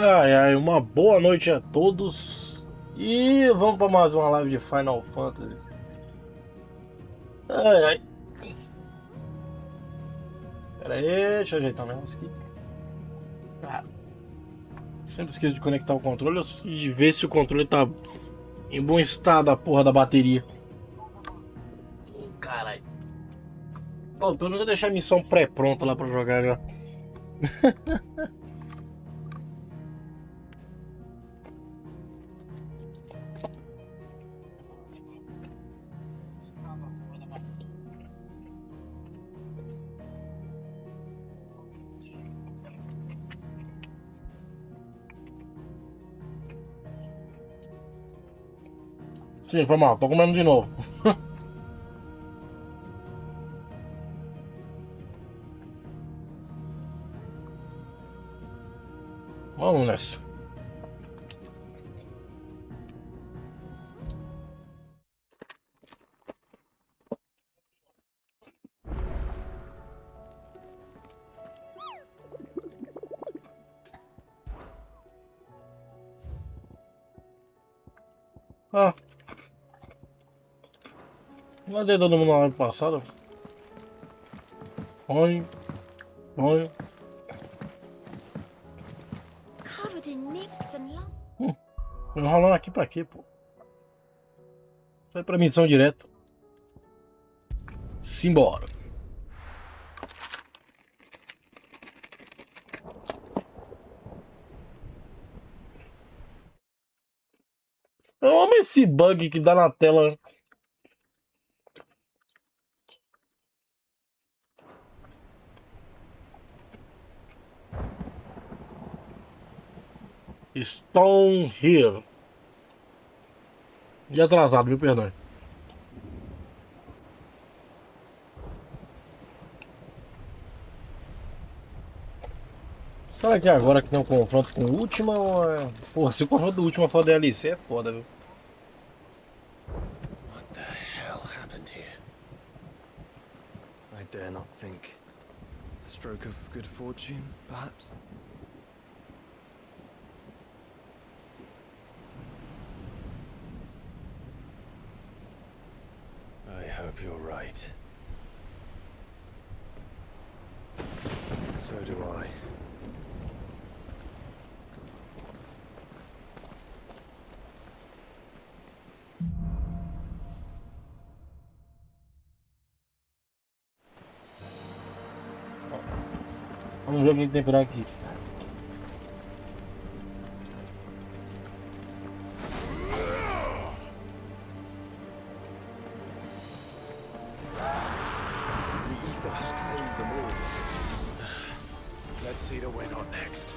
Ai, ai, uma boa noite a todos. E vamos para mais uma live de Final Fantasy. Ai, ai. Pera aí, deixa eu ajeitar um negócio aqui. Ah, sempre esqueço de conectar o controle e de ver se o controle tá em bom estado, a porra da bateria. Caralho. Pô, pelo menos eu deixar a missão pré-pronta lá pra jogar já. Sim, foi mal, tô comendo de novo. Vamos nessa. Ah, mandei todo mundo na live passada. Põe, põe. Covered in nicks and lumps. Enrolando aqui pra quê, pô? Foi pra missão direto. Simbora. Eu amo esse bug que dá na tela. Stone Here. De atrasado, viu? Perdão. Será que é agora que tem um confronto com o último? Ou é... Porra, se o confronto do último for DLC é foda, viu? What the hell happened here? I dare not think. A stroke of good fortune, perhaps? I hope you're right. So do I. Vamos ver o que tem por aqui. The ether has claimed them all. Let's see the win on next.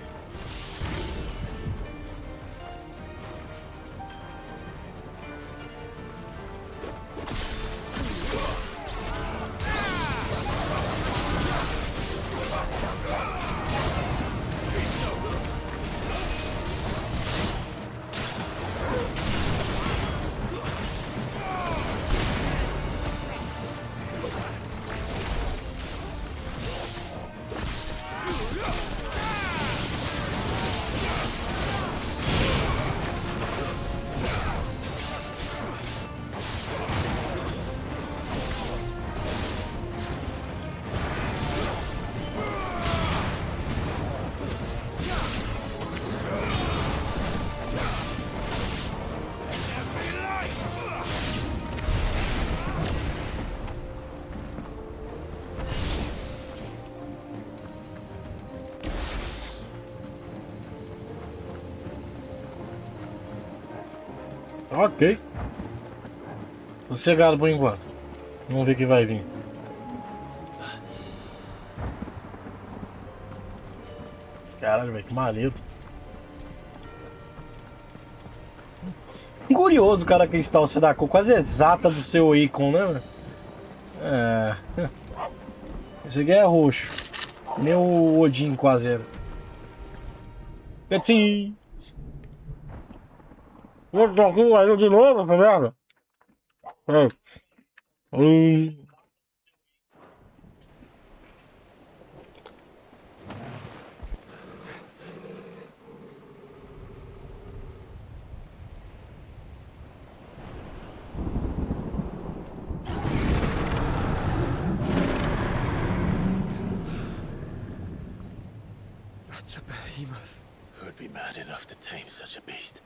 Ok. Sossegado por enquanto. Vamos ver o que vai vir. Caralho, velho, que maneiro. Curioso o cara que está você da cor quase exata do seu ícone, né, velho? É. Esse aqui é roxo. Nem o Odin quase era. Sim. Eu tô aqui aí de novo, tá vendo? É. Hum. It's a behemoth. Who'd be mad enough to tame such a beast?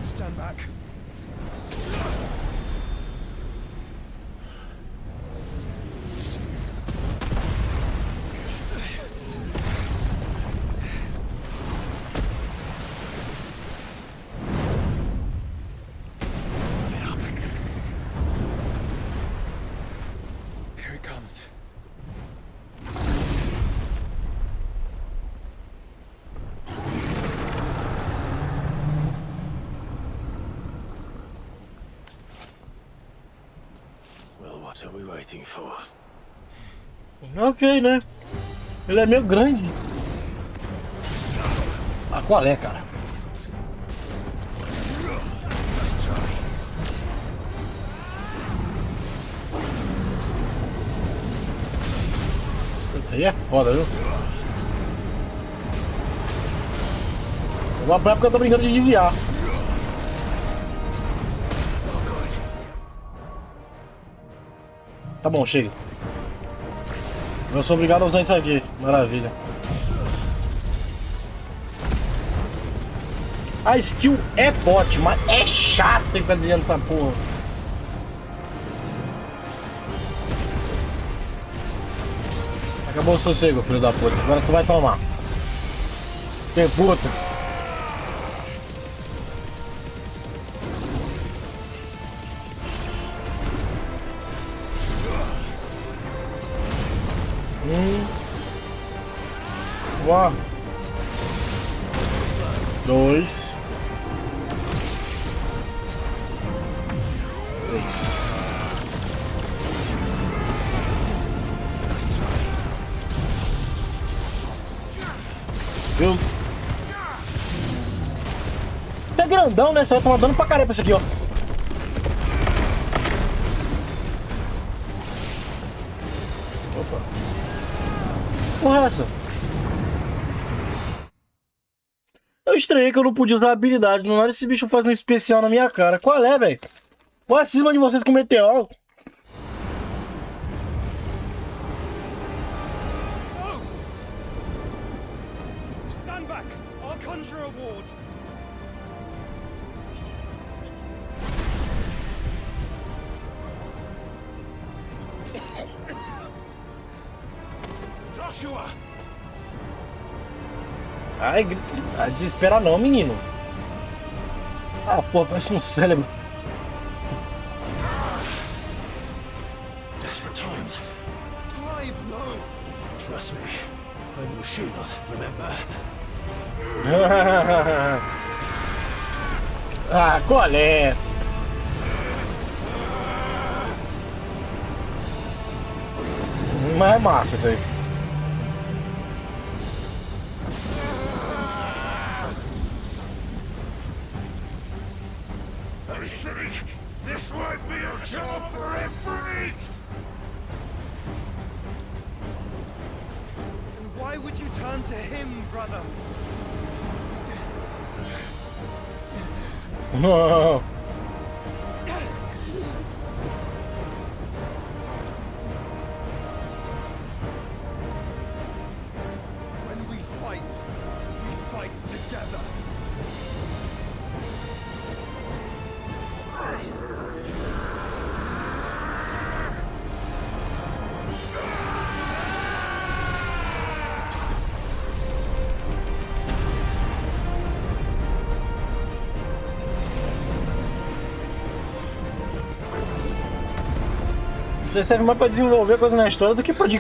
Stand back. Here it comes. Well, what are we waiting for? Ok, né? Ele é meio grande. Ah, qual é, cara? Nice try. Puta, aí é foda, viu? Uma época eu tô brincando de desviar. Tá bom, chega. Eu sou obrigado a usar isso aqui. Maravilha. A skill é forte, mas é chato ter que ficar desviando essa porra. Acabou o sossego, filho da puta. Agora tu vai tomar. Tem puta. Uau. 2 3. Viu? Você é grandão, né? Você vai tomar dano pra caramba esse aqui, ó. Opa. Porra é essa? Eu estranhei que eu não podia usar a habilidade. Não era esse bicho fazendo um especial na minha cara. Qual é, velho? Qual é acima de vocês com meteoro? Stand back. I'll conjure a ward. Joshua! Ai, desespera não, menino. Ah, pô, parece um cérebro. Desperate times. Clive, no! Trust me. I'm your shield, remember? Ah, qual é? Mas é massa isso aí. I think this might be a job for a freak! And why would you turn to him, brother? Não. When we fight together. Você serve mais pra desenvolver coisa na história do que de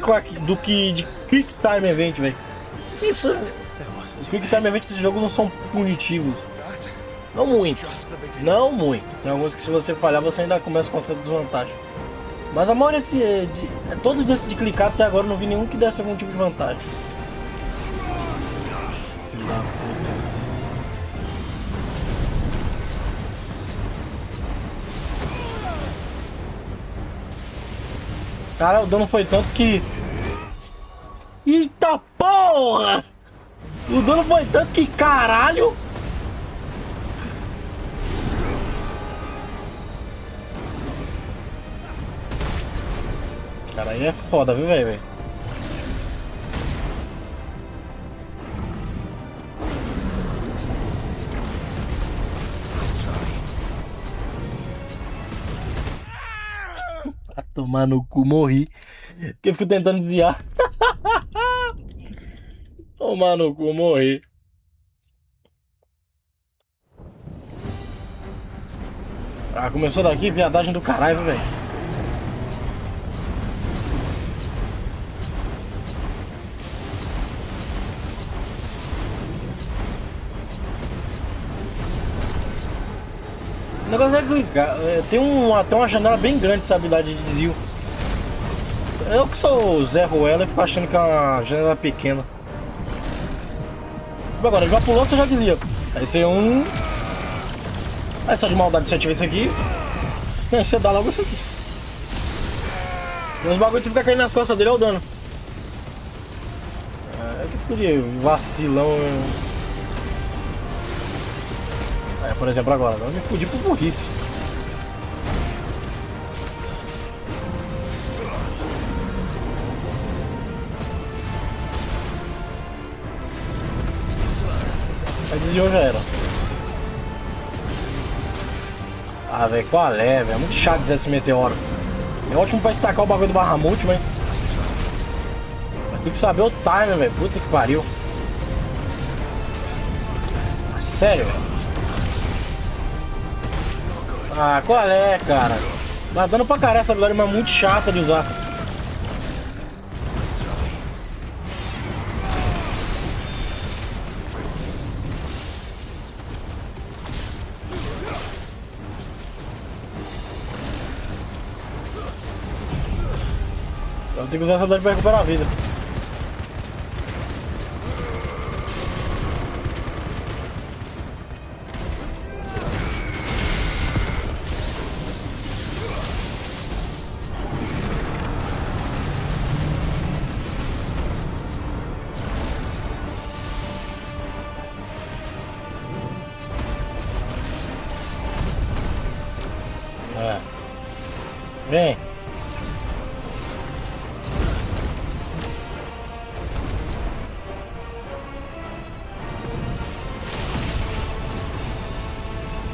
Quick Time Event, velho. Isso. Os Quick Time Event desse jogo não são punitivos. Não muito. Não muito. Tem alguns que se você falhar você ainda começa com essa desvantagem. Mas a maioria todos desses de clicar até agora eu não vi nenhum que desse algum tipo de vantagem. Filho da puta. Cara, o dano foi tanto que Porra! O dano foi tanto que caralho! Cara, aí é foda, viu, velho? Vai tomar no cu, morri. Porque eu fico tentando desviar. Tomar no cu, morri. Ah, começou daqui, viadagem do caralho, velho. O negócio é clicar. Tem uma janela bem grande essa habilidade de desvio. Eu que sou o Zé Ruela e fico achando que é uma janela pequena. Agora, ele já pulou, você já desvia. Aí você Aí só de maldade você ativa isso aqui. E aí você dá logo isso aqui. E os bagulho que fica caindo nas costas dele é o dano. É que ficou de vacilão. Por exemplo, agora eu me fudi por burrice. Aí desviou, já era. Ah, velho, qual é, velho? É muito chato dizer esse meteoro. É ótimo pra estacar o bagulho do Barramute, mas tem que saber o time, velho. Puta que pariu. Sério, velho. Ah, qual é, cara? Tá dando pra caralho essa habilidade, mas é muito chata de usar. Eu tenho que usar essa habilidade pra recuperar a vida. Vem.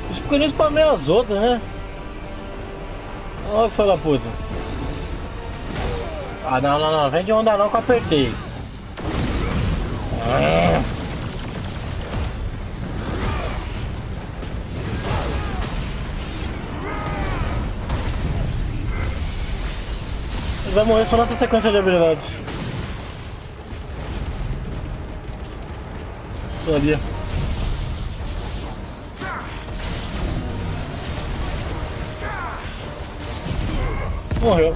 Os pequeninos spameiam as outras, né? Olha que filho da puta. Ah, não. Vem de onda não que eu apertei. Ele vai morrer só nessa sequência de habilidades. Sabia. Morreu.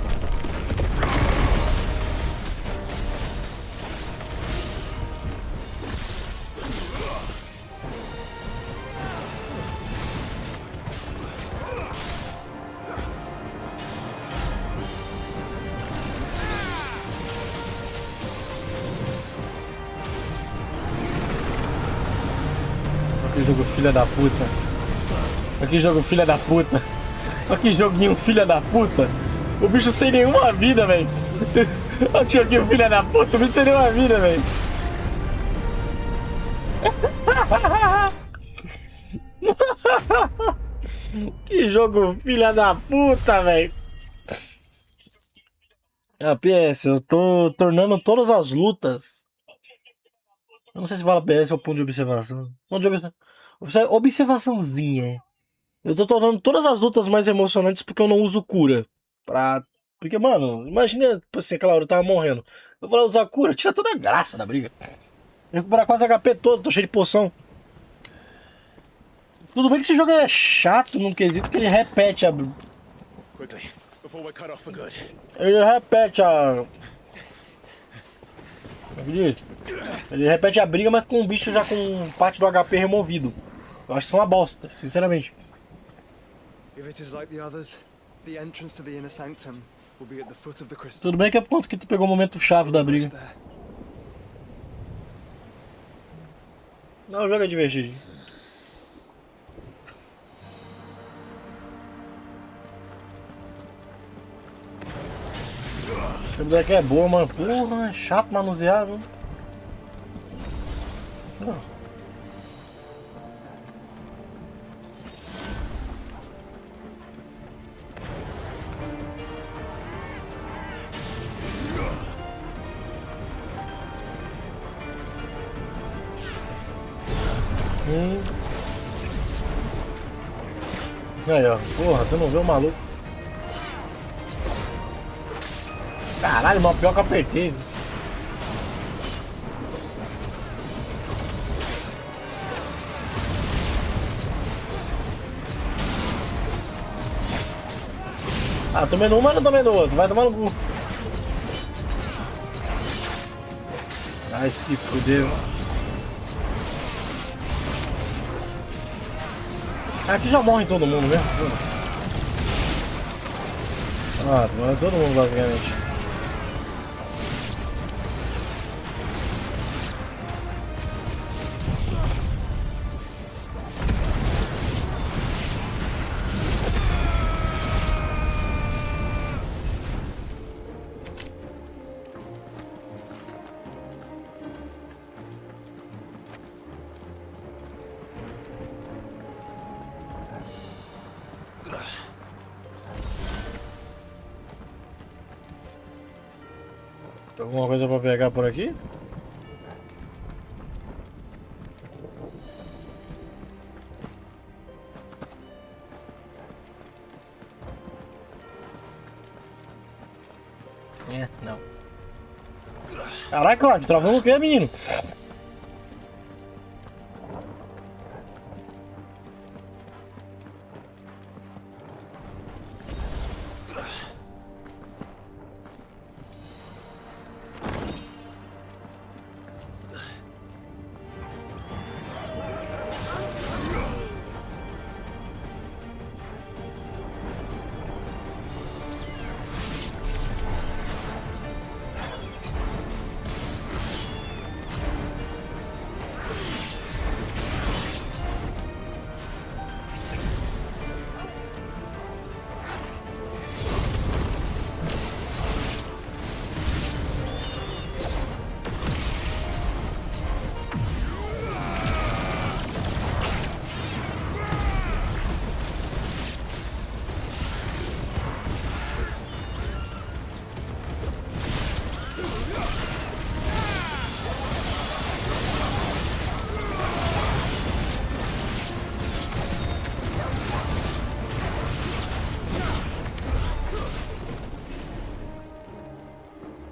Que jogo filha da puta. Olha que jogo filha da puta. Olha que joguinho filha da puta. O bicho sem nenhuma vida, velho. Olha que joguinho filha da puta. O bicho sem nenhuma vida, velho. Que jogo filha da puta, velho. Ah, PS, eu tô tornando todas as lutas. Eu não sei se fala PS ou ponto de observação. Ponto de observaçãozinha. Eu tô tornando todas as lutas mais emocionantes porque eu não uso cura. Porque, mano, imagina, tipo assim, aquela hora eu tava morrendo. Eu vou lá usar cura, tira toda a graça da briga. Recuperar quase HP todo, tô cheio de poção. Tudo bem que esse jogo é chato num quesito que ele repete a... Quickly, before we're cut off for good. Ele repete a... Ele repete a briga, mas com um bicho já com parte do HP removido. Eu acho que isso é uma bosta, sinceramente. If it is like the others, the entrance to the inner sanctum will be at the foot of the crystal. Tudo bem que é por conta que tu pegou o momento chave da briga. Não, o jogo é divertido. Esse boneco é boa, mano. Porra, é chato manusear, viu? Aí, ó. Porra, tu não vê o maluco? Caralho, mas pior que eu apertei. Ah, tomei no um, mas não tomei no outro. Vai tomar no cu. Ai, se fudeu. Aqui já morre todo mundo mesmo. Ah, morre todo mundo basicamente. Tem alguma coisa pra pegar por aqui? É, não. Caraca, Clive, travou o quê, menino?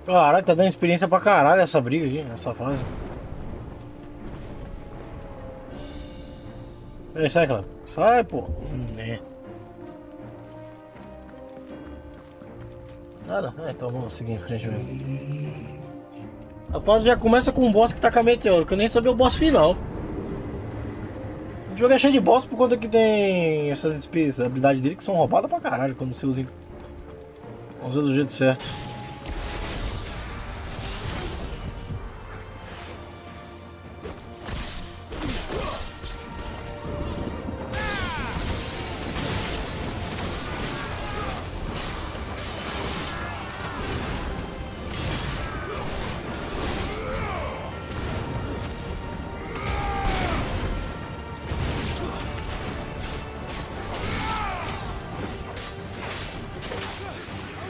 Caralho, tá dando experiência pra caralho essa briga aqui, essa fase. Ei, sai, Clive. Sai, pô. É. Nada. Então vamos seguir em frente mesmo. A fase já começa com um boss que tá com a meteórica. Eu nem sabia o boss final. O jogo é cheio de boss por conta que tem essas habilidades dele que são roubadas pra caralho quando você usa do jeito certo.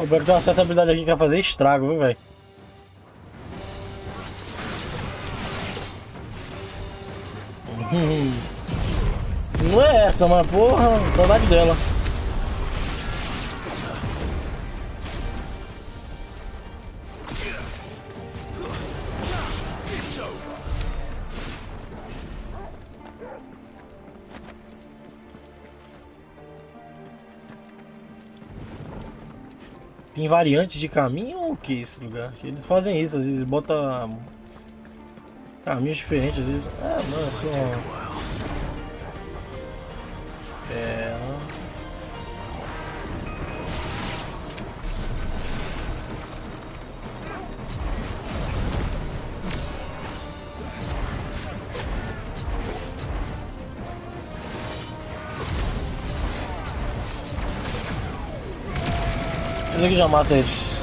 O pior que tem uma certa habilidade aqui que vai fazer estrago, viu, velho? Não é essa, mas porra, saudade dela. Tem variantes de caminho ou o que esse lugar? Que eles fazem isso, às vezes botam caminhos diferentes, às vezes. Ah, não, é só. Isso aqui já mata eles.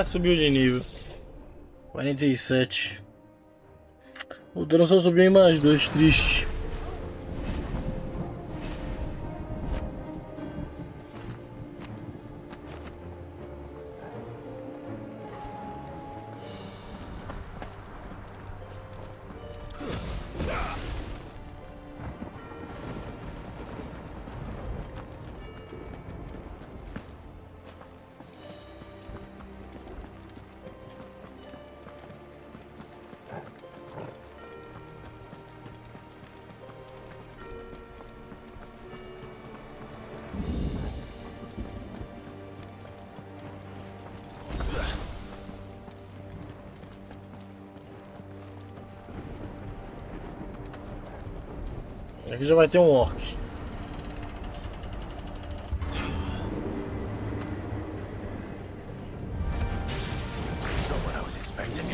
Subiu de nível. 47. O Dron só subiu em mais 2, triste. Aqui já vai ter um orc. Not what I was expecting.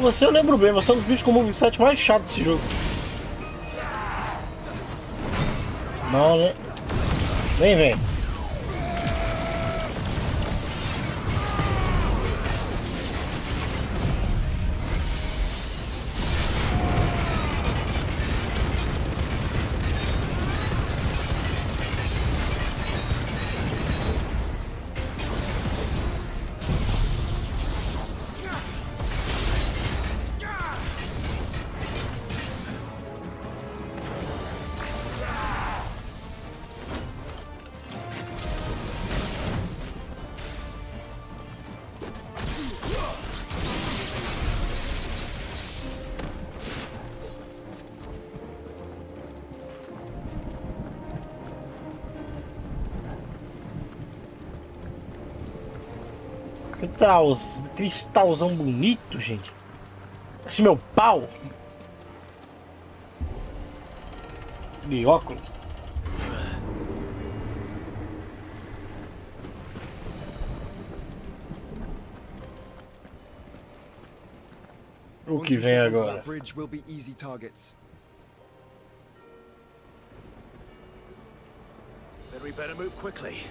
Você eu lembro bem, você é um dos bichos com o moveset mais chato desse jogo. Não, né? Nem vem. Cristalzão bonito, gente. Esse meu pau. De óculos. O que vem agora? That bridge will be easy targets. Then we better move quickly.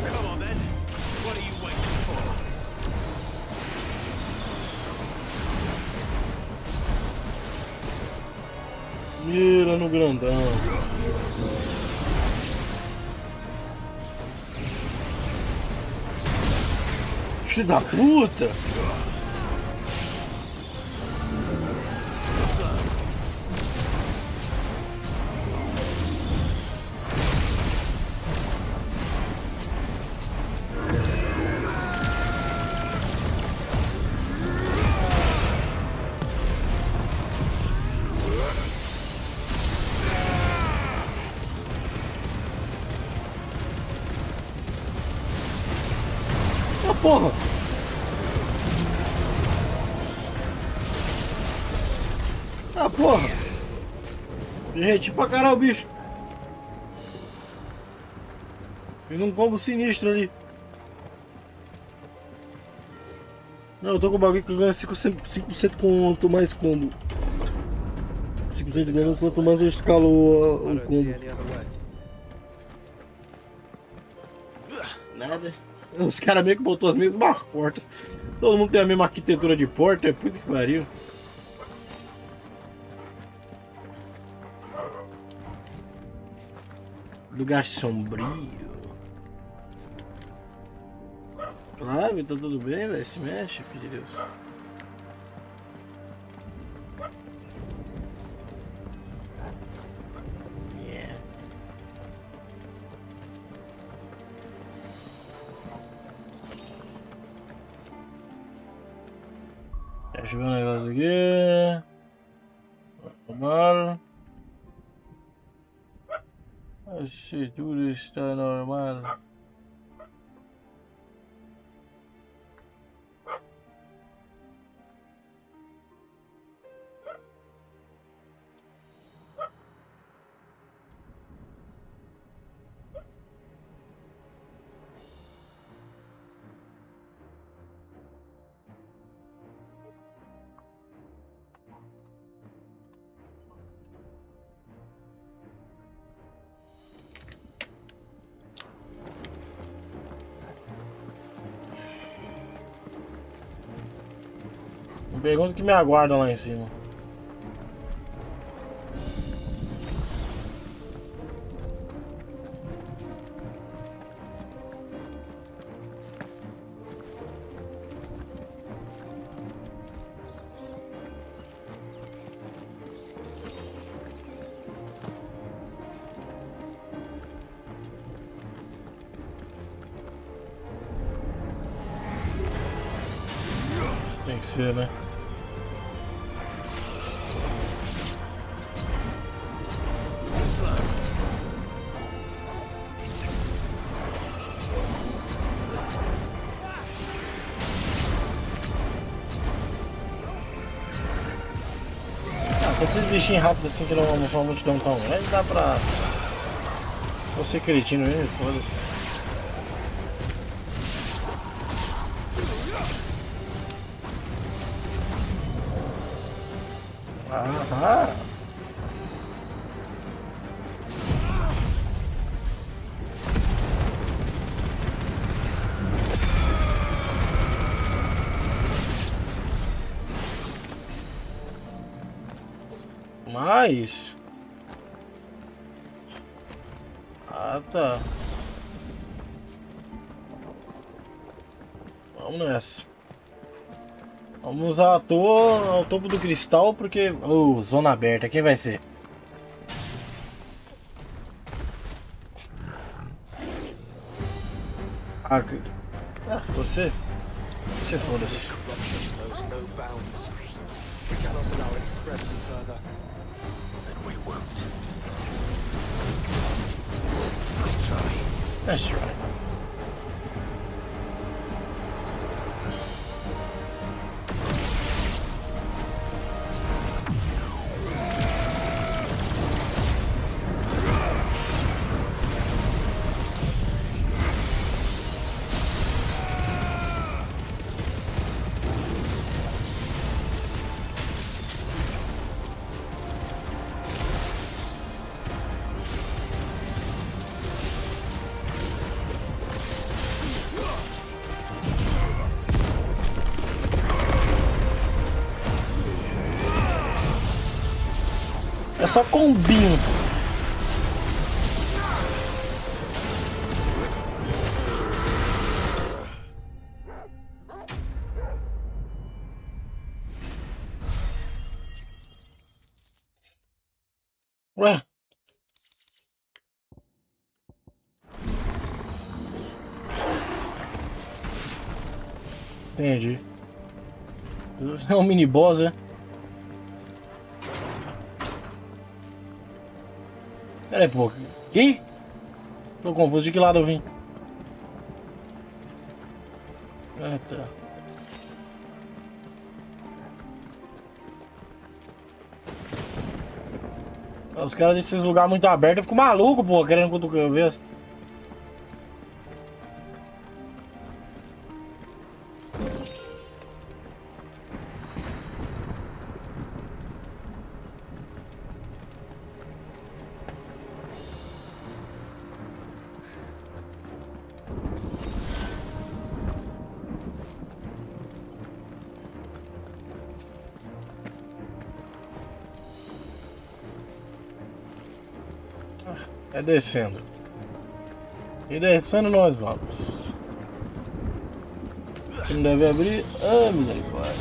Come on then. What are you waiting for? Mira no grandão. Filho da puta! Ah, porra! Ah, porra! Gente, pra caralho, bicho! Fiz um combo sinistro ali. Não, eu tô com o bagulho que eu ganho 5% quanto mais combo. 5% de dano quanto mais eu escalo I o don't see combo. any other way. Nada. Os caras meio que botou as mesmas portas. Todo mundo tem a mesma arquitetura de porta, é puta que pariu. Lugar sombrio. Clive, tá tudo bem, velho? Se mexe, filho de Deus. Yeah. Deixa eu ver um negócio aqui. Normal. Se tudo está normal. Me pergunta o que me aguarda lá em cima. Tem que ser, né? Ah, esses bichinhos rápidos assim que não são uma multidão tão grande, dá pra. Você cretino mesmo, foda-se. Ah, mas. Ah, tá. Vamos nessa. Vamos usar ao topo do cristal porque. Oh, zona aberta, quem vai ser? Ah, você? Você foda-se. Corruption knows no bounds. We cannot allow it to spread any further. And we won't. That's right. É só combinho. Ué? Entendi. É um mini boss, né? Pera aí, pô. Que? Tô confuso, de que lado eu vim? Ah, tá. Os caras desses lugares muito abertos, eu fico maluco, pô, querendo que eu veja. É descendo. E descendo nós vamos. Não deve abrir. Ah, misericórdia.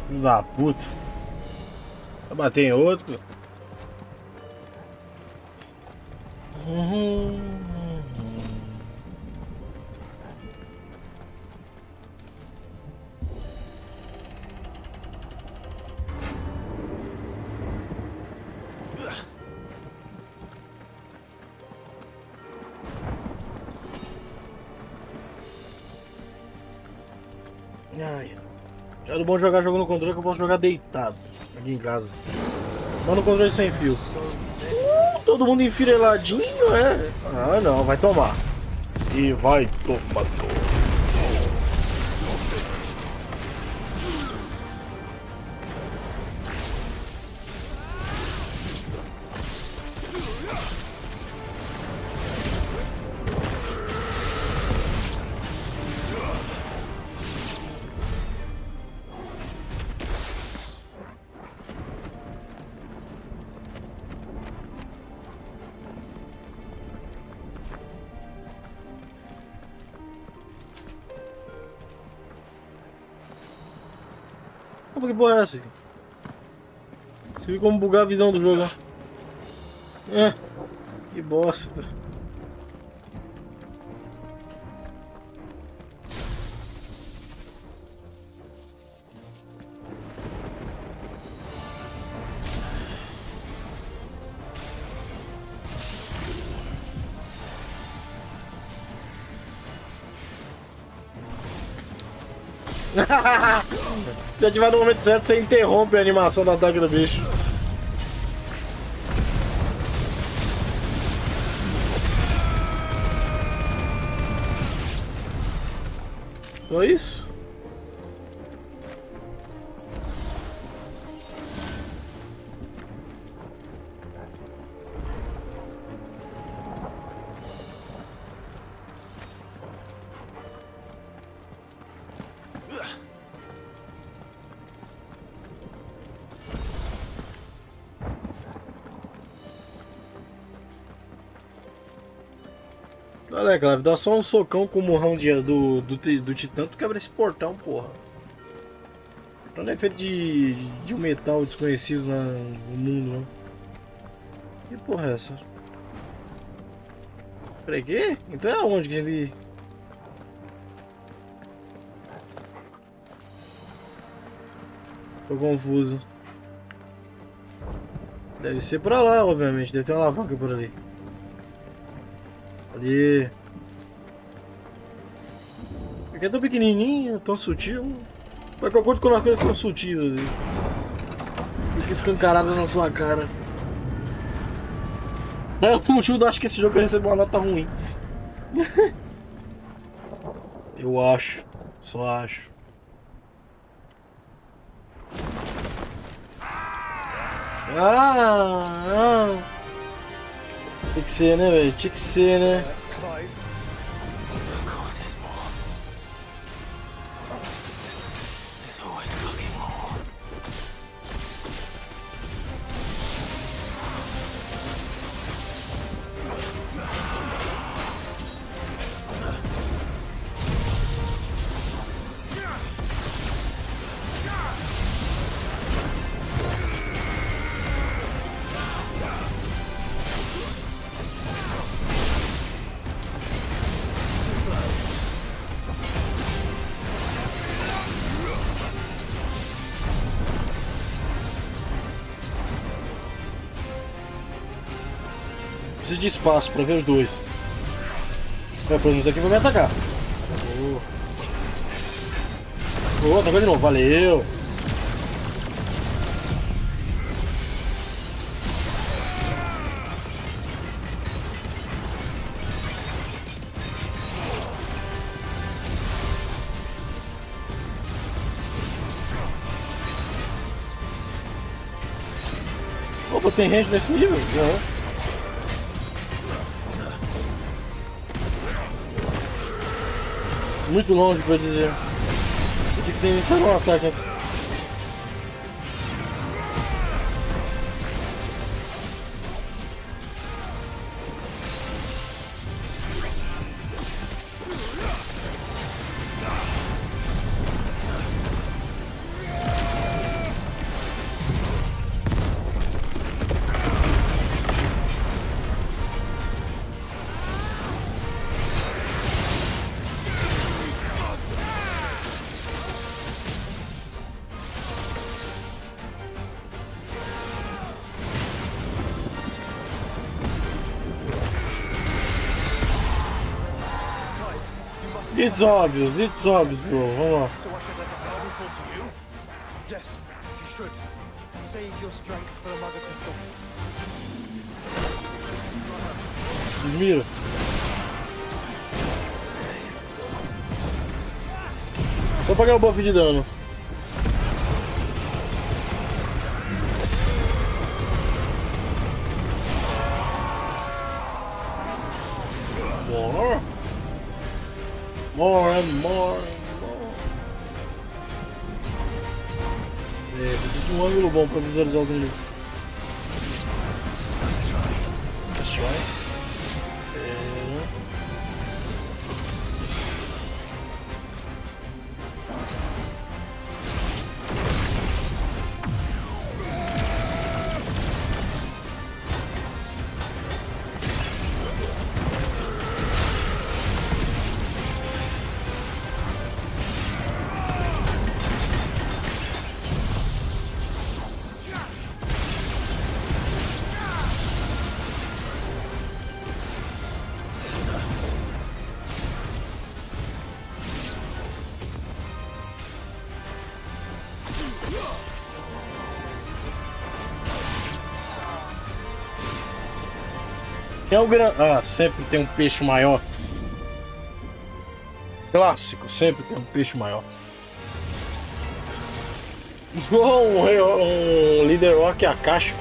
Filho da puta. Vai bater em outro. Ai. É bom jogar jogo no controle que eu posso jogar deitado aqui em casa. Mas no controle sem fio. Todo mundo enfileiradinho, é? Ah não, vai tomar. E vai tomar. Que porra é essa? Você viu como bugar a visão do jogo, ó. Que bosta. Se ativar no momento certo, você interrompe a animação do ataque do bicho. Só isso? Olha, Clive, dá só um socão com o murrão do Titã, tu quebra esse portão, porra. Não é feito de um metal desconhecido no mundo, não. Que porra é essa? Peraí, que? Então é aonde que ele... Tô confuso. Deve ser pra lá, obviamente. Deve ter uma alavanca por ali. Ali. Aqui é tão pequenininho, tão sutil. Mas que eu curto quando as coisas são sutis ali. Fica escancarada na sua cara. É o motivo, acho que esse jogo recebeu uma nota ruim. Eu acho. Só acho. Tinha que ser, né, velho? Tinha que ser, né? Clive, Of course there's more. There's always fucking more. Preciso de espaço pra ver os dois. Por exemplo, esse aqui vai me atacar. Atacou de novo, valeu. Opa, tem range nesse nível? Não. Muito longe pra dizer. Eu tinha que ter iniciado um ataque antes. It's obvious, bro. Vamos lá. So I should let the power fall to you? Yes, you should. Save your strength for the mother crystal. Desmira. Só pagar o buff de dano. More. More and more and more. Preciso de um ângulo bom pra visualizar o dele. Let's try. É o grande. Ah, sempre tem um peixe maior. Clássico, sempre tem um peixe maior. Um líder rock acástico.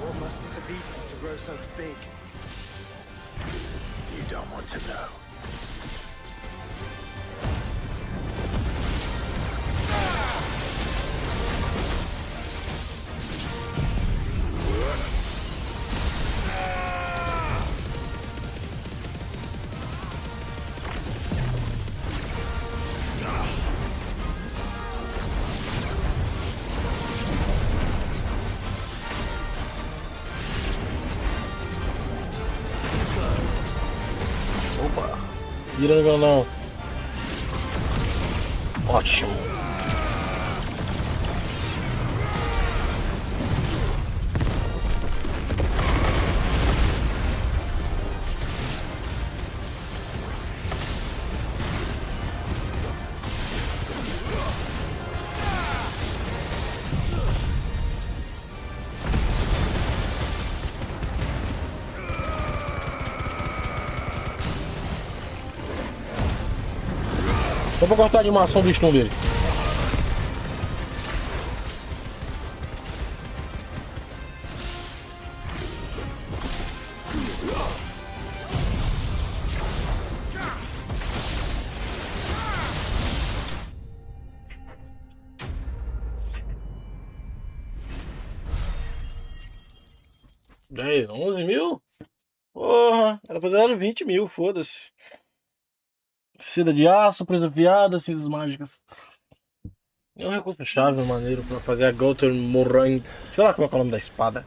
What must is a beacon to grow so big? You don't want to know. Opa! Vira no não. Ótimo! Só pra cortar a animação do stun dele. Aí, 11 mil? Porra, era pra dar 20 mil, foda-se. Seda de aço, presa afiada, cinzas mágicas. É um recurso chave, maneiro pra fazer a Gauter Morang. Sei lá como é que é o nome da espada.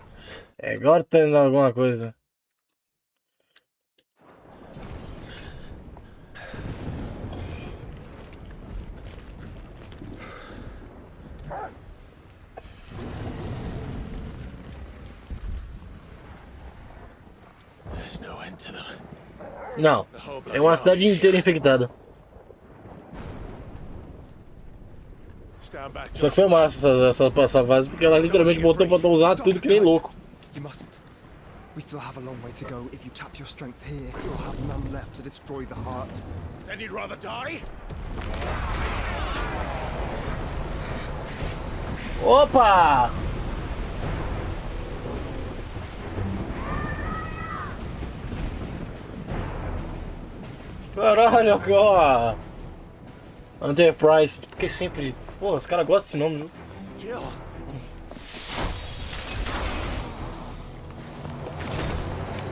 É Gauter alguma coisa. There's no end to them. Não, é uma cidade inteira infectada. Stand back, Só que foi massa essa fase, porque ela literalmente botou pra usar tudo que nem louco. You mustn't. We still have a long way to go. If you tap your strength here, you'll have none left to destroy the heart. Then you'd rather die? Opa! Caralho, ó. Enterprise. Porque sempre... Pô, os caras gostam desse nome, viu?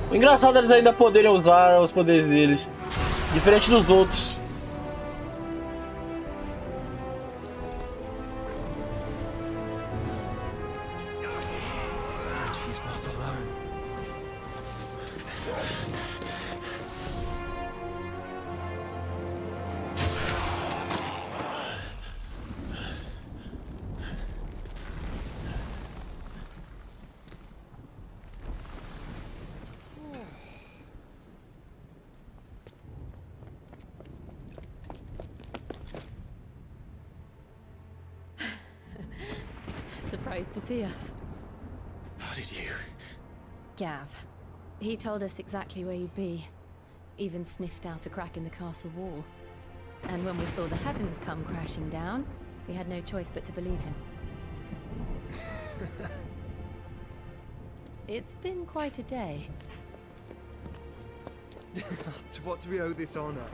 O engraçado é eles ainda poderem usar os poderes deles. Diferente dos outros. She's not alone. Surprised to see us. How did you? Gav. He told us exactly where you'd be. Even sniffed out a crack in the castle wall. And when we saw the heavens come crashing down, we had no choice but to believe him. It's been quite a day. To what do we owe this honor?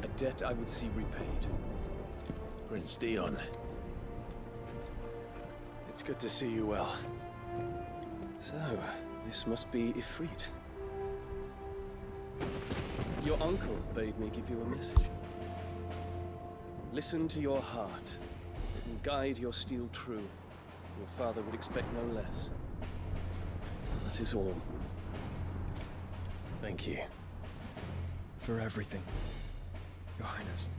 A debt I would see repaid. Prince Dion. It's good to see you well. So, this must be Ifrit. Your uncle bade me give you a message. Listen to your heart. It will guide your steel true. Your father would expect no less. That is all. Thank you. For everything, Your Highness.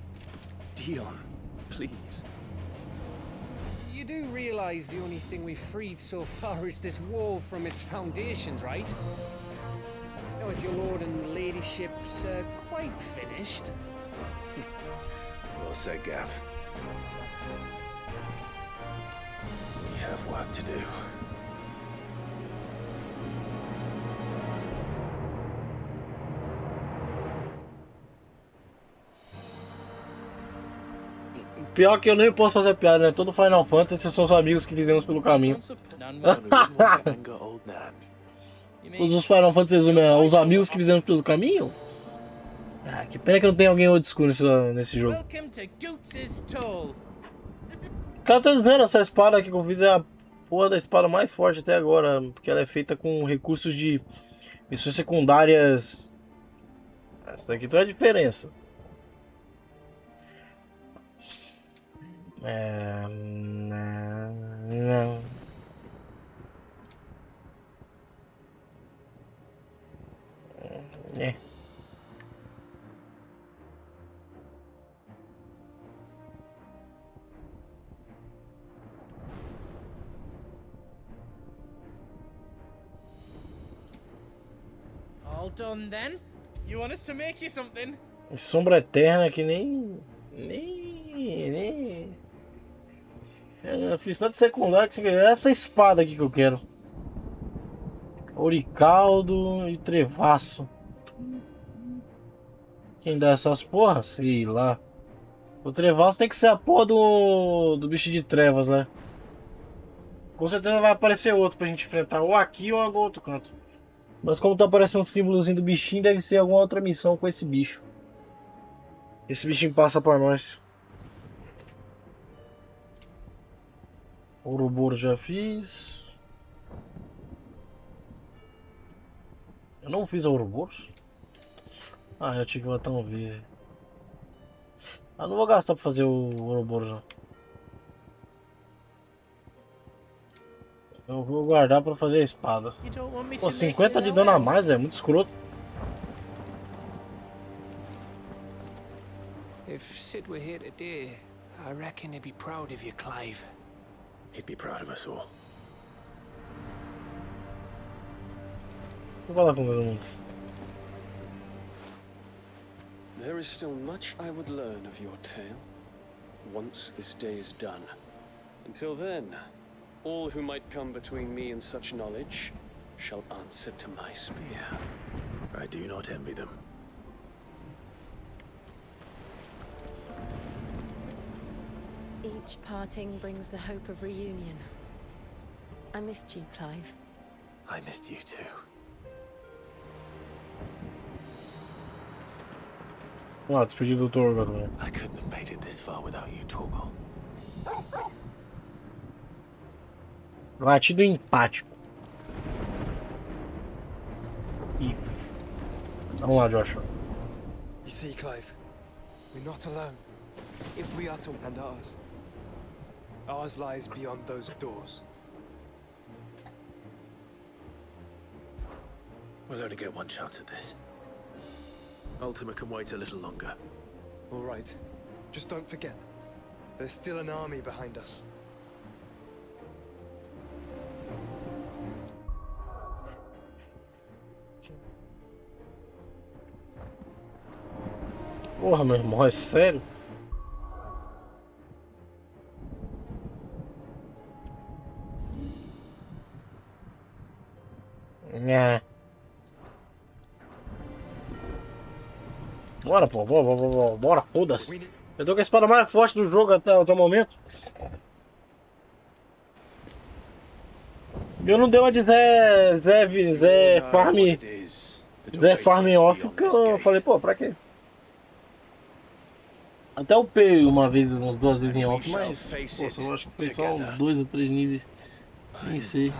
Dion, please. You do realize the only thing we've freed so far is this wall from its foundations, right? Now, if your lord and ladyship's quite finished... Well said, Gav. We have work to do. Pior que eu nem posso fazer piada, né? Todo Final Fantasy são os amigos que fizemos pelo caminho. Anger old Nan. Todos os Final Fantasy resumem os amigos que fizemos pelo caminho. Ah, que pena que não tem alguém old school nesse jogo. Cara, tá dizendo, essa espada aqui que eu fiz é a porra da espada mais forte até agora. Porque ela é feita com recursos de missões secundárias. Essa daqui tem a diferença. Não. É. All done then? You want us to make you something? Sombra eterna que nem. Eu fiz tanto secundário que é essa espada aqui que eu quero. Oricaldo e Trevaço. Quem dá essas porras? Sei lá. O Trevaço tem que ser a porra do bicho de trevas, né? Com certeza vai aparecer outro pra gente enfrentar. Ou aqui ou em algum outro canto. Mas como tá aparecendo um símbolozinho do bichinho, deve ser alguma outra missão com esse bicho. Esse bichinho passa pra nós. Ouroboros já fiz. Eu não fiz Ouroboros? Ah, eu tinha que botar um V. Ah, não vou gastar pra fazer o Ouroboros não. Eu vou guardar pra fazer a espada. Pô, 50 de dano a mais, é muito escroto. If Sid were here today, I reckon he'd be proud of you, Clive. He'd be proud of us all. Vou falar com todo mundo. There is still much I would learn of your tale, once this day is done. Until then, all who might come between me and such knowledge shall answer to my spear. I do not envy them. Each parting brings the hope of reunion. I missed you, Clive. I missed you too. Ó, despedido do Torgo também. I couldn't have made it this far without you, Torgal. Latido empático. Ih. Vamos lá, Joshua. You see, Clive, we're not alone. If we are to and ours lies beyond those doors. We'll only get one chance at this. Ultima can wait a little longer. All right, just don't forget, there's still an army behind us. Porra, meu irmão, é sério? É. Bora, pô, bora, foda-se. Eu tô com a espada mais forte do jogo até o momento. Eu não dei uma de Zé Farm Off, porque eu falei, pô, pra quê? Até upei uma vez, umas 2 vezes em off, mas pô, eu acho que foi só 2 ou 3 níveis. Nem sei.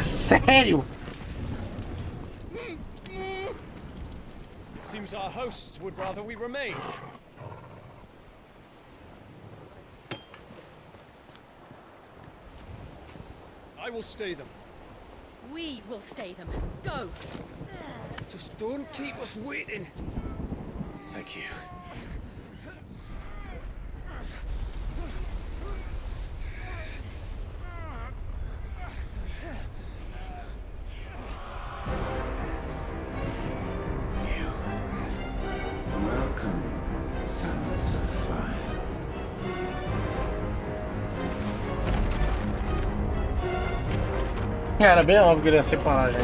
Sério? It seems our hosts would rather we remain. I will stay them. We will stay them. Go! Just don't keep us waiting. Thank you. Welcome, sons of fire. Era bem óbvio que ele ia separar já.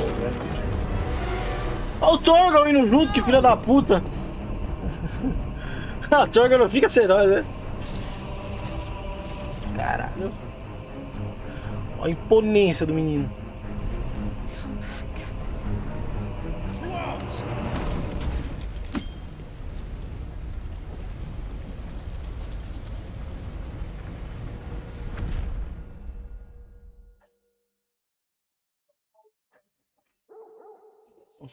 Olha o Torgal indo junto, que filha da puta! O Torgal não fica sem nós, né? Caralho. Olha a imponência do menino.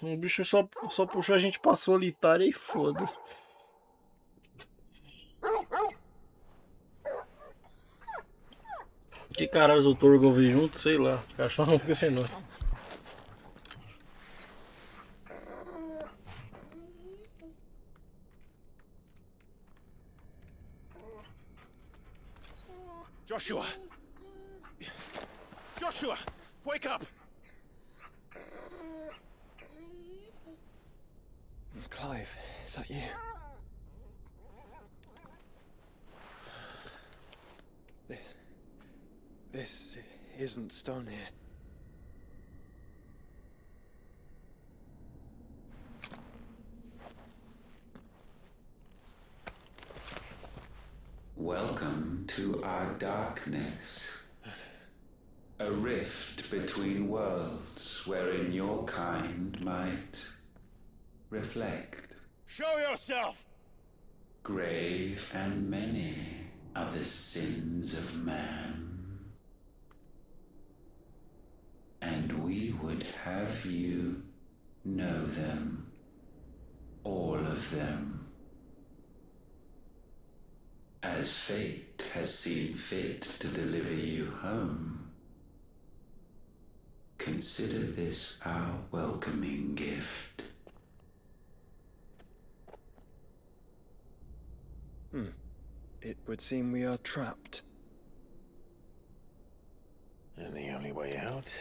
O bicho só puxou a gente pra solitária e foda-se. Que caralho do Torgal veio junto, sei lá. O cachorro não fica sem nós. Joshua! Joshua! Wake up! Clive, is that you? This isn't stone here. Welcome to our darkness. A rift between worlds wherein your kind might reflect. Show yourself! Grave and many are the sins of man. And we would have you know them, all of them. As fate has seen fit to deliver you home, consider this our welcoming gift. It would seem we are trapped. And the only way out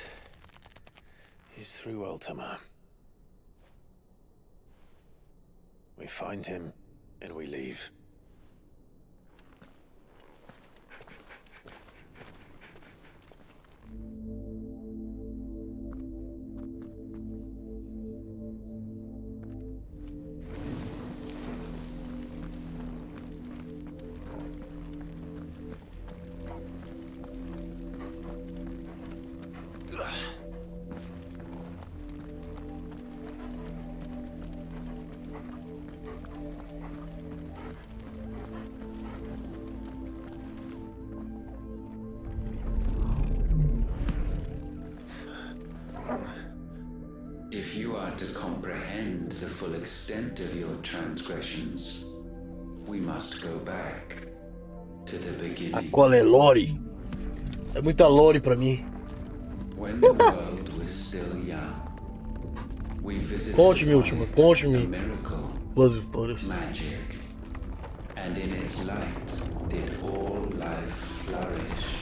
is through Ultima. We find him and we leave. If you are to comprehend the full extent of your transgressions, we must go back to the beginning. Qual é lore? É muita lore pra mim. When the world was still young, we visited Conte-me, última, a conte-me. miracle, Duas vitórias. magic, and in its light did all life flourish.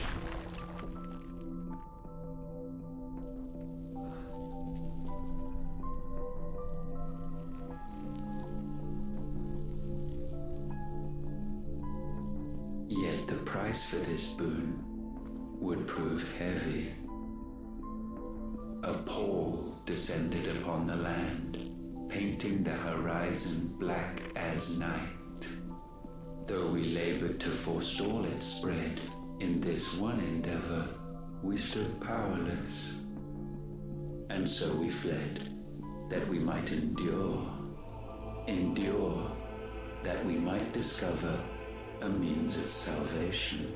Yet the price for this boon would prove heavy. A pall descended upon the land, painting the horizon black as night. Though we labored to forestall its spread, in this one endeavor we stood powerless. And so we fled, that we might endure, that we might discover a means of salvation.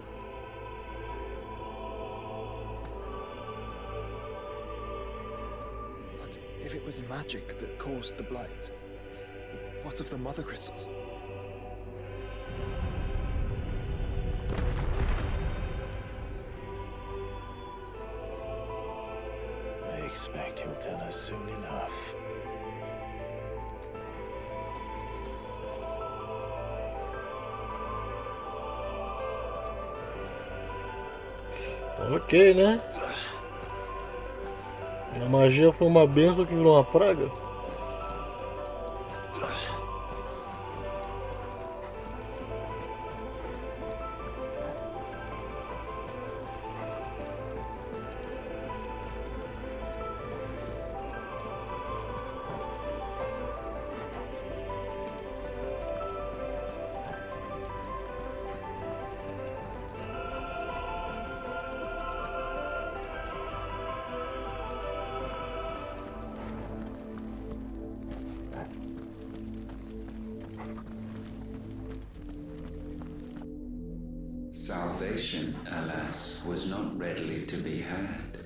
But if it was magic that caused the blight, what of the mother crystals? I expect he'll tell us soon enough. Ok, né? A magia foi uma benção que virou uma praga. Salvation, alas, was not readily to be had.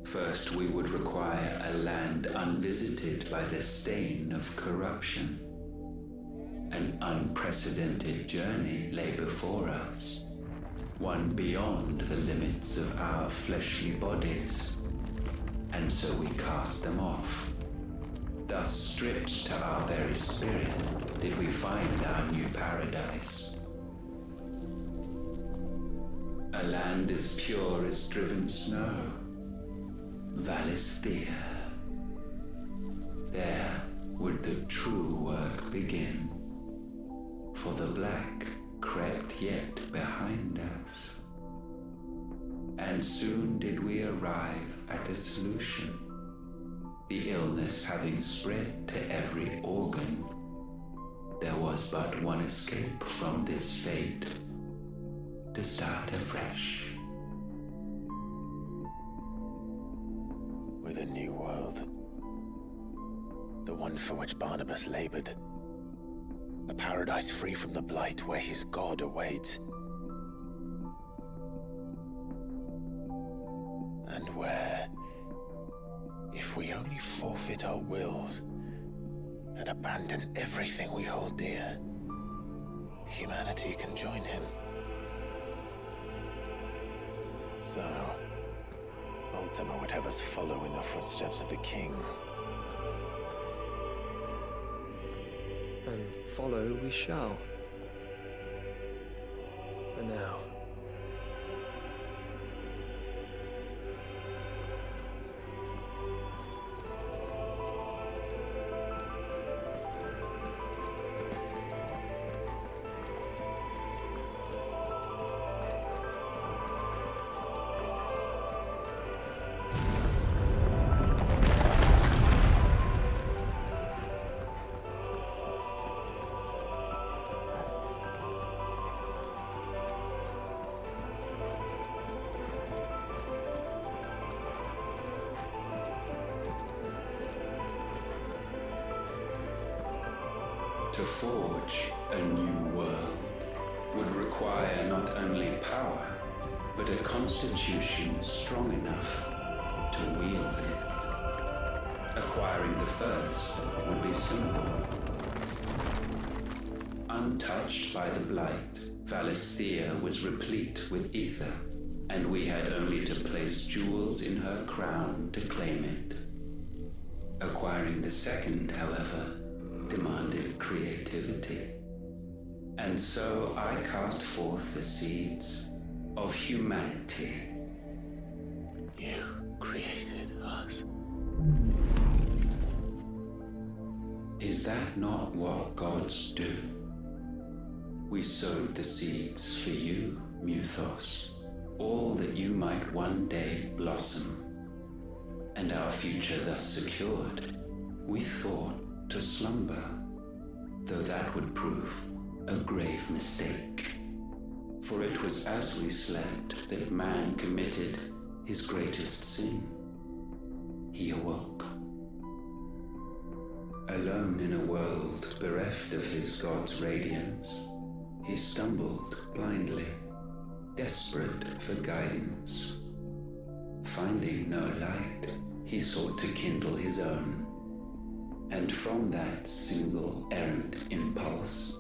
First, we would require a land unvisited by the stain of corruption. An unprecedented journey lay before us, one beyond the limits of our fleshly bodies. And so we cast them off. Thus, stripped to our very spirit, did we find our new paradise. A land as pure as driven snow, Valisthea. There would the true work begin, for the black crept yet behind us. And soon did we arrive at a solution, the illness having spread to every organ. There was but one escape from this fate, to start afresh. With a new world. The one for which Barnabas labored. A paradise free from the blight where his God awaits. And where, if we only forfeit our wills and abandon everything we hold dear, humanity can join him. So, Ultima would have us follow in the footsteps of the king. And follow we shall. For now. To forge a new world would require not only power, but a constitution strong enough to wield it. Acquiring the first would be simple. Untouched by the blight, Valisthea was replete with ether, and we had only to place jewels in her crown to claim it. Acquiring the second, however, demanded creativity. And so I cast forth the seeds of humanity. You created us. Is that not what gods do? We sowed the seeds for you, Muthos, all that you might one day blossom. And our future thus secured, we thought to slumber, though that would prove a grave mistake. For it was as we slept that man committed his greatest sin. He awoke. Alone in a world bereft of his god's radiance, he stumbled blindly, desperate for guidance. Finding no light, he sought to kindle his own. And from that single errant impulse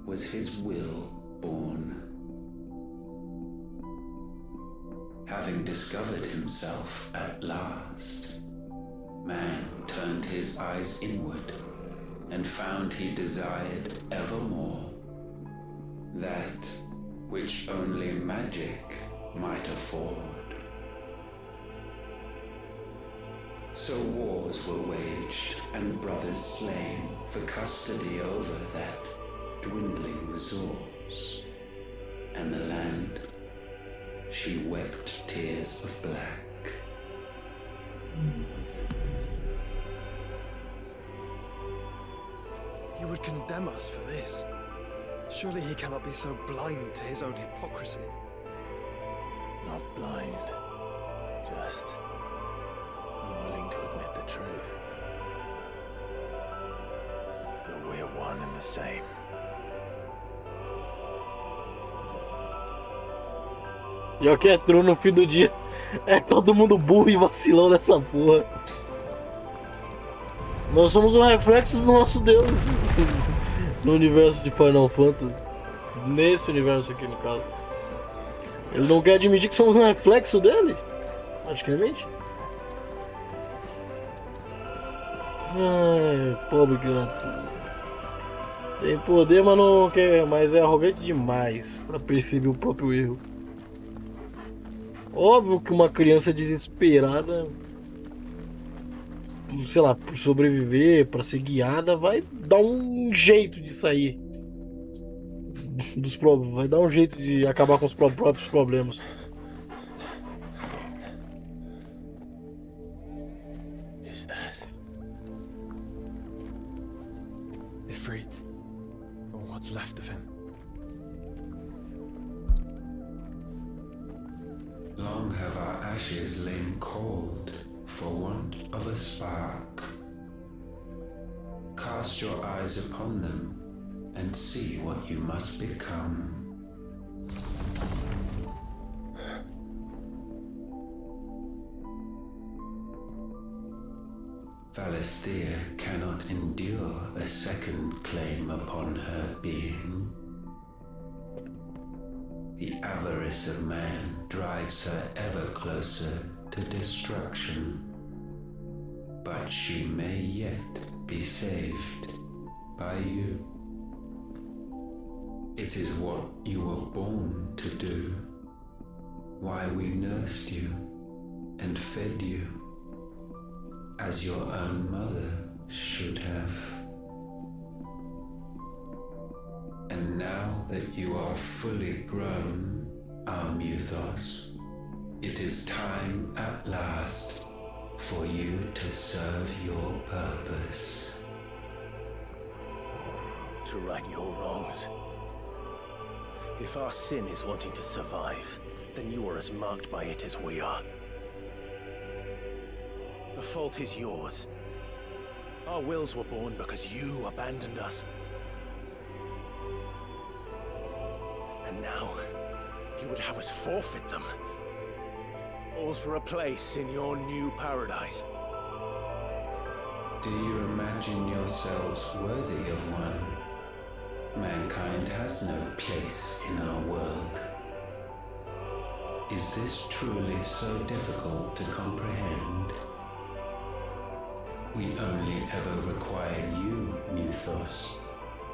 was his will born. Having discovered himself at last, man turned his eyes inward and found he desired evermore that which only magic might afford. So wars were waged and brothers slain for custody over that dwindling resource, and the land, she wept tears of black. He would condemn us for this. Surely he cannot be so blind to his own hypocrisy. Not blind, just unwilling to admit the truth. That we're one and the same. E o que é true no fim do dia é todo mundo burro e vacilão nessa porra. Nós somos um reflexo do nosso Deus no universo de Final Fantasy. Nesse universo aqui, no caso. Ele não quer admitir que somos um reflexo dele? Praticamente. Ai, pobre criatura. Tem poder, mas não quer, mas é arrogante demais pra perceber o próprio erro. Óbvio que uma criança desesperada, sei lá, por sobreviver, para ser guiada, vai dar um jeito de sair dos problemas, vai dar um jeito de acabar com os próprios problemas. Is that Ifrit, or what's left of him. Long have our ashes lain cold for want of a spark. Cast your eyes upon them and see what you must become. Valisthea cannot endure a second claim upon her being. The avarice of man drives her ever closer to destruction. But she may yet be saved by you. It is what you were born to do, why we nursed you and fed you, as your own mother should have. And now that you are fully grown, our Muthos, it is time at last for you to serve your purpose. to right your wrongs? If our sin is wanting to survive, then you are as marked by it as we are. The fault is yours. Our wills were born because you abandoned us. And now, you would have us forfeit them. All for a place in your new paradise. Do you imagine yourselves worthy of one? Mankind has no place in our world. Is this truly so difficult to comprehend? We only ever require you, Muthos,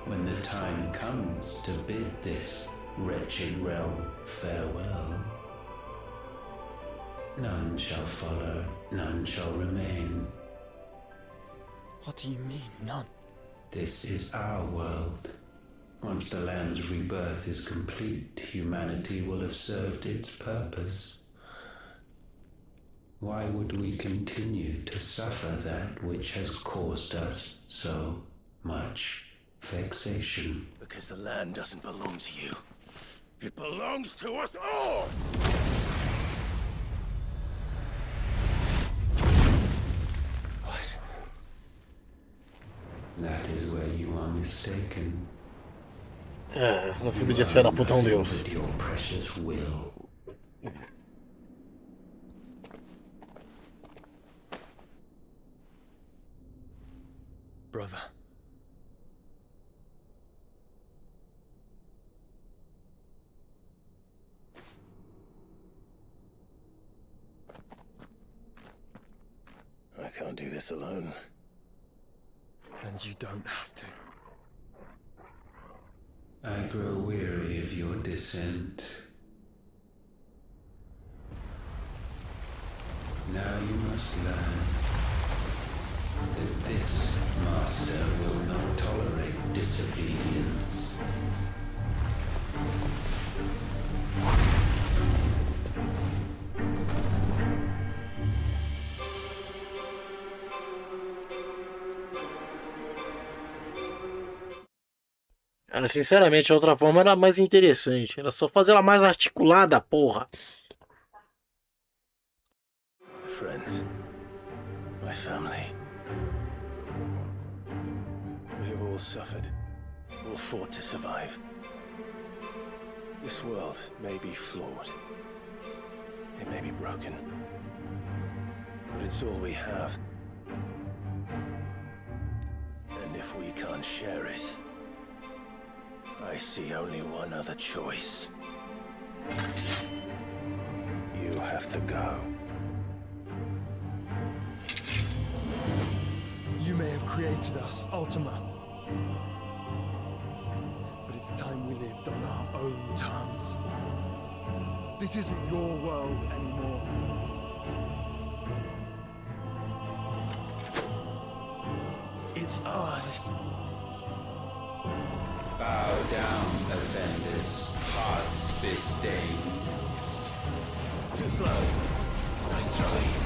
when the time comes to bid this wretched realm farewell. None shall follow, none shall remain. What do you mean, none? This is our world. Once the land's rebirth is complete, humanity will have served its purpose. Why would we continue to suffer that which has caused us so much vexation? Because the land doesn't belong to you. It belongs to us all! What? That is where you are mistaken. No filho de esfera puta um deus. With your precious will. Brother. I can't do this alone. And you don't have to. I grow weary of your dissent. Now you must learn that this master will not tolerate disobedience. Cara, sinceramente, a outra forma era mais interessante. Era só fazer ela mais articulada, porra. My friends. My family. We have all suffered. All fought to survive. This world may be flawed. It may be broken. But it's all we have. And if we can't share it, I see only one other choice. You have to go. You may have created us, Ultima. But it's time we lived on our own terms. This isn't your world anymore. It's ours. Bow down, offenders, hearts disdained. Too slow. Nice try.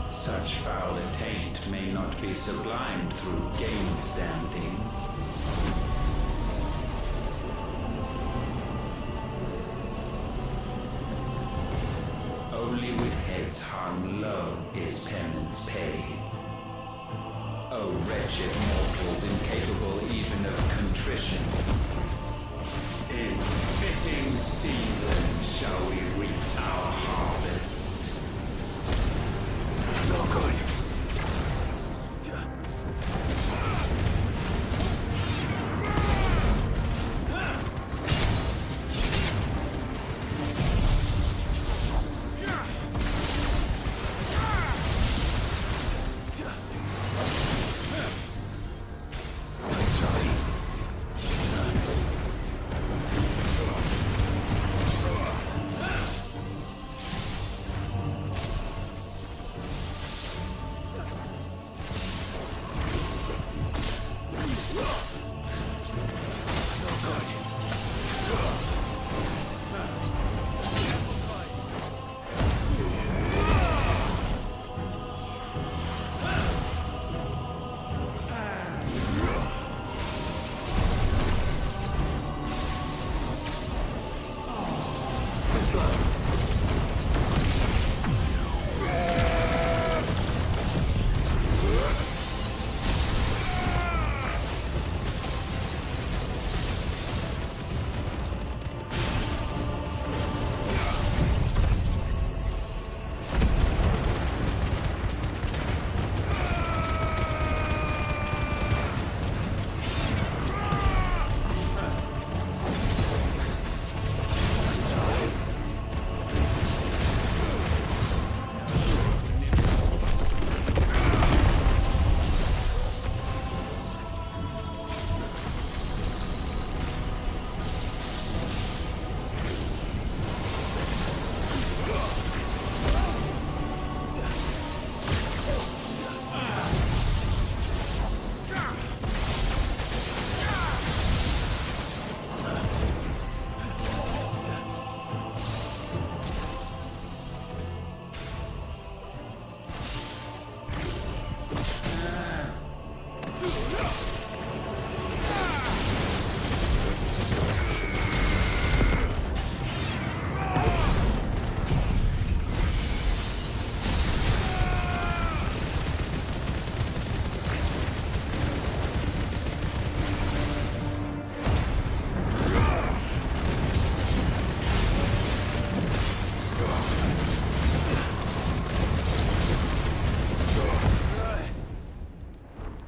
Such foul attaint may not be sublimed through game standing. Only with heads hung low is penance paid. O wretched mortals incapable even of contrition. In fitting season shall we reap our harvest. No good.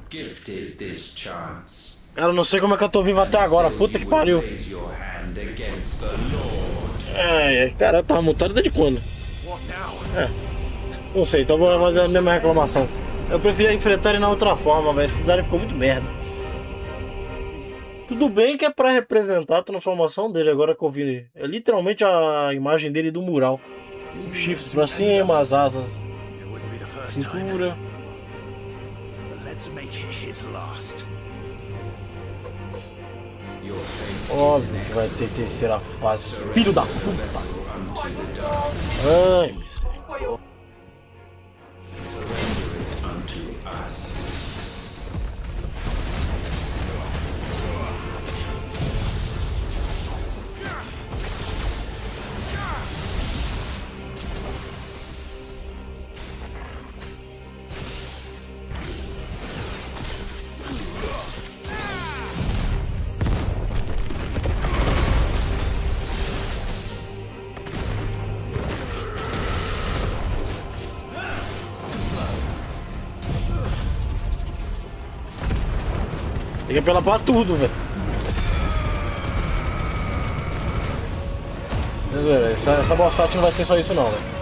Gifted this chance. Cara, eu não sei como é que eu tô vivo até agora. Puta que pariu. Raise your hand against the Lord. Cara, eu tava mutado desde quando? Não sei, então vou fazer a mesma reclamação. Eu preferia enfrentar ele na outra forma, velho. Esse design ficou muito merda. Tudo bem que é pra representar a transformação dele, agora que eu vi. É literalmente a imagem dele do mural. Chifres pra cima, as asas. Cintura. Óbvio que vai ter terceira fase. Filho da puta! Ai, misericórdia. Tem que apelar pra tudo, velho. Essa boss fight não vai ser só isso não, velho.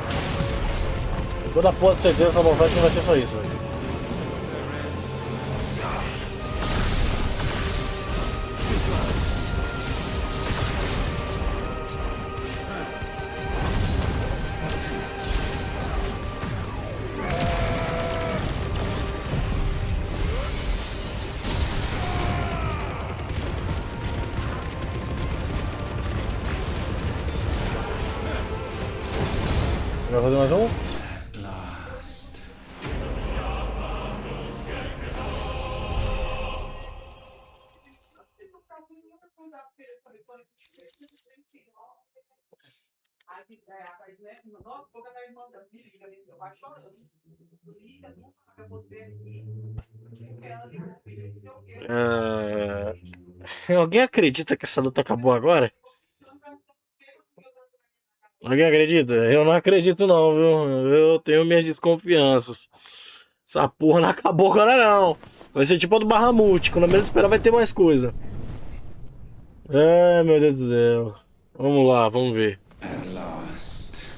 Toda porra de certeza essa boss fight não vai ser só isso, velho. Vai fazer mais um? Last. Alguém acredita que essa luta acabou agora? Alguém acredita? Eu não acredito não, viu? Eu tenho minhas desconfianças. Essa porra não acabou agora não. Vai ser tipo a do Bahamut. Quando menos esperar vai ter mais coisa. Meu Deus do céu. Vamos lá, vamos ver. At last,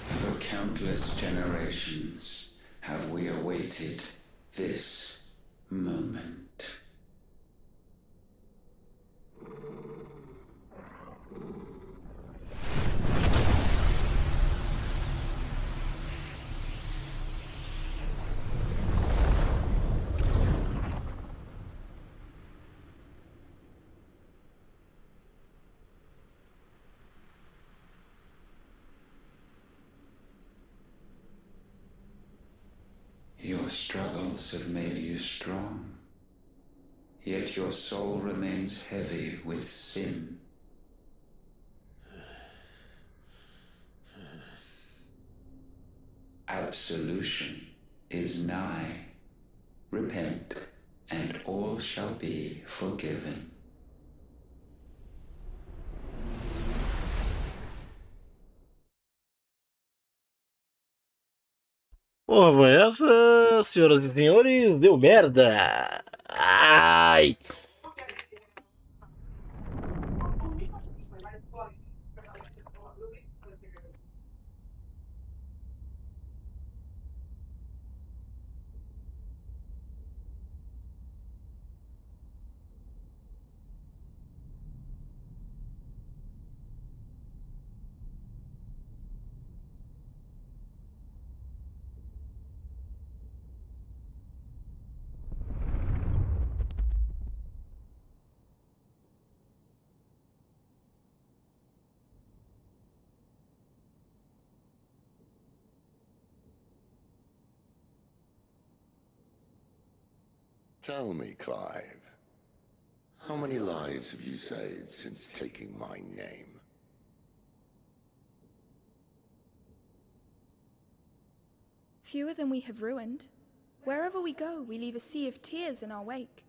for countless generations, have we awaited this moment. Your struggles have made you strong, yet your soul remains heavy with sin. Absolution is nigh. Repent, and all shall be forgiven. Porra, foi essa, senhoras e senhores? Deu merda! Ai! Tell me, Clive, how many lives have you saved since taking my name? Fewer than we have ruined. Wherever we go, we leave a sea of tears in our wake.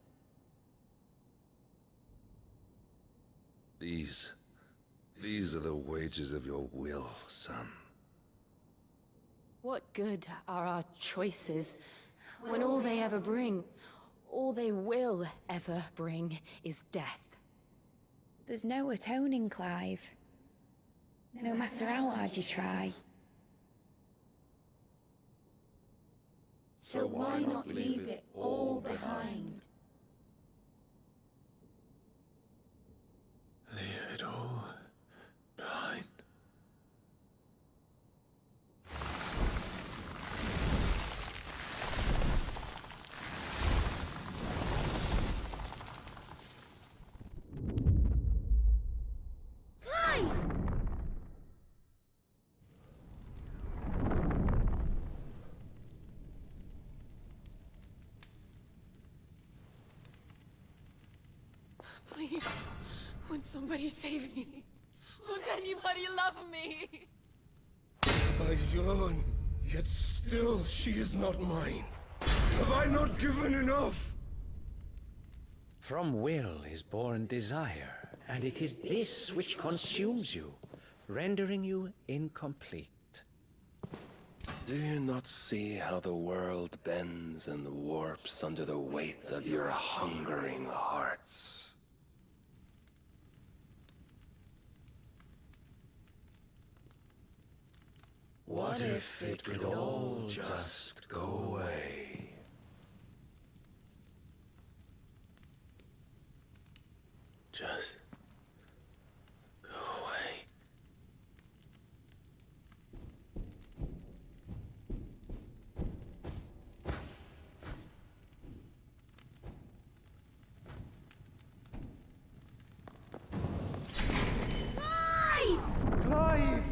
These are the wages of your will, son. What good are our choices when all they ever bring, all they will ever bring, is death? There's no atoning, Clive. No matter how hard you try. So why not leave it all behind? Leave it all behind. Clive! Please, won't somebody save me? Won't anybody love me? I yearn, yet still she is not mine. Have I not given enough? From will is born desire, and it is this which consumes you, rendering you incomplete. Do you not see how the world bends and warps under the weight of your hungering hearts? What if it could all just go away? Just go away. Clive!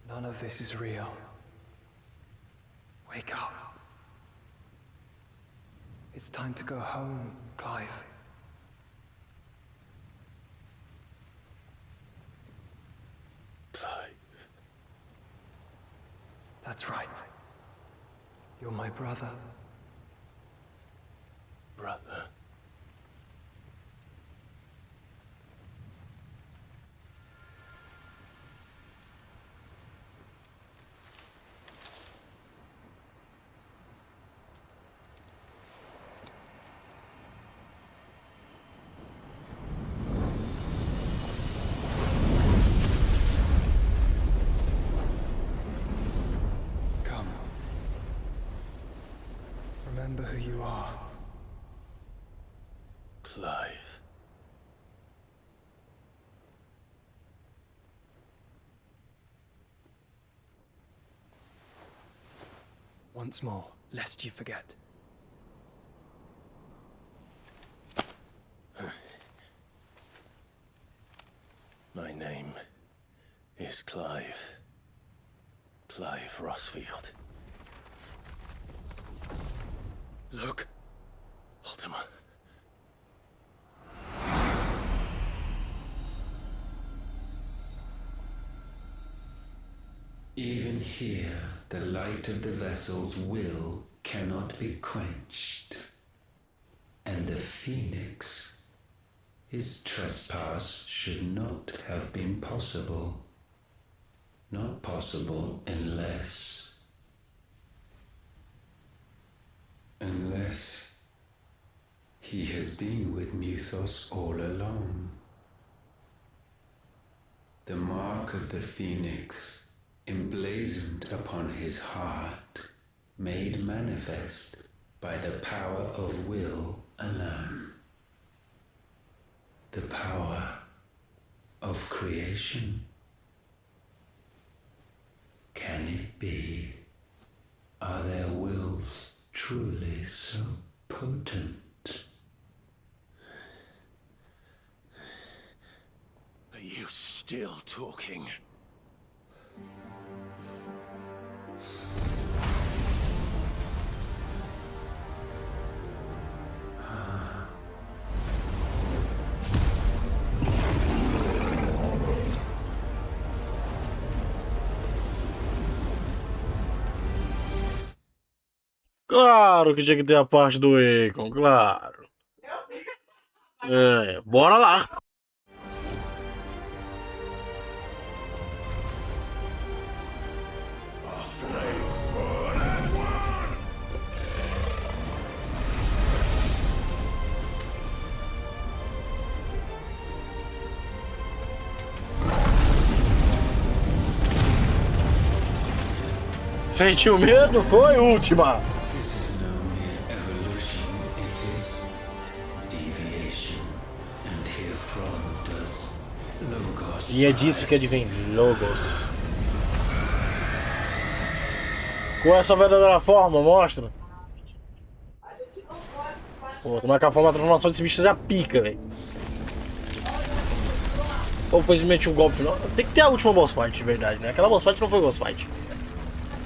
None of this is real. Wake up. It's time to go home, Clive. Clive. That's right. You're my brother. Brother. Come. Remember who you are. Clive. Once more, lest you forget. My name is Clive. Clive Rossfield. Look. Ultima. Even here, the light of the vessel's will cannot be quenched. And the Phoenix, his trespass should not have been possible. Not possible unless he has been with Muthos all along. The mark of the Phoenix, emblazoned upon his heart, made manifest by the power of will alone. The power of creation. Can it be? Are their wills truly so potent? Are you still talking? Claro que tinha que ter a parte do Akon, claro. É, bora lá. Sentiu medo? Foi última. This is no mere evolution, it is deviation. And herefrom does Logos. E é disso que advém Logos. Qual é a sua verdadeira forma? Mostra. Pô, tomar com a forma da transformação desse bicho já pica, velho. Ou foi simplesmente um golpe final? Tem que ter a última boss fight, de verdade, né? Aquela boss fight não foi boss fight.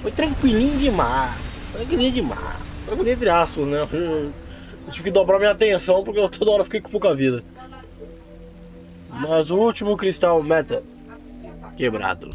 Foi tranquilinho demais. Tranquilinho demais. Tranquilinho entre aspas, né? Eu tive que dobrar minha atenção porque eu toda hora fiquei com pouca vida. Mas o último cristal meta quebrado.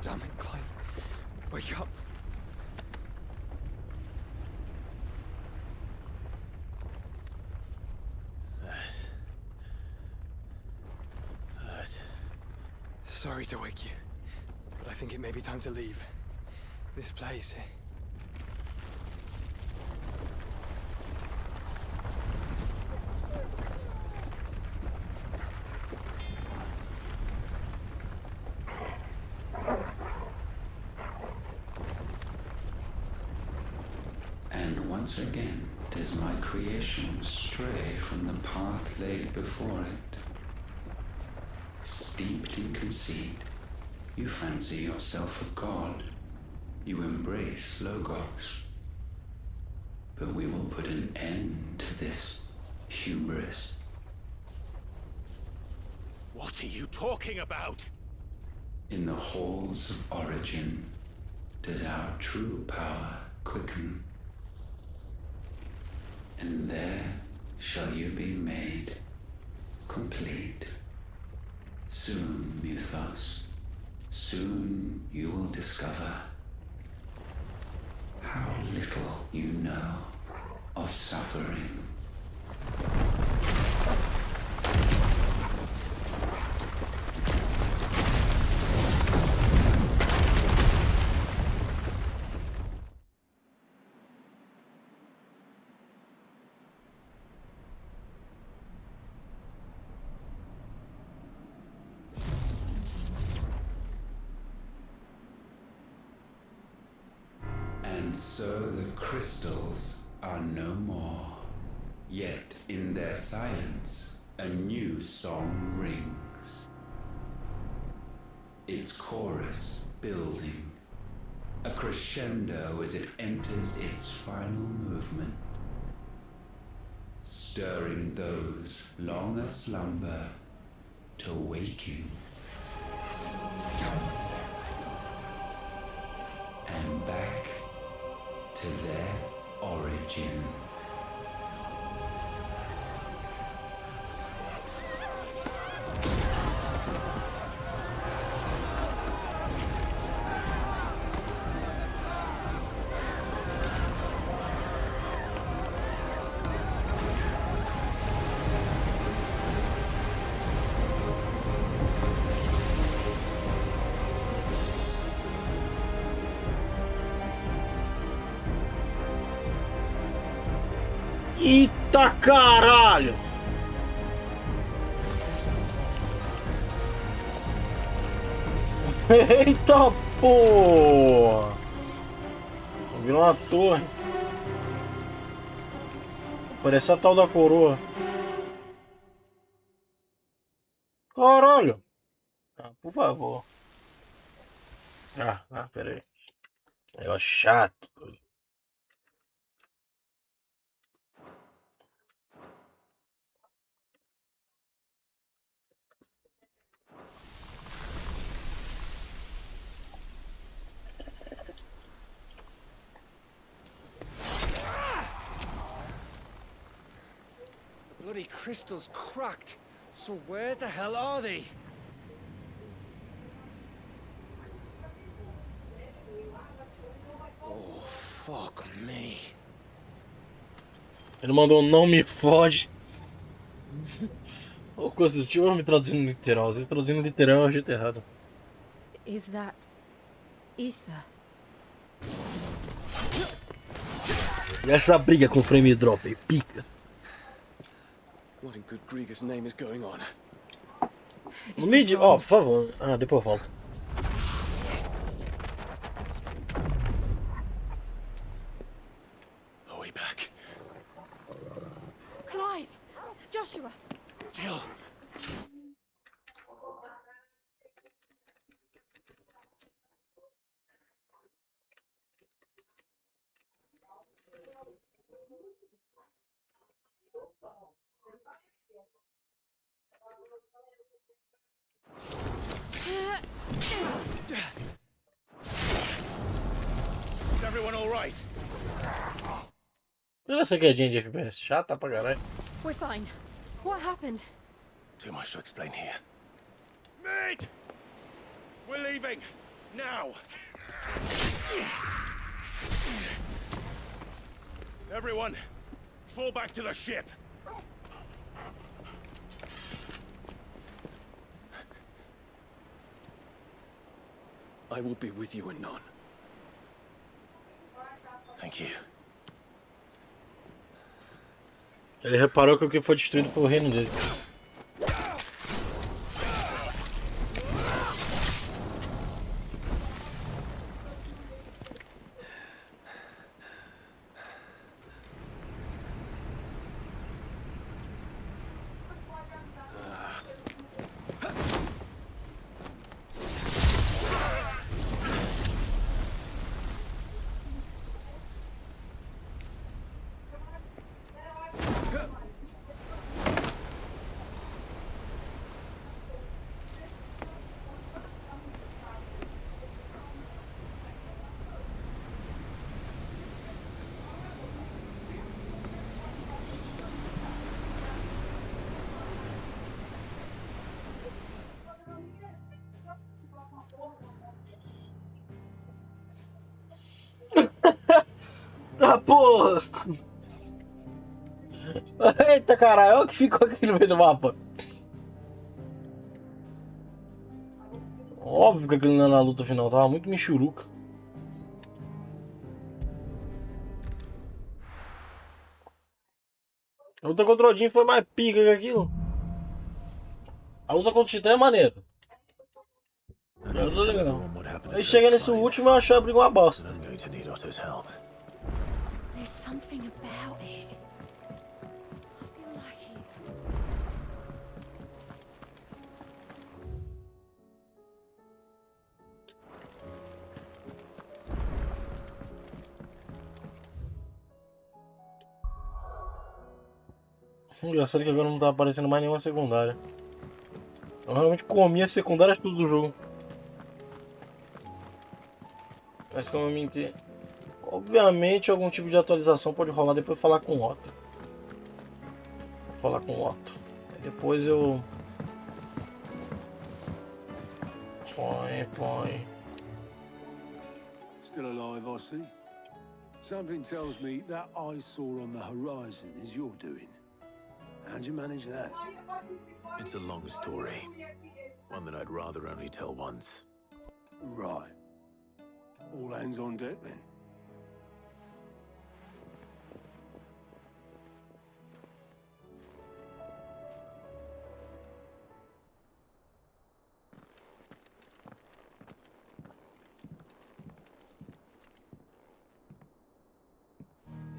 Damn it, Clive. Wake up. That hurt. Sorry to wake you, but I think it may be time to leave. This place. And once again does my creation stray from the path laid before it. Steeped in conceit, you fancy yourself a god. You embrace Logos. But we will put an end to this hubris. What are you talking about? In the halls of origin does our true power quicken. And there shall you be made complete. Soon, Mythos, soon you will discover how little you know of suffering. And so the crystals are no more. Yet in their silence, a new song rings. Its chorus building, a crescendo as it enters its final movement, stirring those long aslumber to waking. And back to their origin. Eita caralho! Eita porra! Virou uma torre. Parece a tal da coroa. Caralho! Ah, por favor. Pera aí. É chato. Bloody crystal's cracked. So where the hell are they? Oh, fuck me. Ele mandou não me fode. Ou coisa do tipo, eu me traduzindo literal. Se traduzindo literal é o jeito errado. Is that ether? E essa briga com o frame drop aí, pica. What in good Grieger's name is going on? No mid, ó, por favor. Ah, depois eu volto. Are we back? Clive! Joshua! Jill! Is everyone all right? Olha essa quedinha de FPS, chata pra caralho. We're fine. What happened? Too much to explain here. Mate! We're leaving! Now! Everyone, fall back to the ship! I will be with you anon. Thank you. Ele reparou que o que foi destruído foi o reino dele. Ah, porra! Eita caralho, olha o que ficou aqui no meio do mapa. Óbvio que aquilo não é na luta final, tava muito michuruca. A luta contra o Odin foi mais pica que aquilo. A luta contra o Titã é maneira. Eu tô legal. Aí chega nesse último eu achei a briga uma bosta. There's something about it. I feel like he's... Engraçado que agora não tá aparecendo mais nenhuma secundária. Eu realmente comi as secundárias tudo do jogo. Mas como eu menti. Obviamente algum tipo de atualização pode rolar depois de falar com o Otto. Vou falar com o Otto. Aí depois eu. Põe. Still alive, I see. Something tells me that eyesore on the horizon is your doing. How'd you manage that? It's a long story. One that I'd rather only tell once. Right. All hands on deck then.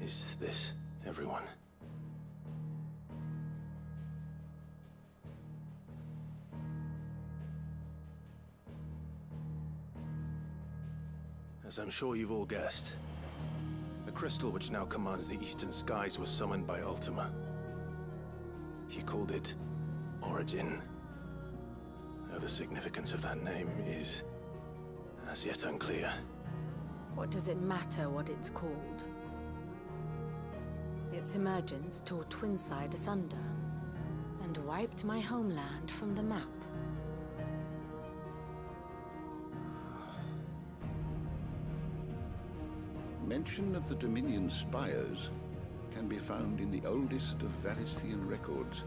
Is this everyone? As I'm sure you've all guessed, the crystal which now commands the eastern skies was summoned by Ultima. He called it Origin. Though the significance of that name is as yet unclear. What does it matter what it's called? Its emergence tore Twinside asunder and wiped my homeland from the map. Mention of the Dominion spires can be found in the oldest of Valisthian records.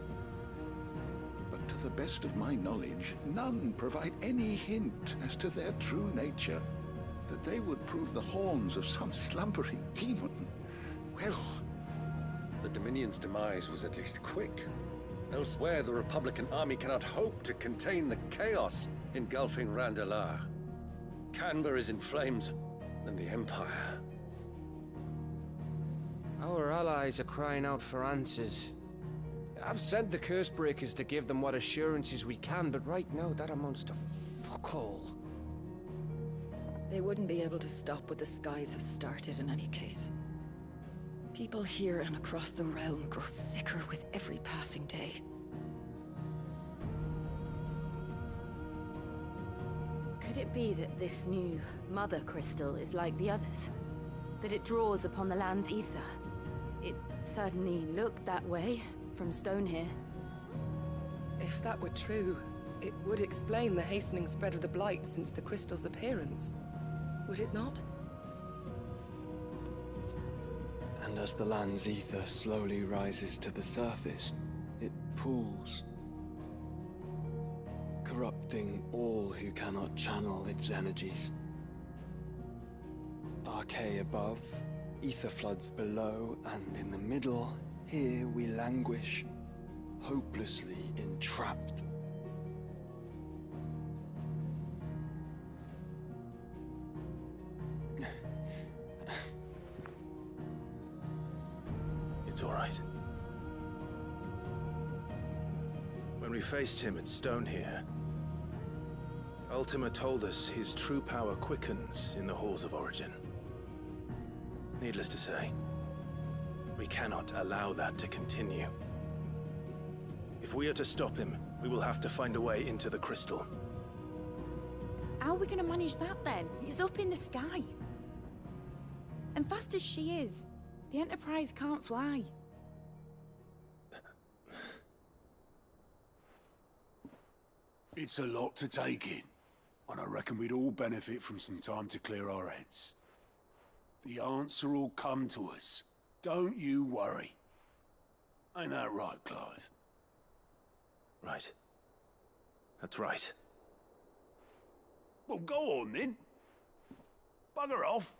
To the best of my knowledge, none provide any hint as to their true nature. That they would prove the horns of some slumbering demon. Well, the Dominion's demise was at least quick. Elsewhere, the Republican army cannot hope to contain the chaos engulfing Randalar. Canva is in flames, and the Empire. Our allies are crying out for answers. I've sent the curse breakers to give them what assurances we can, but right now that amounts to fuck all. They wouldn't be able to stop what the skies have started in any case. People here and across the realm grow sicker with every passing day. Could it be that this new Mother Crystal is like the others? That it draws upon the land's ether? It certainly looked that way from stone here. If that were true, it would explain the hastening spread of the Blight since the crystal's appearance. Would it not? And as the land's ether slowly rises to the surface, it pools, corrupting all who cannot channel its energies. Archay above, ether floods below, and in the middle, here we languish, hopelessly entrapped. It's all right. When we faced him at Stone here, Ultima told us his true power quickens in the Halls of Origin. Needless to say, we cannot allow that to continue. If we are to stop him, we will have to find a way into the crystal. How are we going to manage that then? It's up in the sky. And fast as she is, the Enterprise can't fly. It's a lot to take in, and I reckon we'd all benefit from some time to clear our heads. The answer will come to us. Don't you worry. Ain't that right, Clive? Right. That's right. Well, go on then. Bugger off.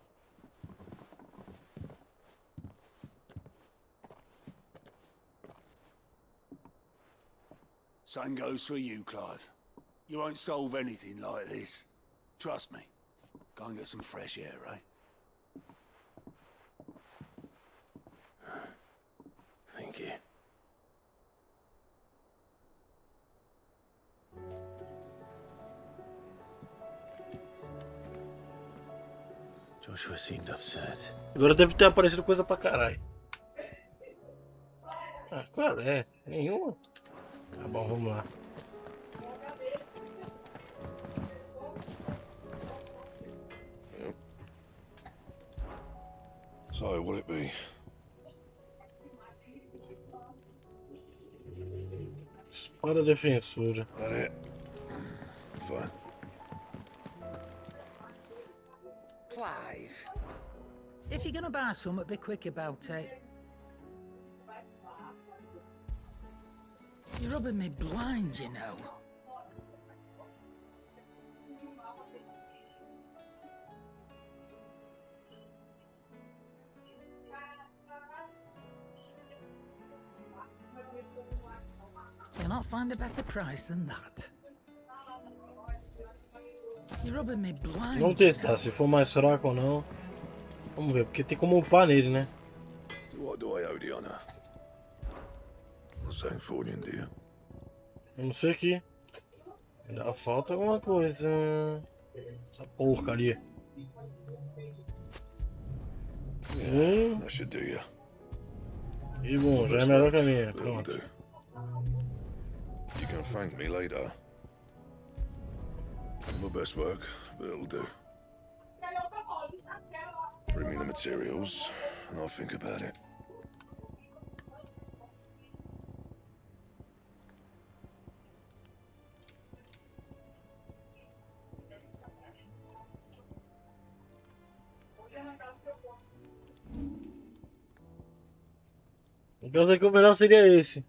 Same goes for you, Clive. You won't solve anything like this. Trust me. Go and get some fresh air, eh? Thank you. Joshua seemed upset. Agora deve ter aparecido coisa pra caralho. Ah, qual é? Nenhuma? Tá bom, vamos lá. So, what'll it be? Espada defensora. That it? Fine. Clive, if you're gonna buy something, be quick about it. You're rubbing me blind, you know. You'll not find a better price than that. You're rubbing me blind. Vamos testar se for mais fraco ou não. Vamos ver, porque tem como upar nele, né? What do I owe the honor? Not saying fortune, do you? Eu não sei aqui. Ainda falta alguma coisa. Essa porcaria. That should do you. E bom, já é melhor que a minha. Pronto. You can thank me later. My best work, but it'll do. Bring me the materials, and I'll think about it. Então, sei que o melhor seria esse.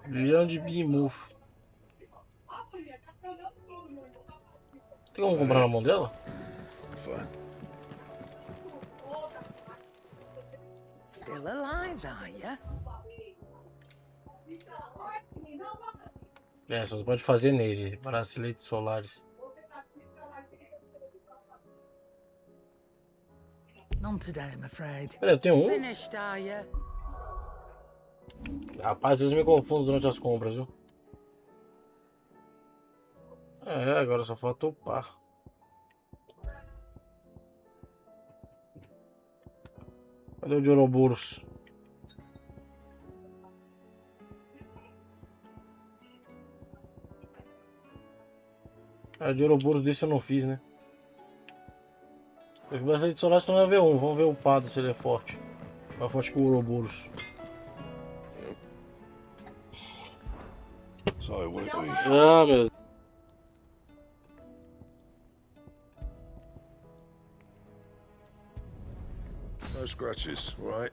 Leão de Bimuf. Tem como comprar na mão dela? Fine. Still alive, are ya? É, só pode fazer nele. Braceletes solares. None today, I'm afraid. Peraí, eu tenho um? Finished, are ya? Rapaz, às vezes me confundo durante as compras, viu? É, agora só falta upar. Cadê o de Ouroboros? Ah, de Ouroboros desse eu não fiz, né? O bracelete solar só na V1. Vamos ver o upado se ele é forte. Mais forte que o Ouroboros. So, will it be? Ah, meu. No scratches, right?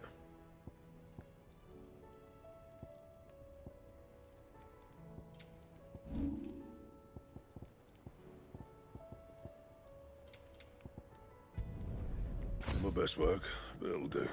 My best work, but it'll do.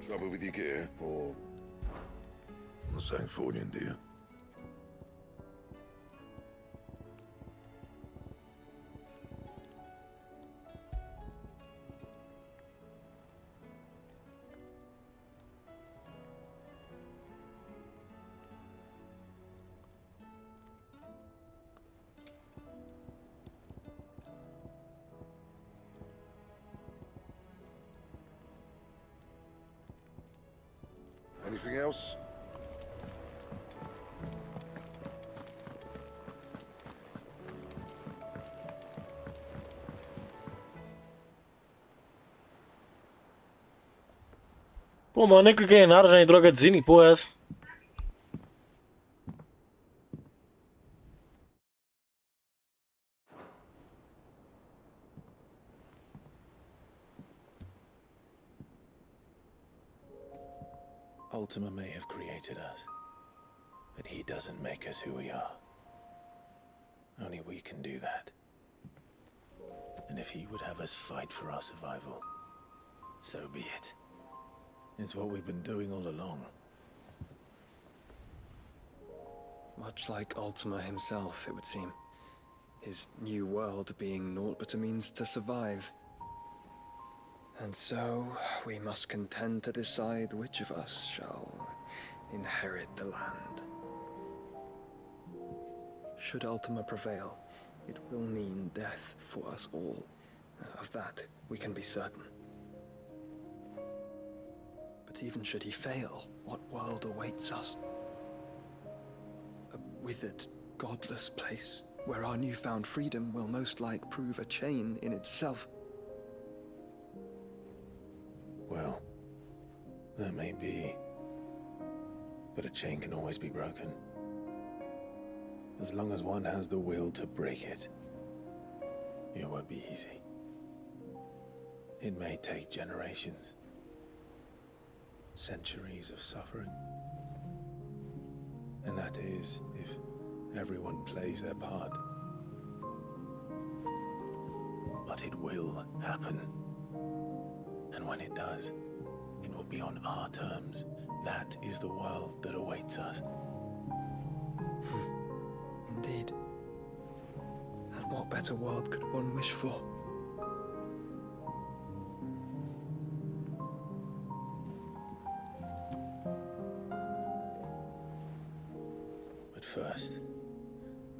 Trouble with your gear, or the Sancfordian, do you? Anything else? Pô, mano, nem cliquei em nada, já entrou a cutscene, pô, é essa? Ultima may have created us, but he doesn't make us who we are. Only we can do that. And if he would have us fight for our survival, so be it. It's what we've been doing all along. Much like Ultima himself, it would seem. His new world being naught but a means to survive. And so, we must contend to decide which of us shall inherit the land. Should Ultima prevail, it will mean death for us all. Of that, we can be certain. But even should he fail, what world awaits us? A withered, godless place, where our newfound freedom will most like prove a chain in itself. Well, that may be. But a chain can always be broken. As long as one has the will to break it, it won't be easy. It may take generations, centuries of suffering. And that is if everyone plays their part. But it will happen. And when it does, it will be on our terms. That is the world that awaits us. Indeed. And what better world could one wish for? But first,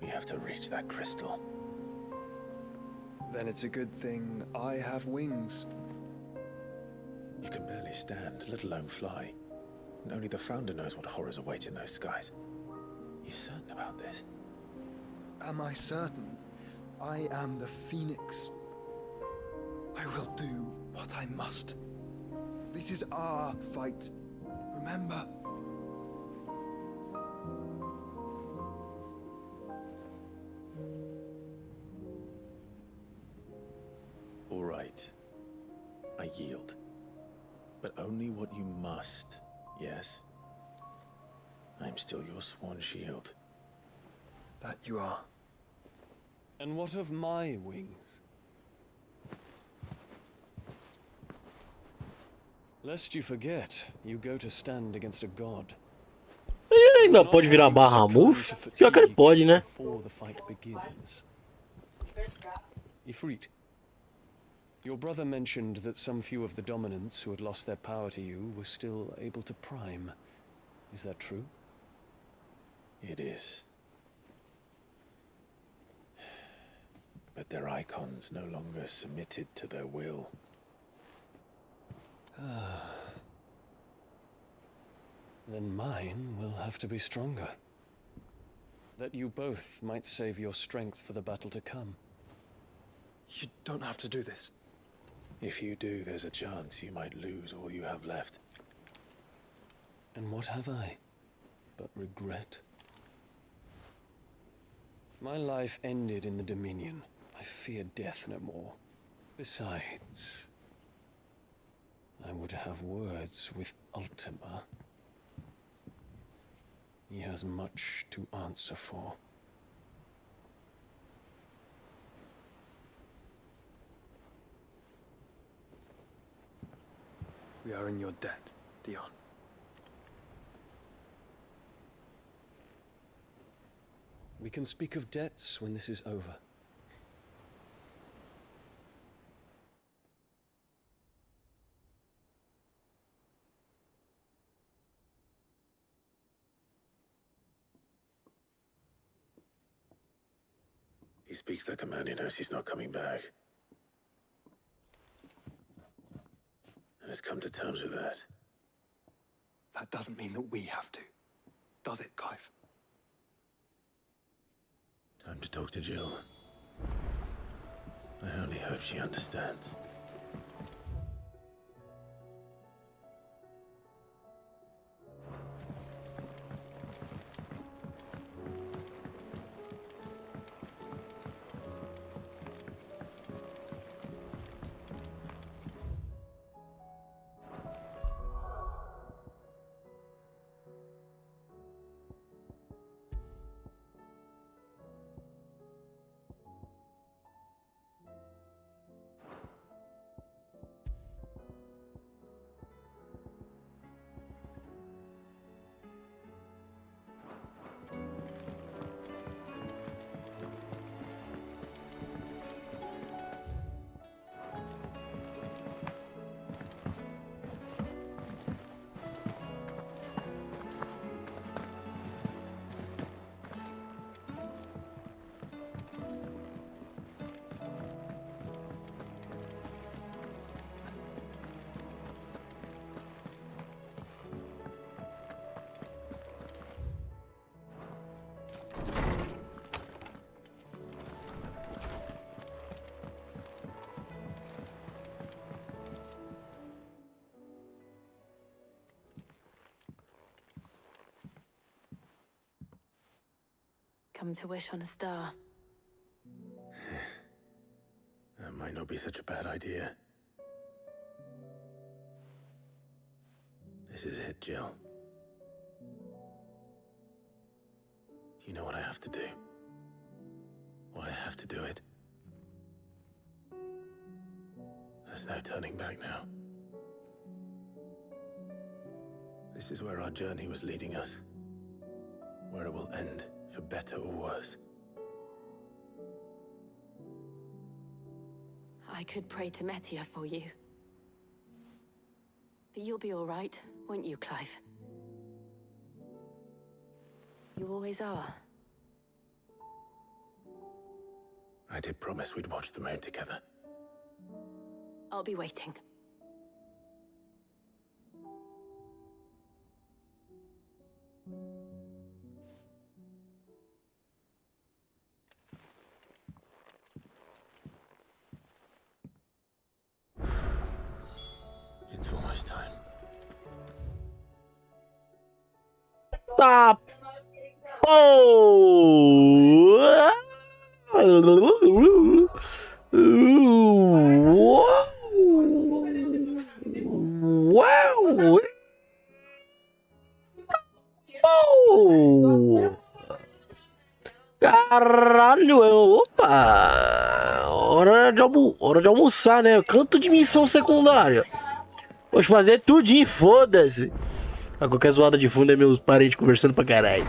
we have to reach that crystal. Then it's a good thing I have wings. You can barely stand, let alone fly. And only the Founder knows what horrors await in those skies. You certain about this? Am I certain? I am the Phoenix. I will do what I must. This is our fight. Remember? All right. I yield. But only what you must, yes? I'm still your sworn shield. That you are. And what of my wings? Lest you forget, you go to stand against a god. Ele ainda pode virar barra move? Pior que ele pode, né? Before the fight begins. Ifrit, your brother mentioned that some few of the dominants who had lost their power to you were still able to prime. Is that true? It is. But their icons no longer submitted to their will. Then mine will have to be stronger. That you both might save your strength for the battle to come. You don't have to do this. If you do, there's a chance you might lose all you have left. And what have I but regret? My life ended in the Dominion. I fear death no more. Besides, I would have words with Ultima. He has much to answer for. We are in your debt, Dion. We can speak of debts when this is over. He speaks like a man who knows he's not coming back. And has come to terms with that. That doesn't mean that we have to, does it, Clive? Time to talk to Jill. I only hope she understands. Come to wish on a star. That might not be such a bad idea. This is it, Jill. You know what I have to do. Why I have to do it. There's no turning back now. This is where our journey was leading us. Where it will end, for better or worse. I could pray to Metia for you. But you'll be all right, won't you, Clive? You always are. I did promise we'd watch the moon together. I'll be waiting. It's almost time. Tá. Uau! Caralho, opa! Hora de almoçar, né? Canto de missão secundária. Vou fazer tudinho, foda-se. A qualquer zoada de fundo é meus parentes conversando pra caralho.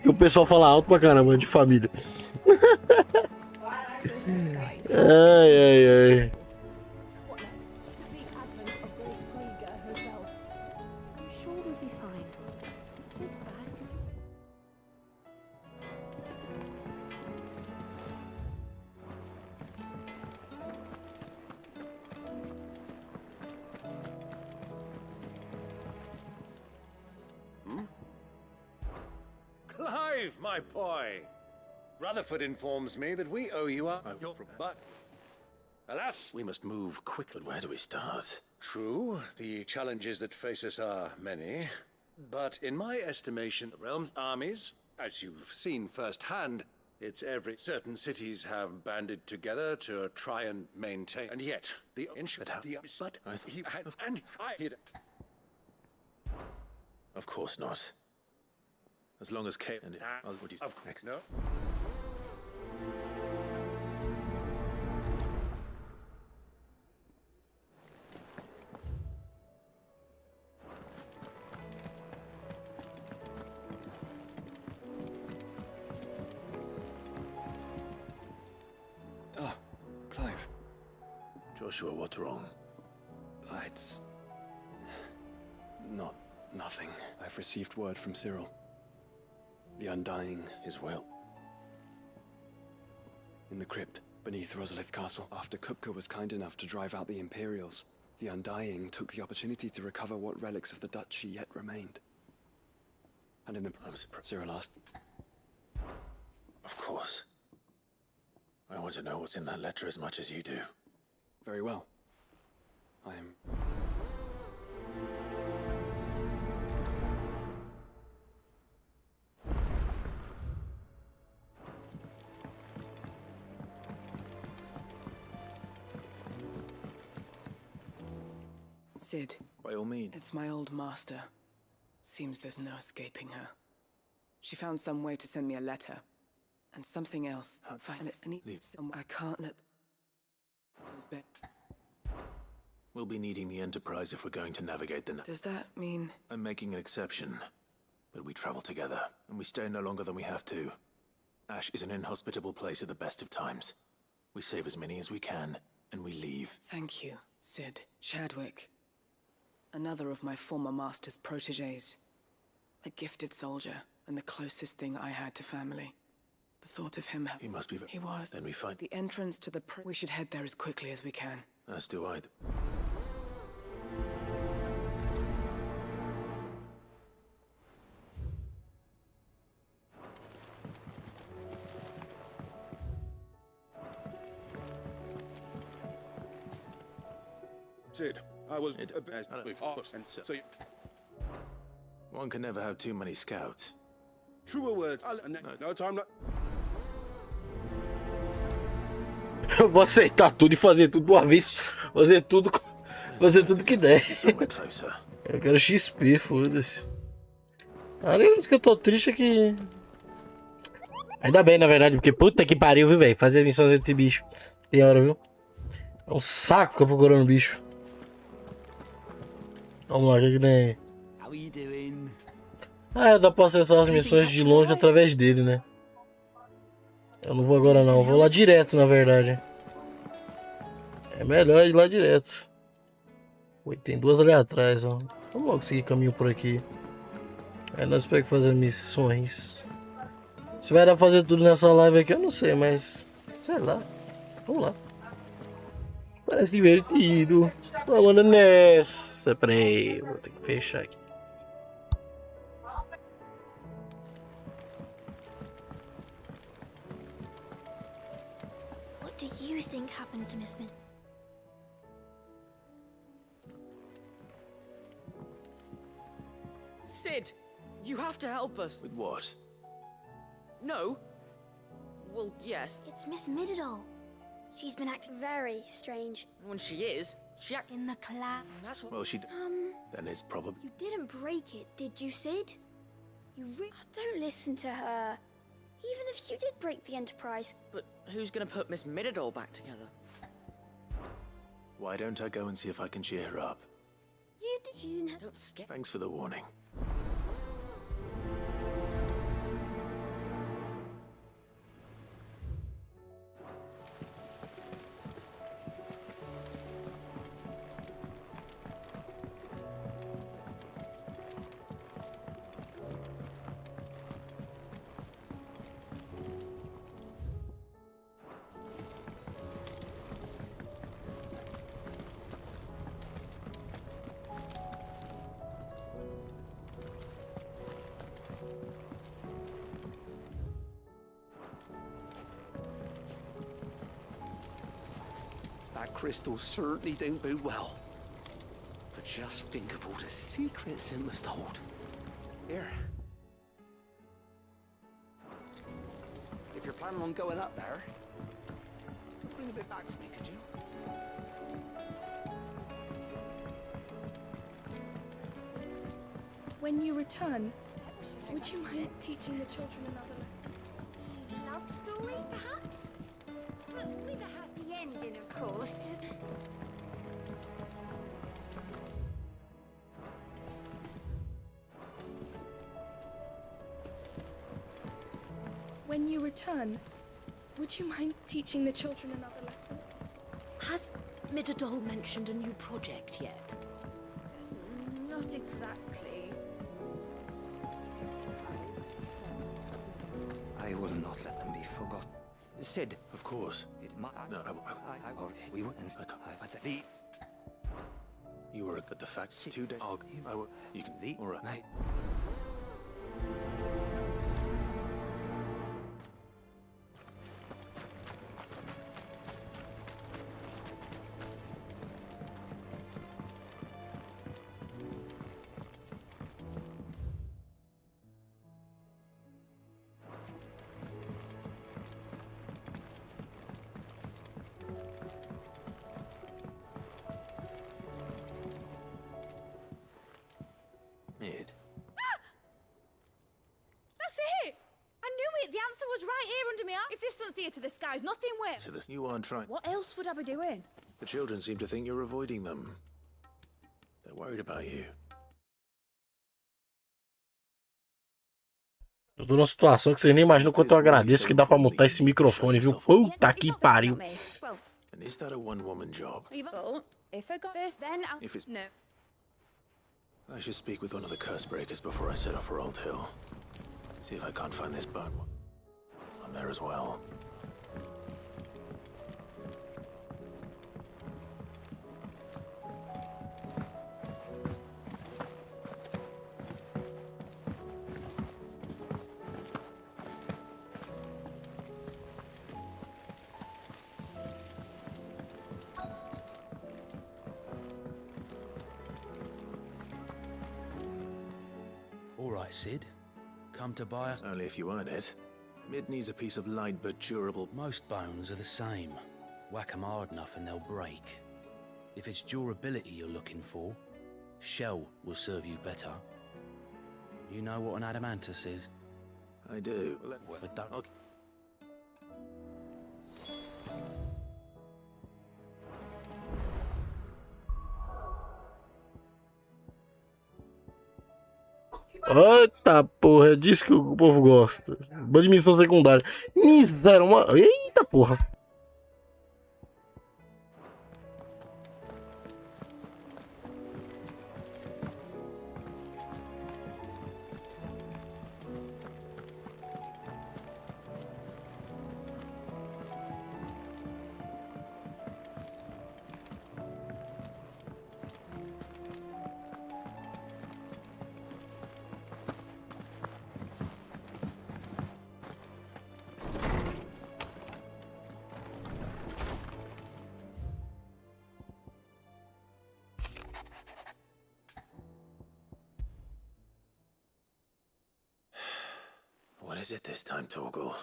E o pessoal fala alto pra caramba, de família. Ai, ai, ai. Clive, my boy! Rutherford informs me that we owe you but alas, we must move quickly. Where do we start? True, the challenges that face us are many, but in my estimation, the realm's armies, as you've seen firsthand, it's certain cities have banded together to try and maintain, and yet Of course not. As long as Kate and what do you next? No. Ah, Clive. Joshua, what's wrong? It's nothing. I've received word from Cyril. The Undying is well. In the crypt beneath Rosalith Castle, after Kupka was kind enough to drive out the Imperials, The Undying took the opportunity to recover what relics of the Duchy yet remained. And in the Cyril asked. Of course. I want to know what's in that letter as much as you do. Very well. I am... Sid. By all means. It's my old master. Seems there's no escaping her. She found some way to send me a letter. And something else. And it's I can't let... We'll be needing the Enterprise if we're going to navigate the... Does that mean... I'm making an exception. But we travel together, and we stay no longer than we have to. Ash is an inhospitable place at the best of times. We save as many as we can, and we leave. Thank you, Sid. Chadwick. Another of my former master's protégés. A gifted soldier, and the closest thing I had to family. The thought of him... He must be... He was. Then we find... The entrance to the... We should head there as quickly as we can. As do I. Sid, I was... So one can never have too many scouts. Truer word. No time... Eu vou aceitar tudo e fazer tudo de uma vez. Fazer tudo que der. Eu quero XP, foda-se. A única coisa que eu tô triste é que... Ainda bem, na verdade, porque puta que pariu, viu, velho? Fazer missões entre bicho. Tem hora, viu? É um saco ficar procurando bicho. Vamos lá, o que tem? Ah, dá pra acessar as missões de longe através dele, né? Eu não vou agora não, eu vou lá direto, na verdade. É melhor ir lá direto. Ui, tem duas ali atrás, ó. Vamos logo seguir caminho por aqui. Aí nós pegamos fazer missões. Se vai dar pra fazer tudo nessa live aqui, eu não sei, mas... Sei lá. Vamos lá. Parece divertido. Vamos nessa. Peraí, vou ter que fechar aqui. What do you think happened to Miss Mid? Sid, you have to help us. With what? No. Well, yes. It's Miss Mididol. She's been acting very strange. When she is, she act in the class. That's what... Well, she... Then it's probably... You didn't break it, did you, Sid? Don't listen to her. Even if you did break the Enterprise. But who's gonna put Miss Mididol back together? Why don't I go and see if I can cheer her up? You did. She didn't have... Don't scare... Thanks for the warning. That crystal certainly don't bode well. But just think of all the secrets it must hold. Here. If you're planning on going up there, bring a bit back for me, could you? When you return, would you mind teaching the children another lesson? Love story, perhaps? But with a happy ending, of course. When you return, would you mind teaching the children another lesson? Has Mididol mentioned a new project yet? Not exactly. I will not let them be forgotten. Sid. Of course. It might... No, we will... You were at the facts 2 days. You can eat. All right. Mid. That's it! I knew it! The answer was right here under me. If this doesn't steer to the skies, nothing will. To this, you aren't trying. What else would I be doing? The children seem to think you're avoiding them. They're worried about you. Eu tô numa situação que vocês nem imaginam o quanto eu agradeço que dá pra montar esse microfone, viu? Puta que pariu. And is that a one-woman job? If I got this, then I'll... If it's... No. I should speak with one of the curse breakers before I set off for Old Hill. See if I can't find this bone. I'm there as well. All right, Sid. Come to buy us? Only if you earn it. Mid needs a piece of light but durable. Most bones are the same. Whack 'em hard enough and they'll break. If it's durability you're looking for, shell will serve you better. You know what an adamantus is? I do. But don't... Okay. Eita porra, é disso que o povo gosta. Bando de missão secundária. Miséria, uma. Eita porra. What is it this time, Torgal?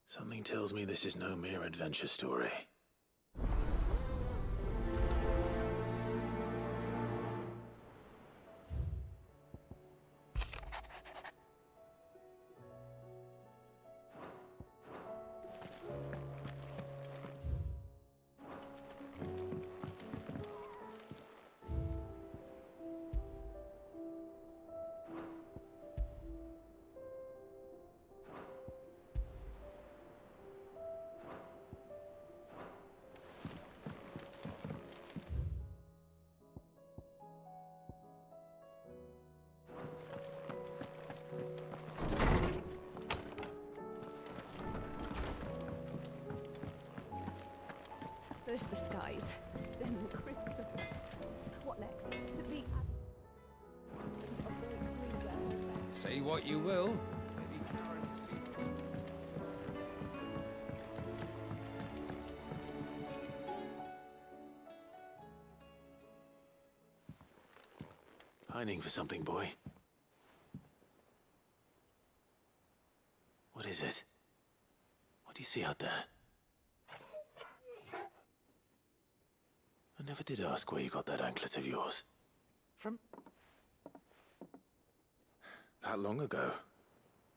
Something tells me this is no mere adventure story. First the skies, then the crystal. What next? Say what you will. Pining for something, boy. What is it? What do you see out there? I never did ask where you got that anklet of yours. From... That long ago.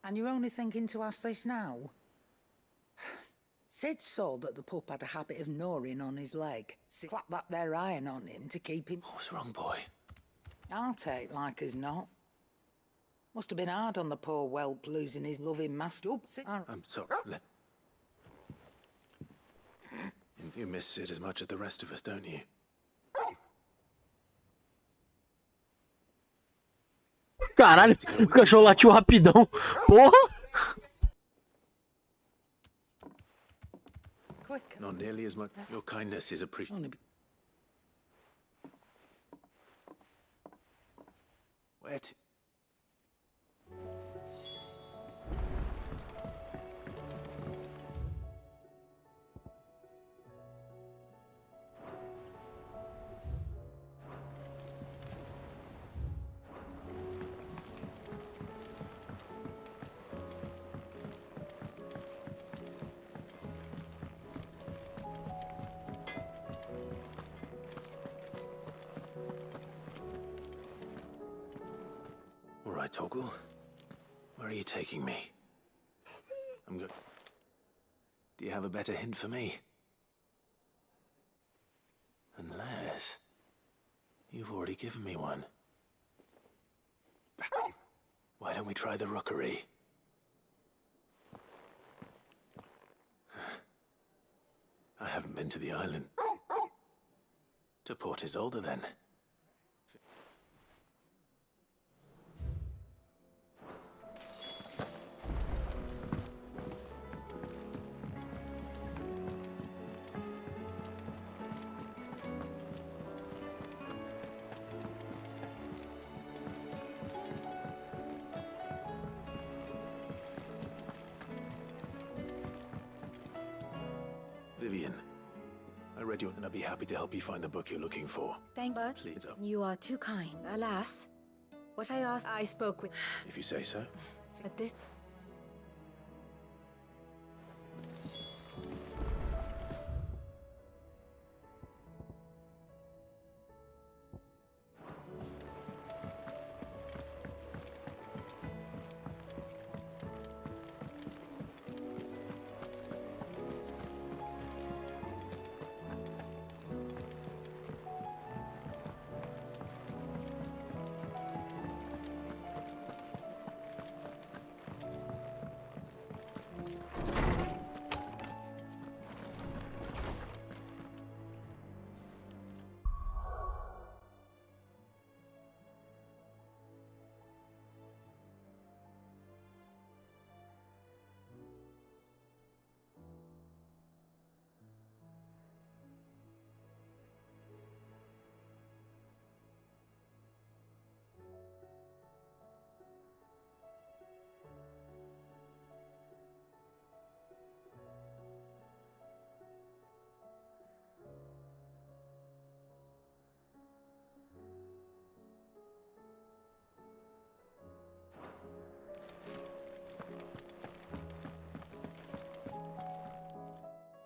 And you're only thinking to ask this now? Sid saw that the pup had a habit of gnawing on his leg. Sid clapped that there iron on him to keep him... What was wrong, boy? I'll take like as not. Must have been hard on the poor whelp losing his loving master. I'm sorry. You miss Sid as much as the rest of us, don't you? Caralho, o cachorro latiu rapidão. Porra! Quick. Not nearly as much. Your kindness is appreciated. Where to? All right, Torgal. Where are you taking me? I'm good. Do you have a better hint for me? Unless you've already given me one. Why don't we try the rookery? I haven't been to the island. To Port Isolde, then. Vivian, I read you and I'd be happy to help you find the book you're looking for. Thank but Please. you are too kind. Alas, what I asked, I spoke with. If you say so. But this.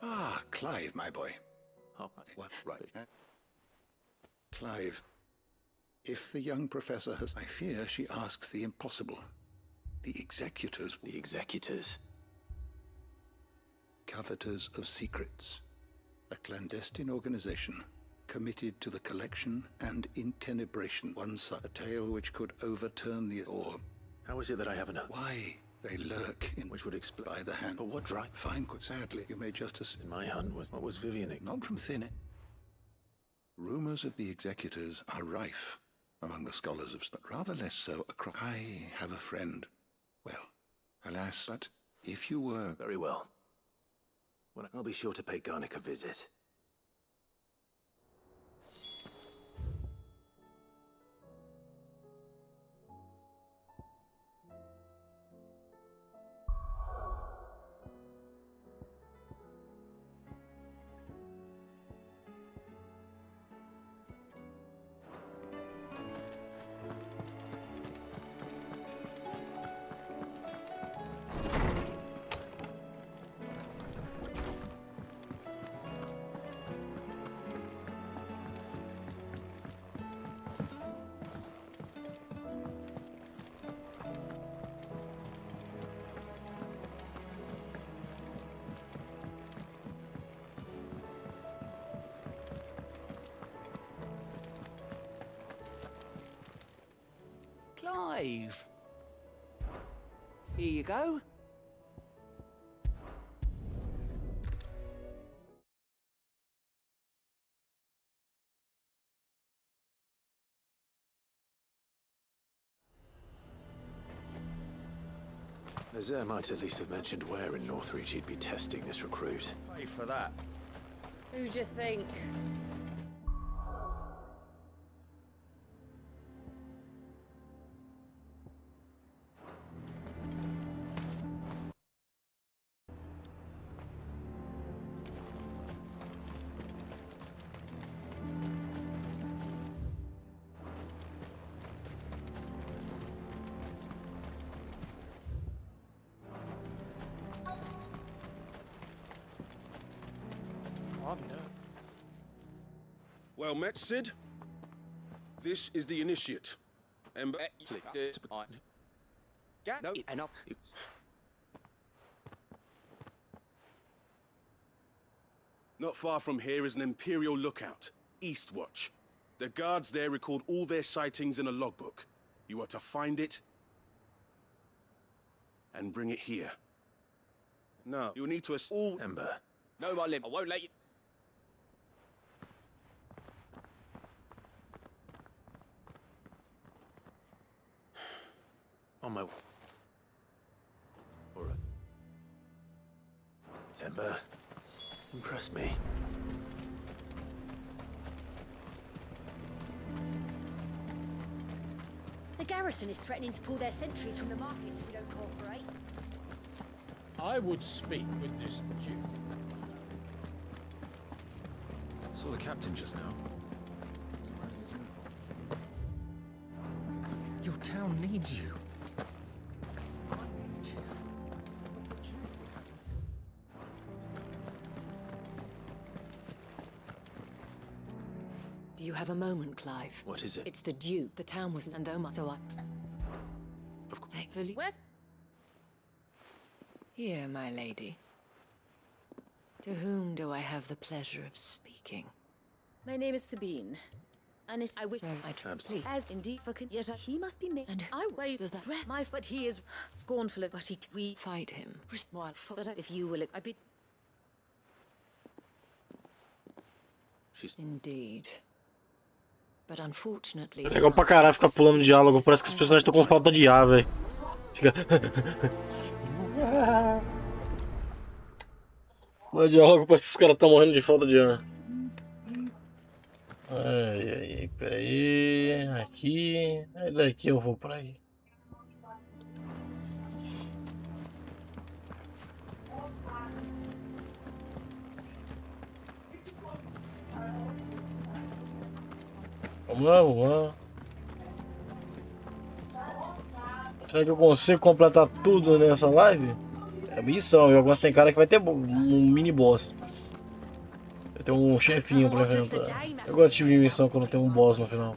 Ah, Clive, my boy. Oh, What? Right. Clive, if the young professor has... I fear she asks the impossible. The executors... The executors? Coveters of secrets. A clandestine organization committed to the collection and intenebration. One such a tale which could overturn the all. How is it that I haven't... Why? They lurk in... Which would explain... By the hand. But what drive... Fine, sadly, you may just as... In my hunt was... What was Vivian... Not from thin air. Rumors of the executors are rife among the scholars of... But rather less so across... I have a friend. Well, alas, but if you were... Very well. Well, I'll be sure to pay Garnick a visit. Clive. Here you go. Azir might at least have mentioned where in Northreach he'd be testing this recruit. Pay for that. Who do you think? Well met, Sid. This is the initiate. Ember. No, enough. Not far from here is an Imperial lookout, Eastwatch. The guards there record all their sightings in a logbook. You are to find it and bring it here. No, you'll need to all Ember. No, my limb. I won't let you. On my... Bora. Ember. Impress me. The garrison is threatening to pull their sentries from the markets if we don't cooperate. I would speak with this Jew. Saw the captain just now. Your town needs you. Do you have a moment, Clive? What is it? It's the Dew. The town was and Omar, so I... Of course. Thankfully... Where? Here, my lady. To whom do I have the pleasure of speaking? My name is Sabine. And I wish I please. As indeed for yet he must be made. And I wait does that dress my but he is scornful of but we fight him. But if you will I be She's indeed. But unfortunately. É legal pra caralho ficar pulando diálogo, parece que os personagens estão com falta de ar, velho. Fica. Mas diálogo parece que os caras estão morrendo de falta de ar. Ai, peraí. Aqui. Aí daqui eu vou pra aí. Vamos lá, vamos lá. Será que eu consigo completar tudo nessa live? É missão, eu gosto tem cara que vai ter um mini boss. Vai ter um chefinho pra enfrentar. Eu gosto de missão quando tem um boss no final.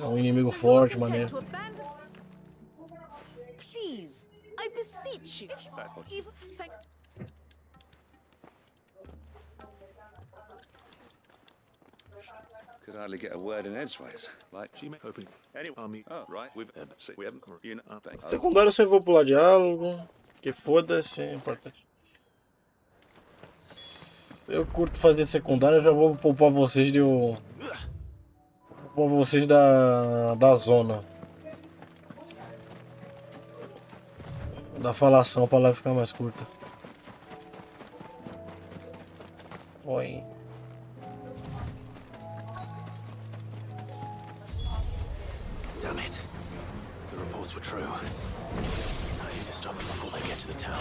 É um inimigo forte, maneiro. please, I beseech you. If you even thank Could hardly get a word in edgeways. Like she may hoping. Anyway, army. Oh, right. We haven't. You know. Thanks. Secundário eu sempre vou pular diálogo. Que foda-se, é importante. Se eu curto fazer secundário, eu já vou poupar vocês de poupar vocês da zona. Da falação pra lá ficar mais curta. Oi. Damn it. The reports were true. I need to stop them before they get to the town.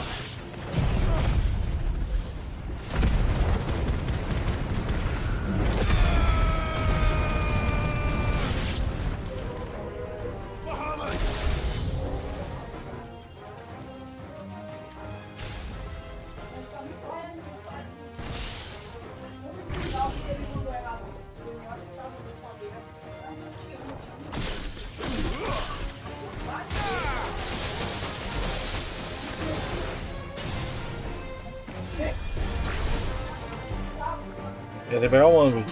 Tem que pegar o ângulo.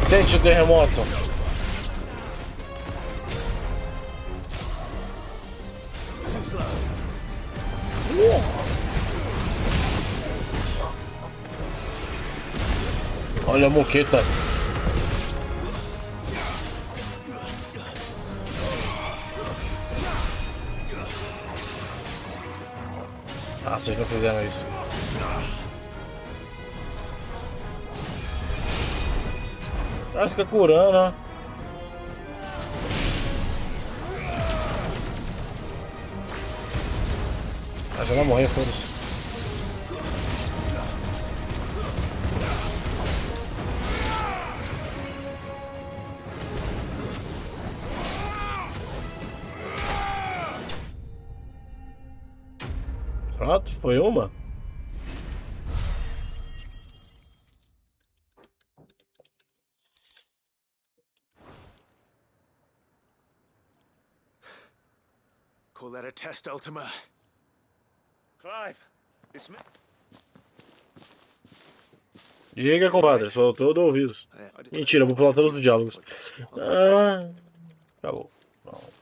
Sente o terremoto. Olha a moqueta. Ah, vocês não fizeram isso. Ah, fica curando, ó. Ah, já vai morrer, foda-se. Pronto, foi uma. Call that a test, Ultima. Clive, it's me. Diga, compadre, sou todo ouvidos. Mentira, vou pular todos os diálogos. Ah, acabou. Pronto.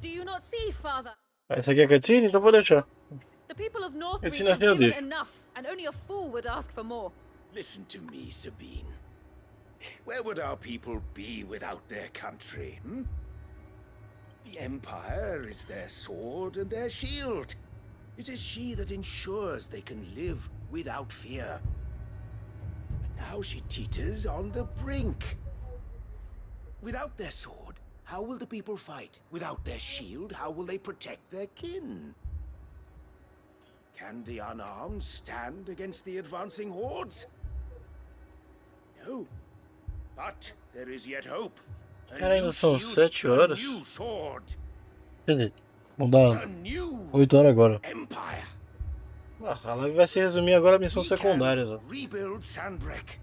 Do you not see, father? Essa aqui é cutscene? Então vou deixar. The people of Northreach Cutscene have assim eu given deixo. enough, and only a fool would ask for more. Listen to me, Sabine. Where would our people be without their country, hmm? The Empire is their sword and their shield. It is she that ensures they can live without fear. But now she teeters on the brink. Without their sword, how will the people fight? Without their shield, how will they protect their kin? Can the unarmed stand against the advancing hordes? No. But there is yet hope. Cara, ainda são 7 horas. Quer dizer, vão dar 8 horas agora. Ah, a live vai se resumir agora a missões secundárias. Rebuild Sandbreak,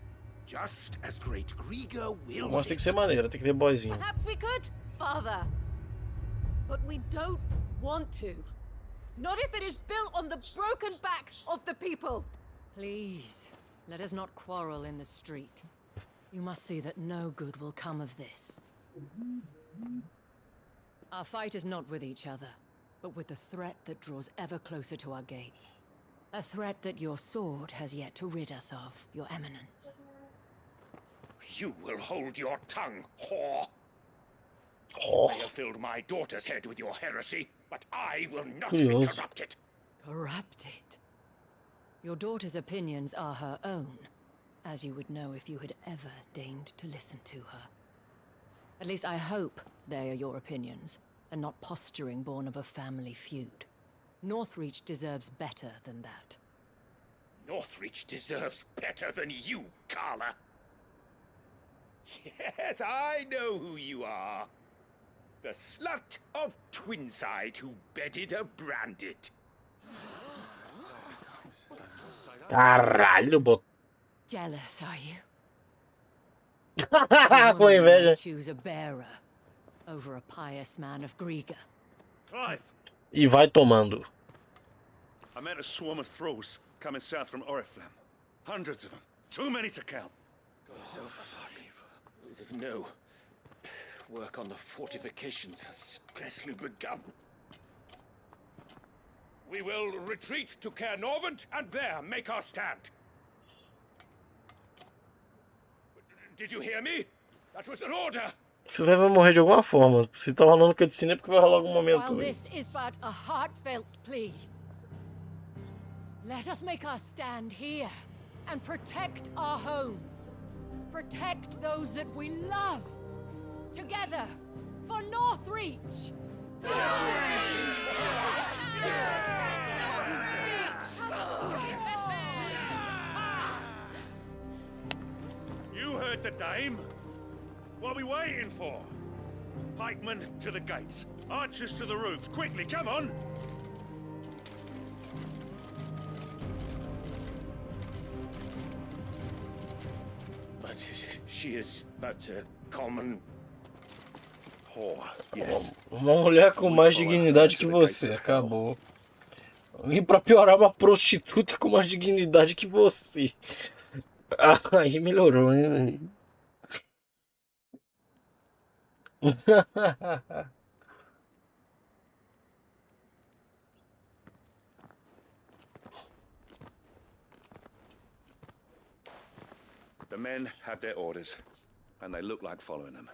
just as great Griga wills Mas tem que ser maneira, tem que ter boyzinho. Perhaps we could, father. But we don't want to. Not if it is built on the broken backs of the people. Please, let us not quarrel in the street. You must see that no good will come of this. Our fight is not with each other, but with the threat that draws ever closer to our gates. A threat that your sword has yet to rid us of, Your Eminence. You will hold your tongue, whore. You may have filled my daughter's head with your heresy, but I will not be corrupted. Corrupted? Your daughter's opinions are her own, as you would know if you had ever deigned to listen to her. At least I hope they are your opinions, and not posturing born of a family feud. Northreach deserves better than that. Northreach deserves better than you, Carla. Yes, I know who you are. The slut of Twinside who bedded a branded. Caralho, bot... Jealous, are you? Com inveja. Choose a bearer over a pious man of Griga. Clive! E vai tomando. I met a swarm of thralls coming south from Oriflamme. Hundreds of them. Too many to count. No. Work on the fortifications has scarcely begun. We will retreat to Caer Norvent and there make our stand. Did you hear me? That was an order. Você vai morrer de alguma forma. Se tá rolando cutscene é porque vai rolar algum momento. While this is but a heartfelt plea, let us make our stand here and protect our homes. Protect those that we love. Together, for Northreach! You heard the dame. What are we waiting for? Pikemen to the gates. Archers to the roofs. Quickly, come on! But she is but a common whore, yes. Uma mulher com mais dignidade que você. Acabou. E pra piorar, uma prostituta com mais dignidade que você. Aí melhorou, hein? The men have their orders, and they look like following them.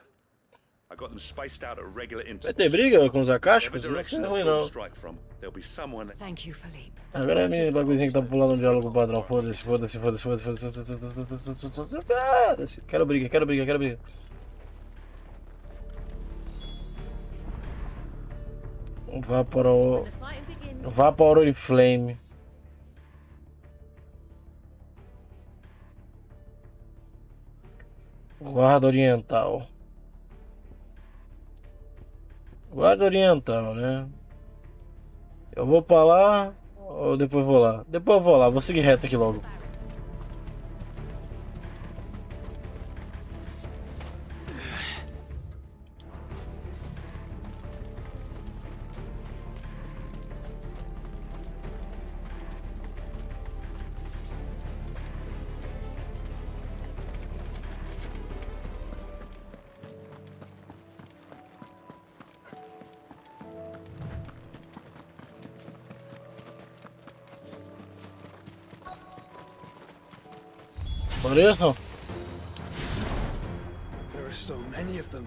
I got them spaced out at regular Vai intervals. ter briga com os Whatever acásticos? Não direction sei the ruim, flood não. strike from, there'll be someone. Thank you, Philippe. Agora é menino bagulhozinho que tá pulando um diálogo padrão. Foda-se, foda-se, foda-se, foda-se, foda-se. Quero briga, quero briga, quero briga. Vapor Flame. Guarda Oriental. Guarda Oriental, né? Eu vou pra lá ou depois vou lá? Depois eu vou lá, vou seguir reto aqui logo. Por isso? There are so many of them.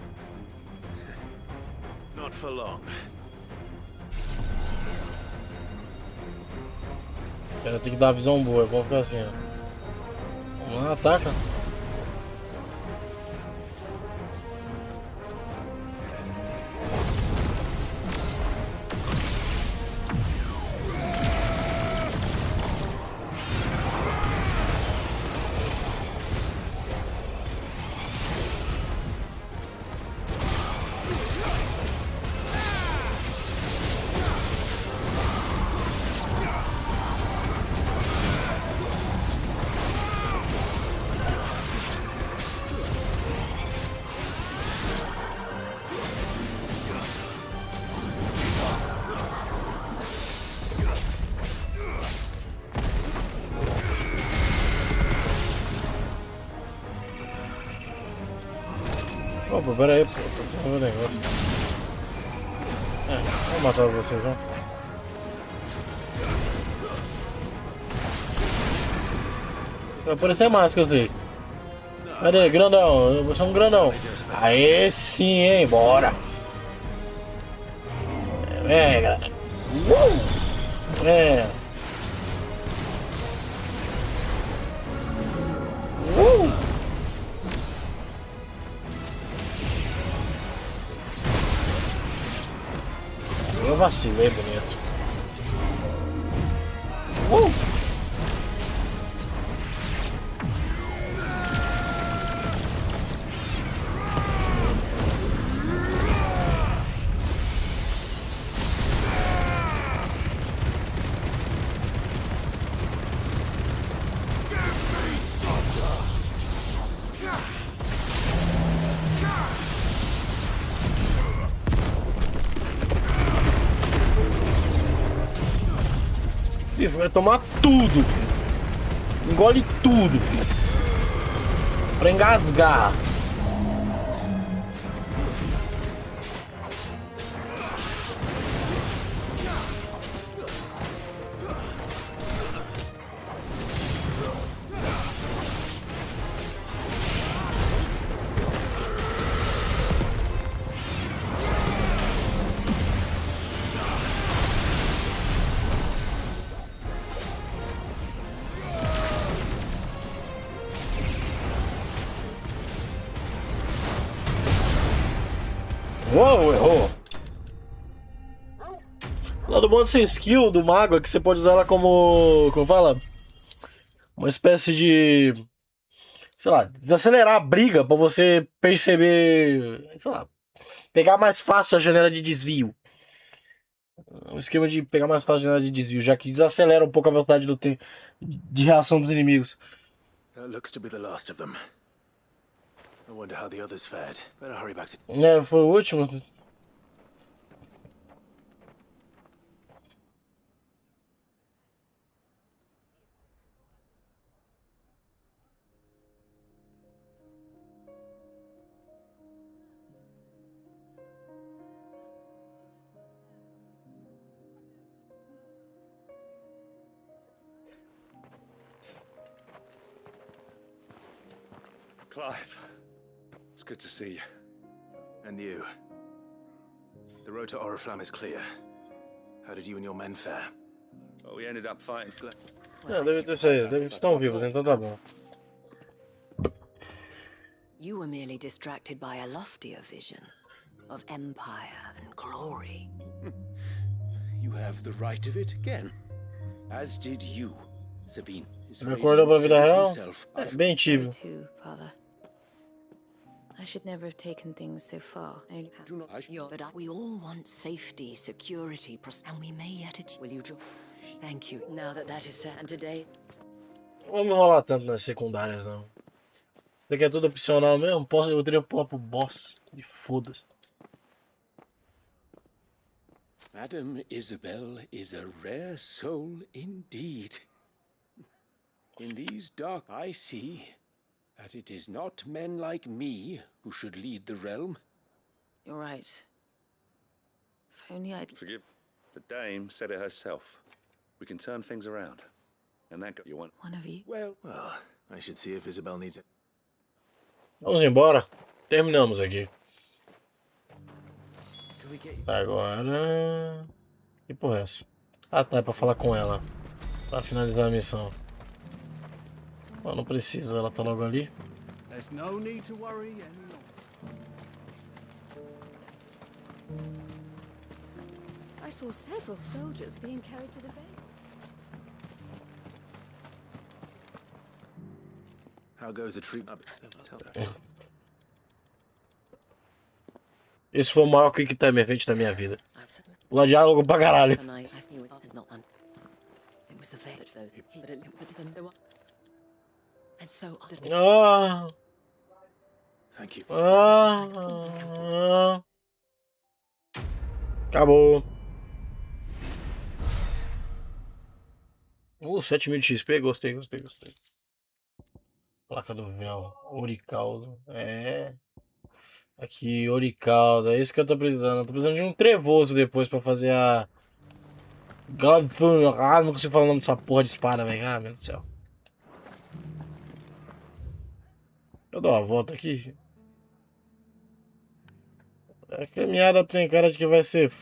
Not for long. Cara, tem que dar a visão boa, vamos ficar assim, ó. Vamos lá, ataca. Opa, pera aí, pô, tô fazendo um negócio. Vou matar vocês, não? Vai aparecer mais que eu sei. Cadê, grandão? Você é um grandão. Aê sim, hein, bora. É, galera. É. Eu vacilei bonito. Vai tomar tudo, filho. Engole tudo, filho. Pra engasgar. Uou, errou. O lado bom dessa skill do mago é que você pode usar ela como fala? Uma espécie de, sei lá, desacelerar a briga pra você perceber, sei lá, pegar mais fácil a janela de desvio. Um esquema de pegar mais fácil a janela de desvio, já que desacelera um pouco a velocidade do tempo de reação dos inimigos. That looks to be the last of them. I wonder how the others fared. Better hurry back to... É, foi o último. Clive, it's good to see you. And you. The road to Oriflamme is clear. How did you and your men fare? Well, we ended up fighting for... Não, deve ser, estão vivos, então tá bom. You were merely distracted by a loftier vision of empire and glory. You have the right of it again. As did you, Sabine. Me acordou pra vida real? É, bem tímido. Too, Father. I should never have taken things so far. But we all want safety, security, and we may yet achieve. Will you join? Thank you. Now that is set, and today. Não vou me enrolar tanto nas secundárias, não. Isso daqui é tudo opcional mesmo. Eu teria que pular pro boss. E foda-se. Madame Isabel is a rare soul indeed. In these dark, I see that it is not men like me who should lead the realm. You're right. If only I'd... Forgive. The dame said it herself. We can turn things around. And that you want... One of you? Well, I should see if Isabel needs it. Vamos embora. Terminamos aqui. Agora... Que porra é essa? Ah tá, é pra falar com ela. Pra finalizar a missão. Oh, não precisa, ela tá logo ali. There's no need to worry any longer. I saw several soldiers being carried to the veil. How goes the treatment? Esse foi o maior quick time event da minha vida. Pula diálogo pra caralho. Ah. Thank you. Ah. Acabou. 7.000 de XP, gostei. Placa do véu, Oricaldo. É. Aqui, Oricaldo. É isso que eu tô precisando. Eu tô precisando de um trevoso depois pra fazer a. Ah, não consigo falar o nome dessa porra de espada, velho. Ah, meu Deus do céu. Eu dou uma volta aqui. A caminhada tem cara de que vai ser.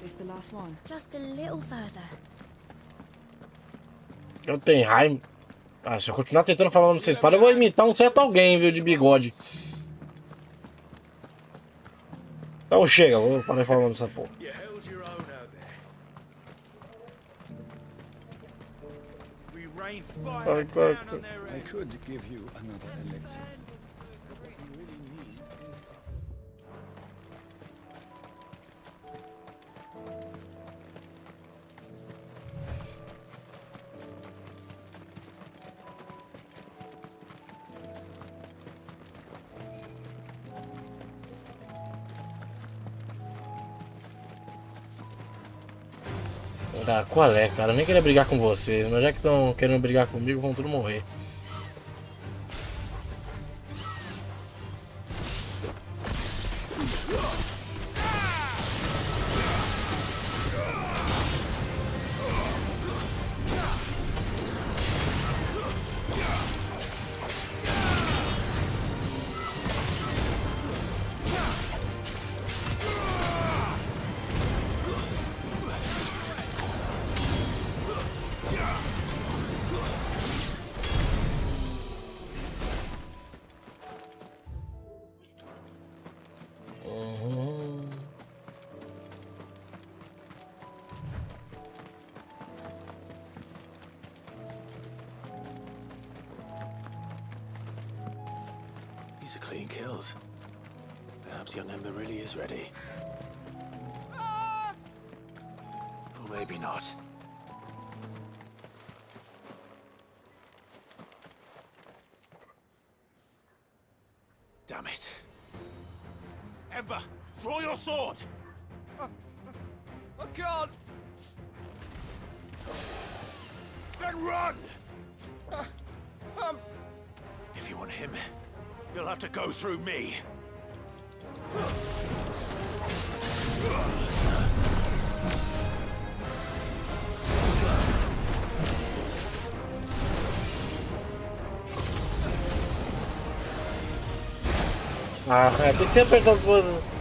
This the last one? Just a little further. Eu tenho raiva. Ah, se eu continuar tentando falar o nome dessa espada, eu vou imitar um certo alguém, viu, de bigode. Então chega, vou parar de falar o nome dessa porra. I could give you another elixir. Ah, qual é, cara? Eu nem queria brigar com vocês, mas já que estão querendo brigar comigo, vão tudo morrer. These are clean kills. Perhaps young Ember really is ready. Or maybe not. Damn it. Ember, draw your sword! I can't! Then run! If you want him, you'll have to go through me. Ah, tem que sempre apertar o coisa.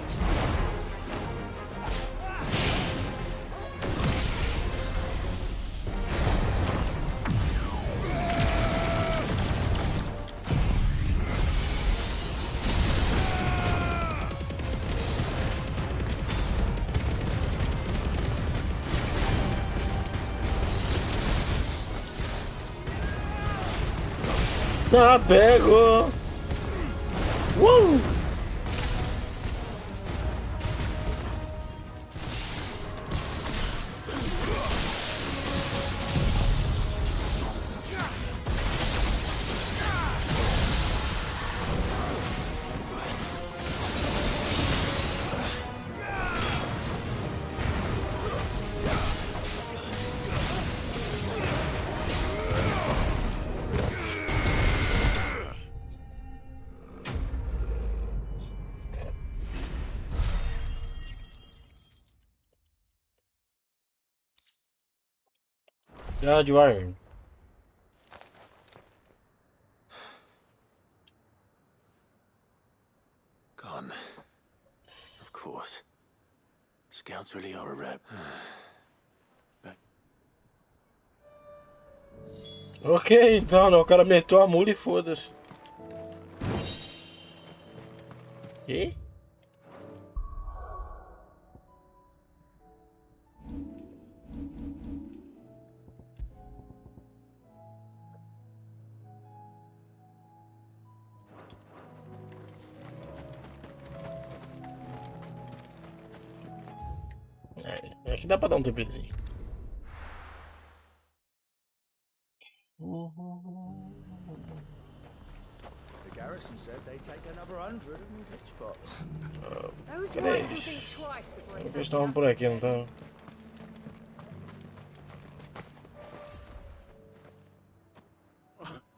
Ah, pego! God, you are. Gone. Of course. Scouts really are a rep. Ok, então, não, o cara meteu a mula e foda-se. E? Aqui dá pra dar um tempinho. The garrison said they take another 100 in the pitch box. Cadê eles? Eles estavam por aqui, não estão?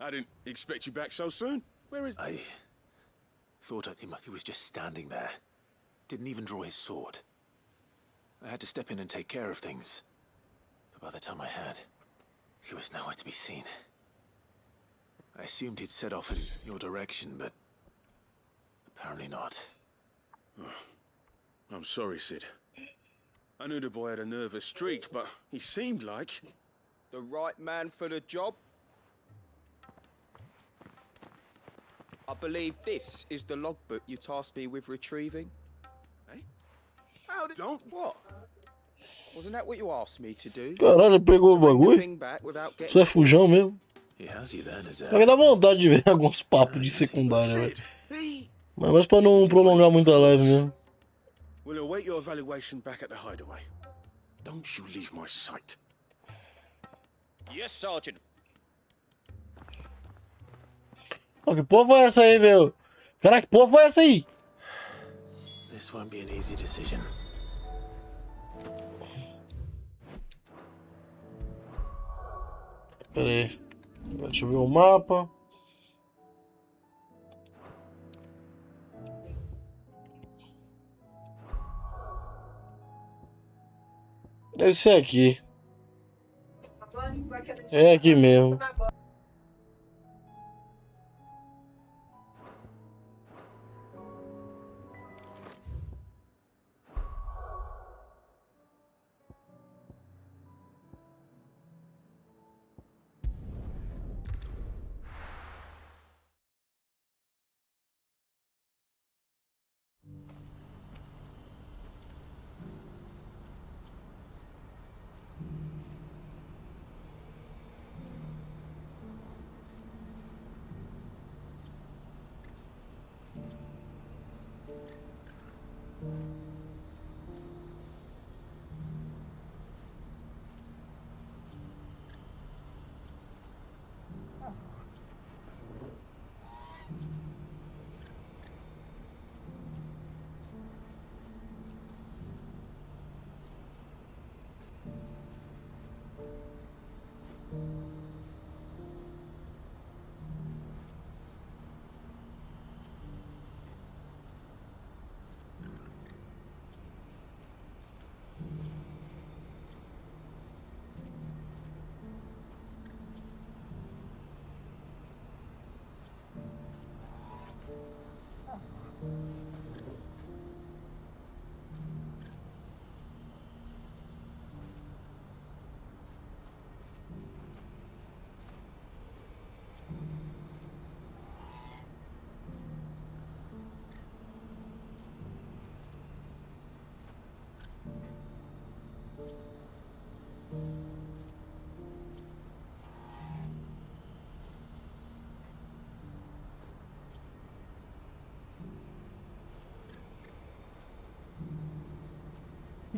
I didn't expect you back so soon. Where is... I thought he was just standing there. Didn't even draw his sword. I had to step in and take care of things. But by the time I had, he was nowhere to be seen. I assumed he'd set off in your direction, but apparently not. I'm sorry, Sid. I knew the boy had a nervous streak, but he seemed like... The right man for the job? I believe this is the logbook you tasked me with retrieving. Eh? How did... Don't... What? Wasn't that what you asked me to do? Caralho, pegou o bagulho. Isso é fujão mesmo. Vai dar vontade de ver alguns papos de secundária, velho. Mas mais pra não prolongar muito a live mesmo. We'll await your evaluation back at the hideaway. Don't you leave my sight. Yes, Sergeant. Oh, que porra foi essa aí, meu? Caraca, que porra foi essa aí? This won't be an easy decision. Pera aí. Deixa eu ver o mapa. Deve ser aqui. É aqui mesmo.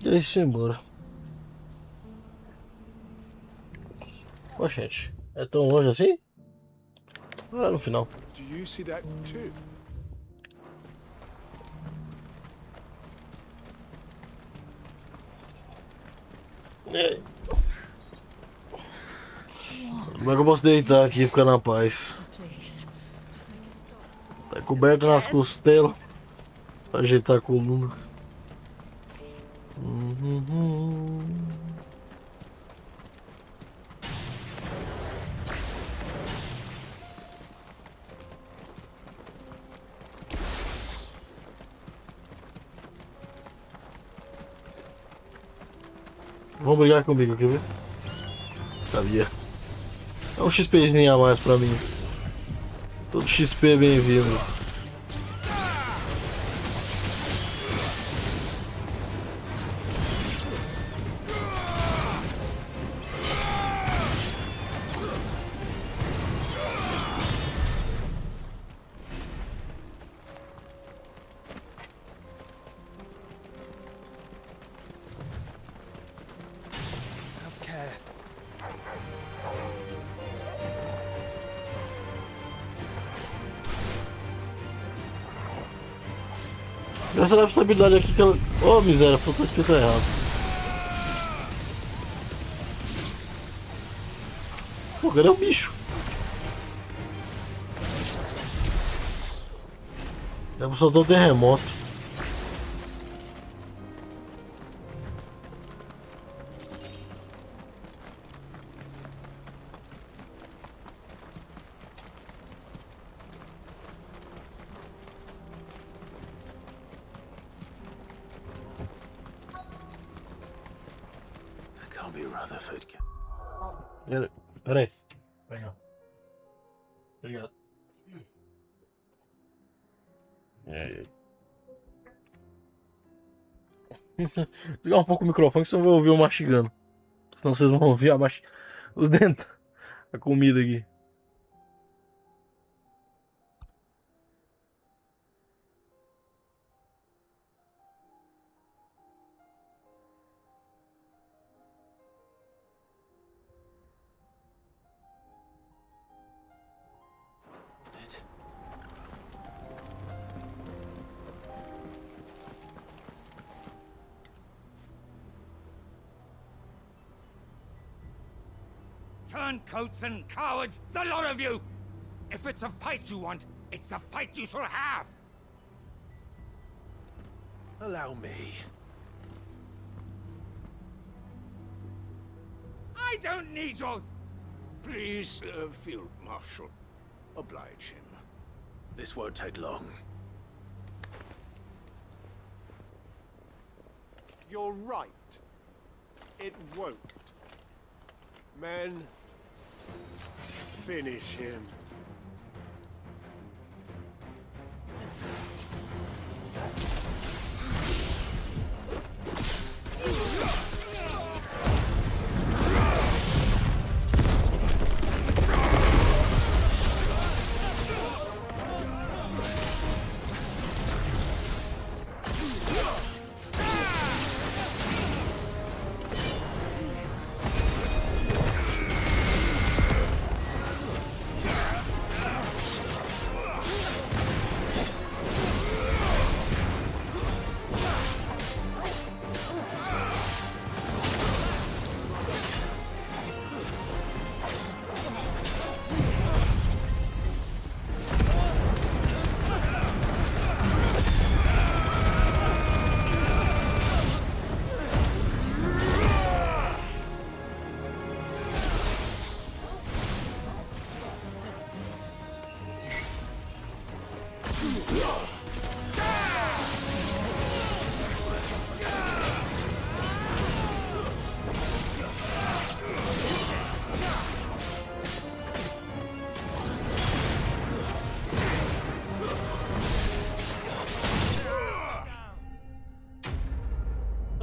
Deixa eu ir embora. Ó, gente. É tão longe assim? Ah, no final. Do you see that too? Como é que eu posso deitar aqui e ficar na paz? Tá coberto nas costelas. Pra ajeitar a coluna. Vão brigar comigo, quer ver? Sabia. É um XPzinho a mais pra mim. Todo XP é bem-vindo. Have care. Essa deve essa habilidade aqui que ela. Oh, miséria, faltou a espécie errada. Pô, cadê o bicho? Deve pra soltar um terremoto. Can't be Rutherford. Pera aí. Vai, ó. Obrigado. Ligar um pouco o microfone, senão eu vou ouvir eu mastigando. Senão vocês vão ouvir os dentes. A comida aqui. Turncoats and cowards, the lot of you! If it's a fight you want, it's a fight you shall have! Allow me. I don't need your... Please, Field Marshal, oblige him. This won't take long. You're right. It won't. Men, finish him.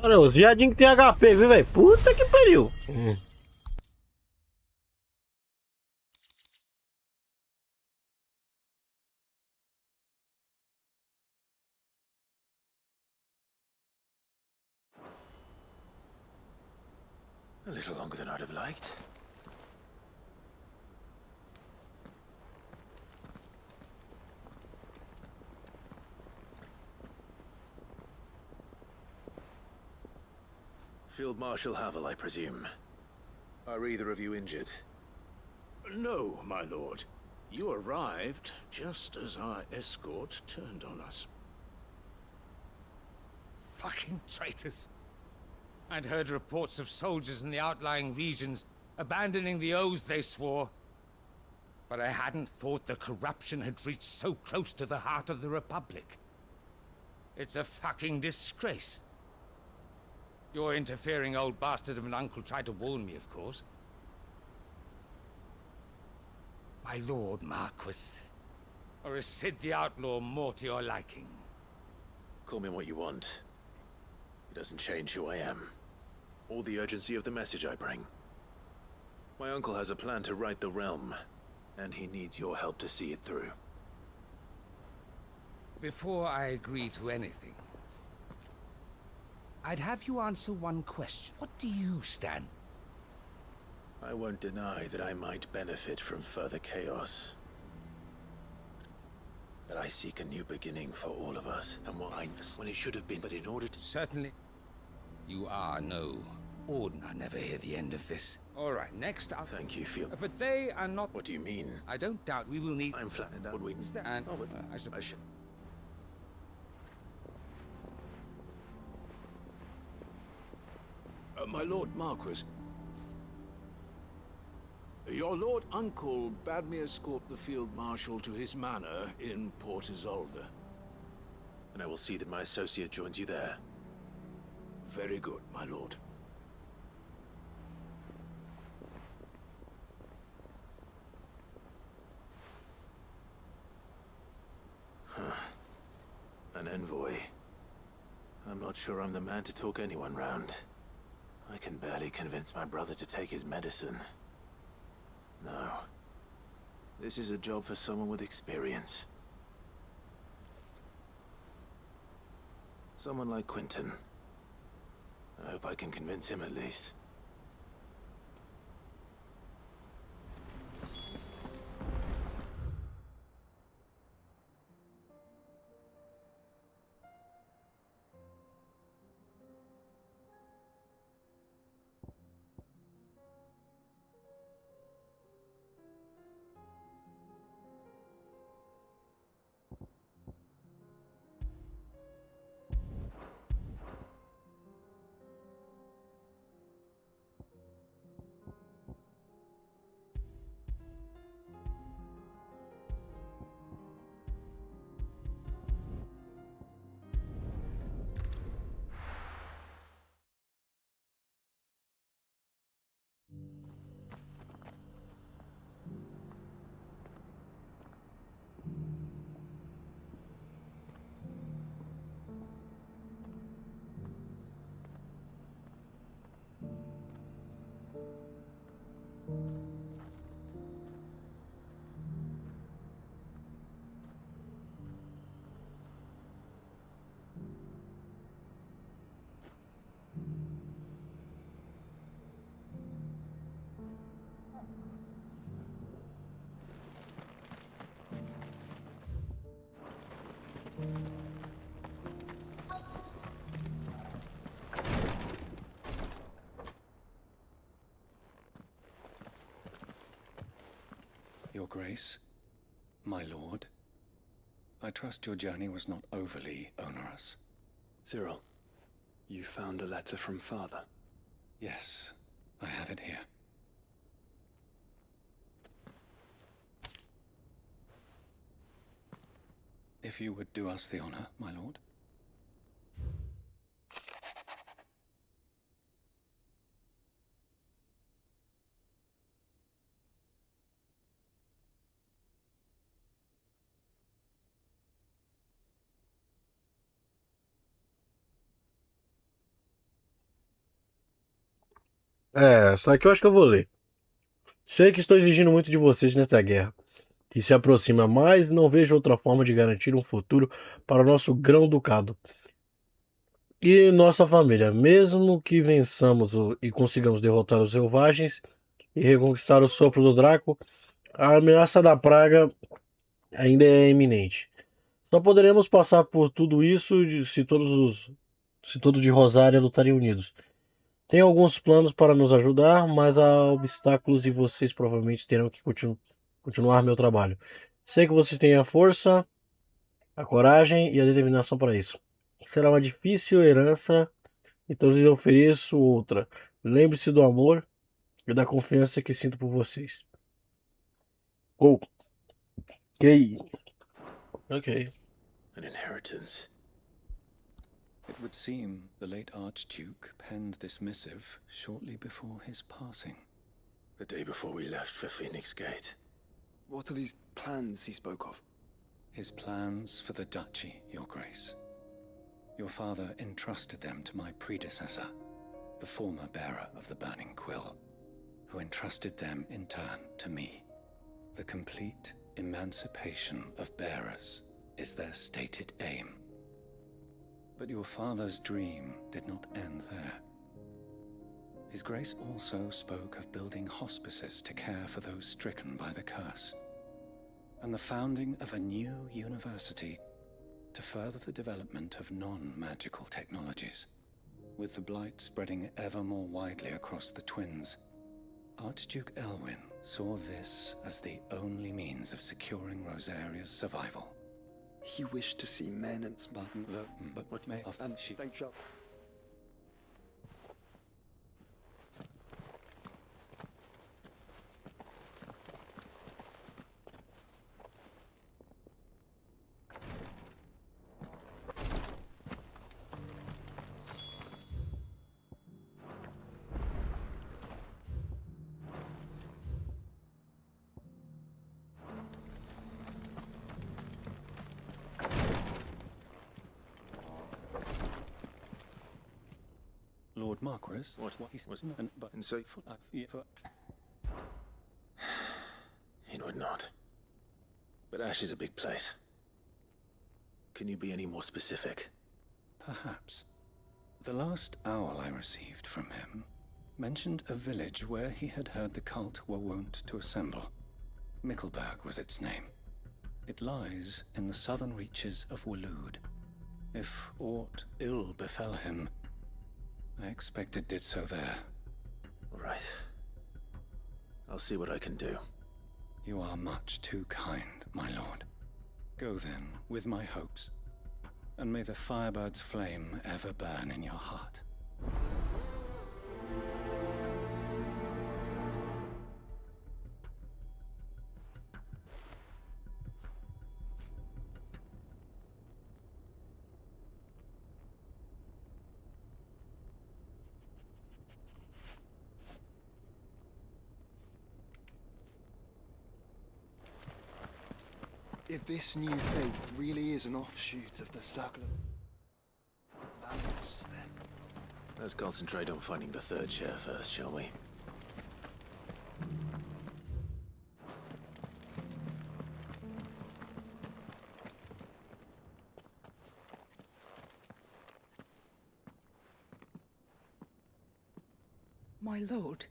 Olha, os viadinhos que tem HP, viu, velho? Puta que pariu. little longer than I'd have liked. Field Marshal Havel, I presume. Are either of you injured? No, my lord. You arrived just as our escort turned on us. Fucking traitors. I'd heard reports of soldiers in the outlying regions abandoning the oaths they swore. But I hadn't thought the corruption had reached so close to the heart of the Republic. It's a fucking disgrace. Your interfering old bastard of an uncle tried to warn me, of course. My lord Marquis. Or is Sid the Outlaw more to your liking? Call me what you want. It doesn't change who I am, or the urgency of the message I bring. My uncle has a plan to right the realm, and he needs your help to see it through. Before I agree to anything, I'd have you answer one question. What do you stand? I won't deny that I might benefit from further chaos. But I seek a new beginning for all of us, and when it should have been, but in order to... Certainly. You are no ordinary. I'll never hear the end of this. All right, next up. Thank you, Field. But they are not... What do you mean? I don't doubt we will need... I'm flattered. Would we... And oh, but I suppose... should... My lord Marquis. Your lord uncle bade me escort the field marshal to his manor in Port Isolde. And I will see that my associate joins you there. Very good, my lord. An envoy. I'm not sure I'm the man to talk anyone round. I can barely convince my brother to take his medicine. No. This is a job for someone with experience. Someone like Quentin. I hope I can convince him at least. Your Grace, my lord, I trust your journey was not overly onerous. Cyril, you found a letter from Father? Yes, I have it here. If you would do us the honor, my lord. Essa aqui eu acho que eu vou ler. Sei que estou exigindo muito de vocês nessa guerra, que se aproxima, mas não vejo outra forma de garantir um futuro para o nosso grão-ducado. e nossa família. Mesmo que vençamos e consigamos derrotar os selvagens e reconquistar o sopro do Draco, a ameaça da praga ainda é iminente. Só poderemos passar por tudo isso se todos de Rosária lutarem unidos. Tenho alguns planos para nos ajudar, mas há obstáculos e vocês provavelmente terão que continuar meu trabalho. Sei que vocês têm a força, a coragem e a determinação para isso. Será uma difícil herança, então lhes ofereço outra. Lembre-se do amor e da confiança que sinto por vocês. Oh, ok. Ok. An inheritance. It would seem the late Archduke penned this missive shortly before his passing. The day before we left for Phoenix Gate. What are these plans he spoke of? His plans for the duchy, Your Grace. Your father entrusted them to my predecessor, the former bearer of the Burning Quill, who entrusted them in turn to me. The complete emancipation of bearers is their stated aim. But your father's dream did not end there. His Grace also spoke of building hospices to care for those stricken by the curse, and the founding of a new university to further the development of non-magical technologies. With the blight spreading ever more widely across the twins, Archduke Elwyn saw this as the only means of securing Rosaria's survival. He wished to see men and... But what may have... Thank you. Lord Marquis? What he was not, and so it would not. But Ash is a big place. Can you be any more specific? Perhaps. The last owl I received from him mentioned a village where he had heard the cult were wont to assemble. Mickleburg was its name. It lies in the southern reaches of Waloed. If aught ill befell him, I expect it did so there. Right. I'll see what I can do. You are much too kind, my lord. Go then, with my hopes, and may the Firebird's flame ever burn in your heart. If this new faith really is an offshoot of the Circle of Balance, then... Let's concentrate on finding the third chair first, shall we? My lord.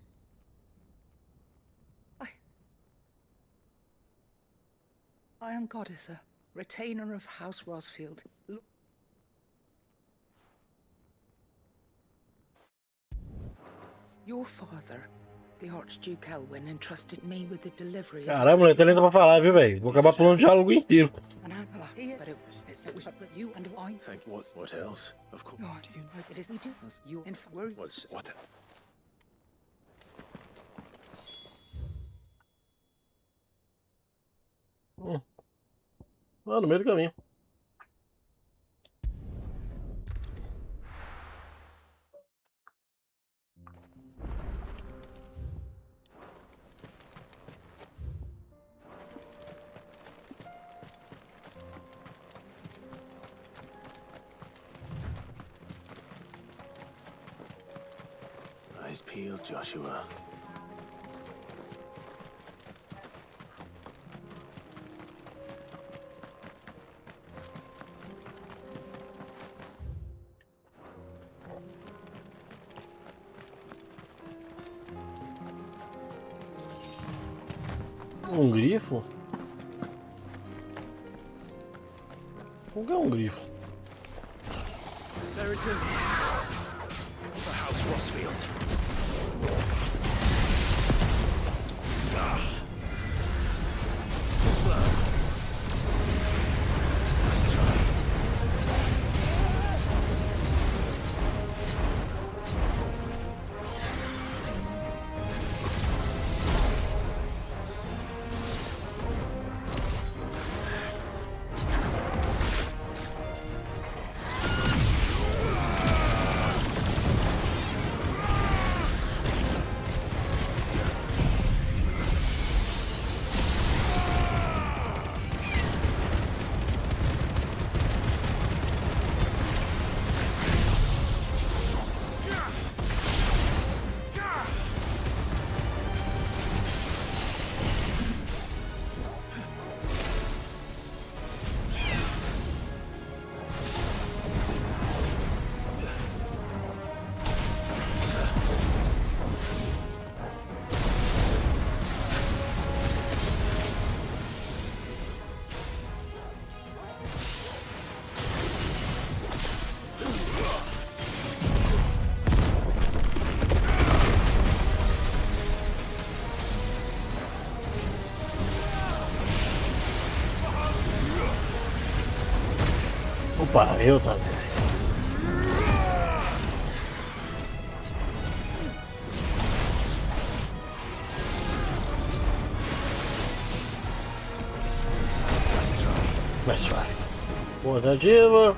I am Goditha, retainer of House Rosfield. Your father, the Archduke Elwyn, entrusted me with the delivery of... Caralho, mulher, tá lenta pra falar, viu, velho? Vou acabar pulando o diálogo inteiro. But it was you and I. Thank you. What else? Of course. God, you know it is we do. You and What? Lá no meio do caminho. Eyes peeled, Joshua. Um grifo? O que é um grifo? There it is. The House Rossfield. Slow. Let's try. Opa, eu também. Mas vai. Boa tentativa.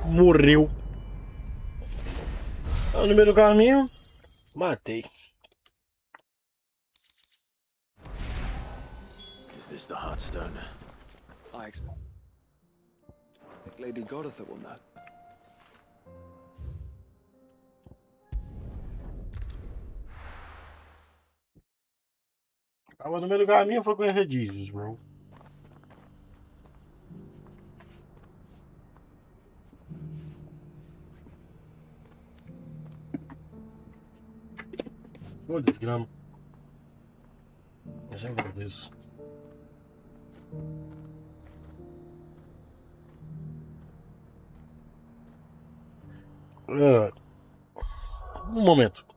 Morreu. No meio do caminho, matei. Is this the Heartstone? I expect Lady Goritha will know. Tava no meio do caminho, foi conhecer Jesus, bro. Ô, desgrama. Eu sempre falo isso. Um momento.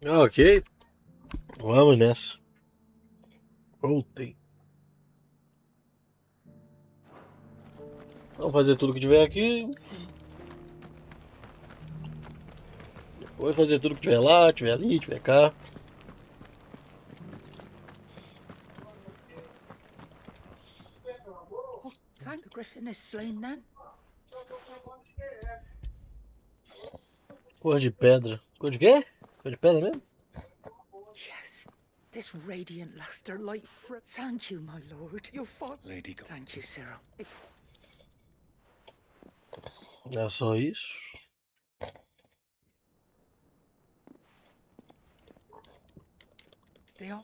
Ok. Vamos nessa. Voltei. Vamos fazer tudo que tiver aqui. Vou fazer tudo que tiver lá, tiver ali, tiver cá. Oh, thank the Griffin is slain then. Cor de pedra. Cor de quê? Cor de pedra mesmo? Yes, this radiant luster light Thank you, my lord. Your father. Lady. Thank you, Cyril. É só isso. They are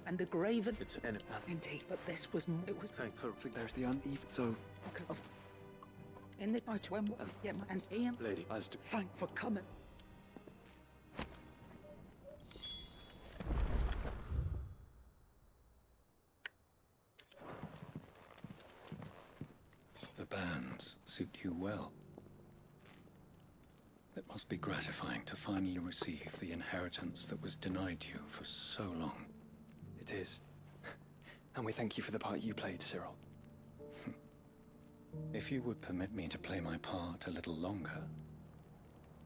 and the graven. It's an Indeed, but this was it was thankful. There's the uneven. So because of in the night when and see him. Lady, as to Thank for coming. The bands suit you well. It must be gratifying to finally receive the inheritance that was denied you for so long. it is. And we thank you for the part you played, Cyril. If you would permit me to play my part a little longer,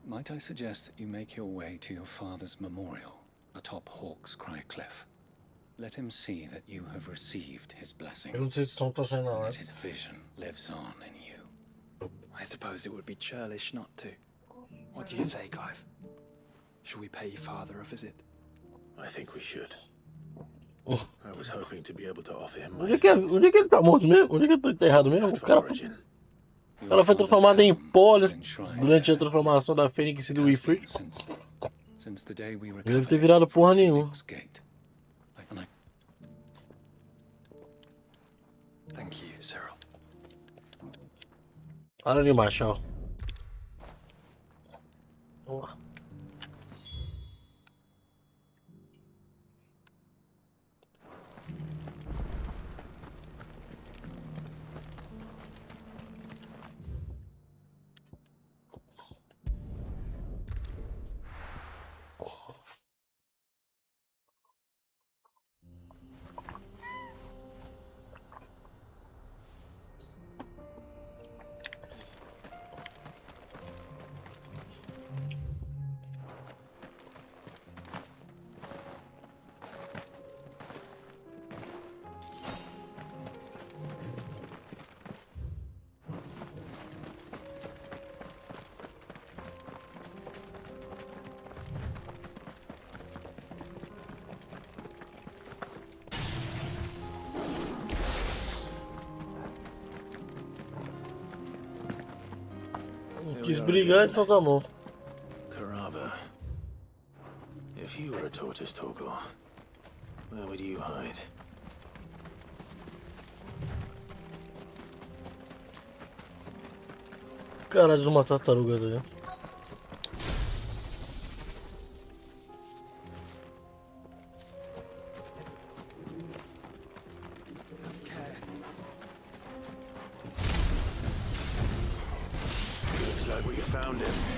might I suggest that you make your way to your father's memorial atop Hawk's Cry Cliff? Let him see that you have received his blessing, Eu não sei se o som tá saindo na and hora. that his vision lives on in you. I suppose it would be churlish not to. What do you say, Clive? Should we pay your father a visit? I think we should. Oh. I was hoping to be able to offer him my Onde é que ele tá morto mesmo? Onde é que ele tá enterrado mesmo? O cara foi transformado em pó durante a transformação da Fênix e do Ifrit. Ele deve ter virado porra nenhuma. Thank you, Cyril. Para de machão. Vamos lá. Quis brigar, então tá bom. Carava. If you were a tortoise, Torgal, where would you hide? Caralho, uma tartaruga ali. Looks like we found him.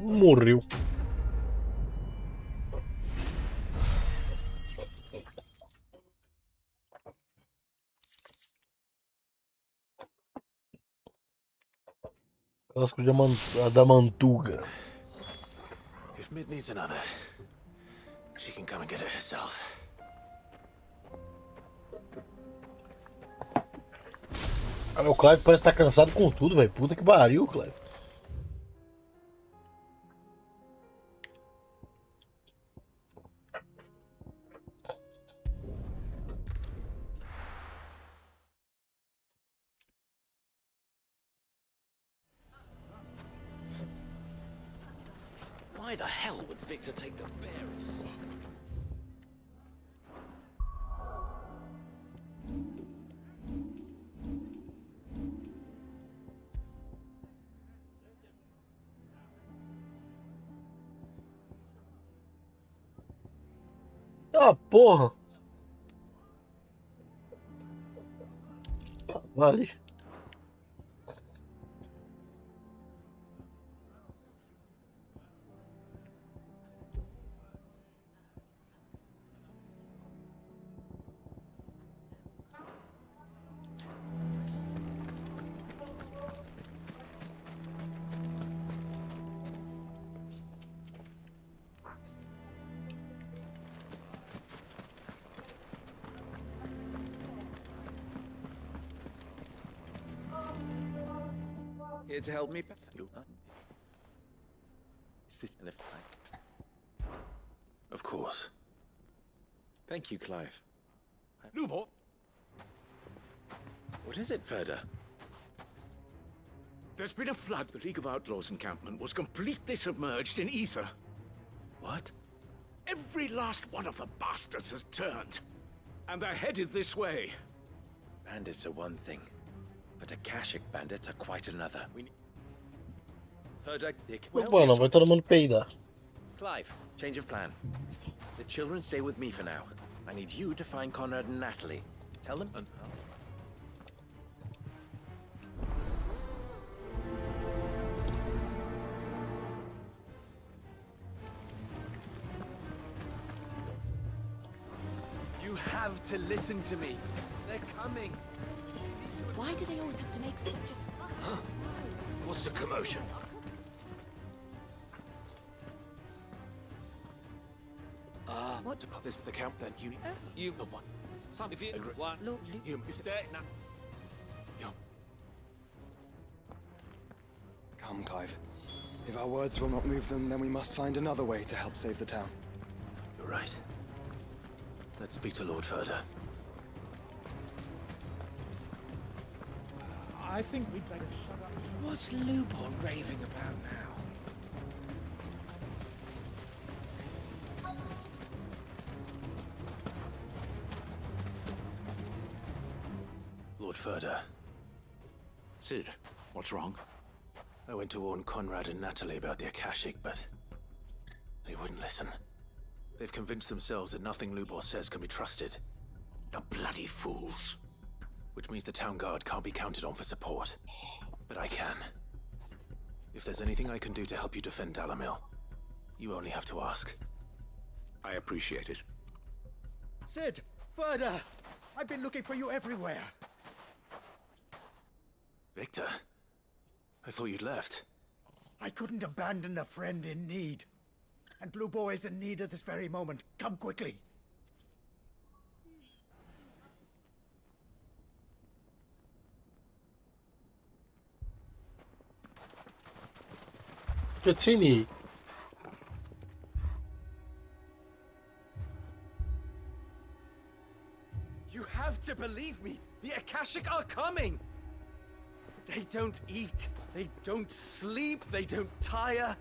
Morreu. Casco de adamantuga. If Mid needs another, she can come and get it herself. Ah, o Clive parece estar cansado com tudo, velho. Puta que pariu, Clive. Why the hell would Victor take the bearers? Ah, porra. Vale. Here to help me? You? Is this enough? Of course. Thank you, Clive. Lubor! What is it, Ferda? There's been a flood. The League of Outlaws encampment was completely submerged in ether. What? Every last one of the bastards has turned. And they're headed this way. Bandits are one thing, but Akashic bandits are quite another. Ferda, Dick. Bueno, vai todo mundo peidar. Clive, change of plan. The children stay with me for now. I need you to find Conrad and Natalie. Tell them. You have to listen to me. They're coming. Why do they always have to make such a... What's the commotion? What? To pop this the camp then you what? Some if you agree. Look, You if they're now. You. Come, Clive. If our words will not move them, then we must find another way to help save the town. You're right. Let's speak to Lord Ferda. I think we'd better shut up. What's Lubor raving about now? Lord Ferda. Sid, what's wrong? I went to warn Conrad and Natalie about the Akashic, but they wouldn't listen. They've convinced themselves that nothing Lubor says can be trusted. The bloody fools. Which means the town guard can't be counted on for support. But I can. If there's anything I can do to help you defend Dalamil, you only have to ask. I appreciate it. Sid! Ferda! I've been looking for you everywhere. Victor? I thought you'd left. I couldn't abandon a friend in need. And Blue Boy is in need at this very moment. Come quickly. Cutscene. You have to believe me. The Akashic are coming. They don't eat, they don't sleep, they don't tire,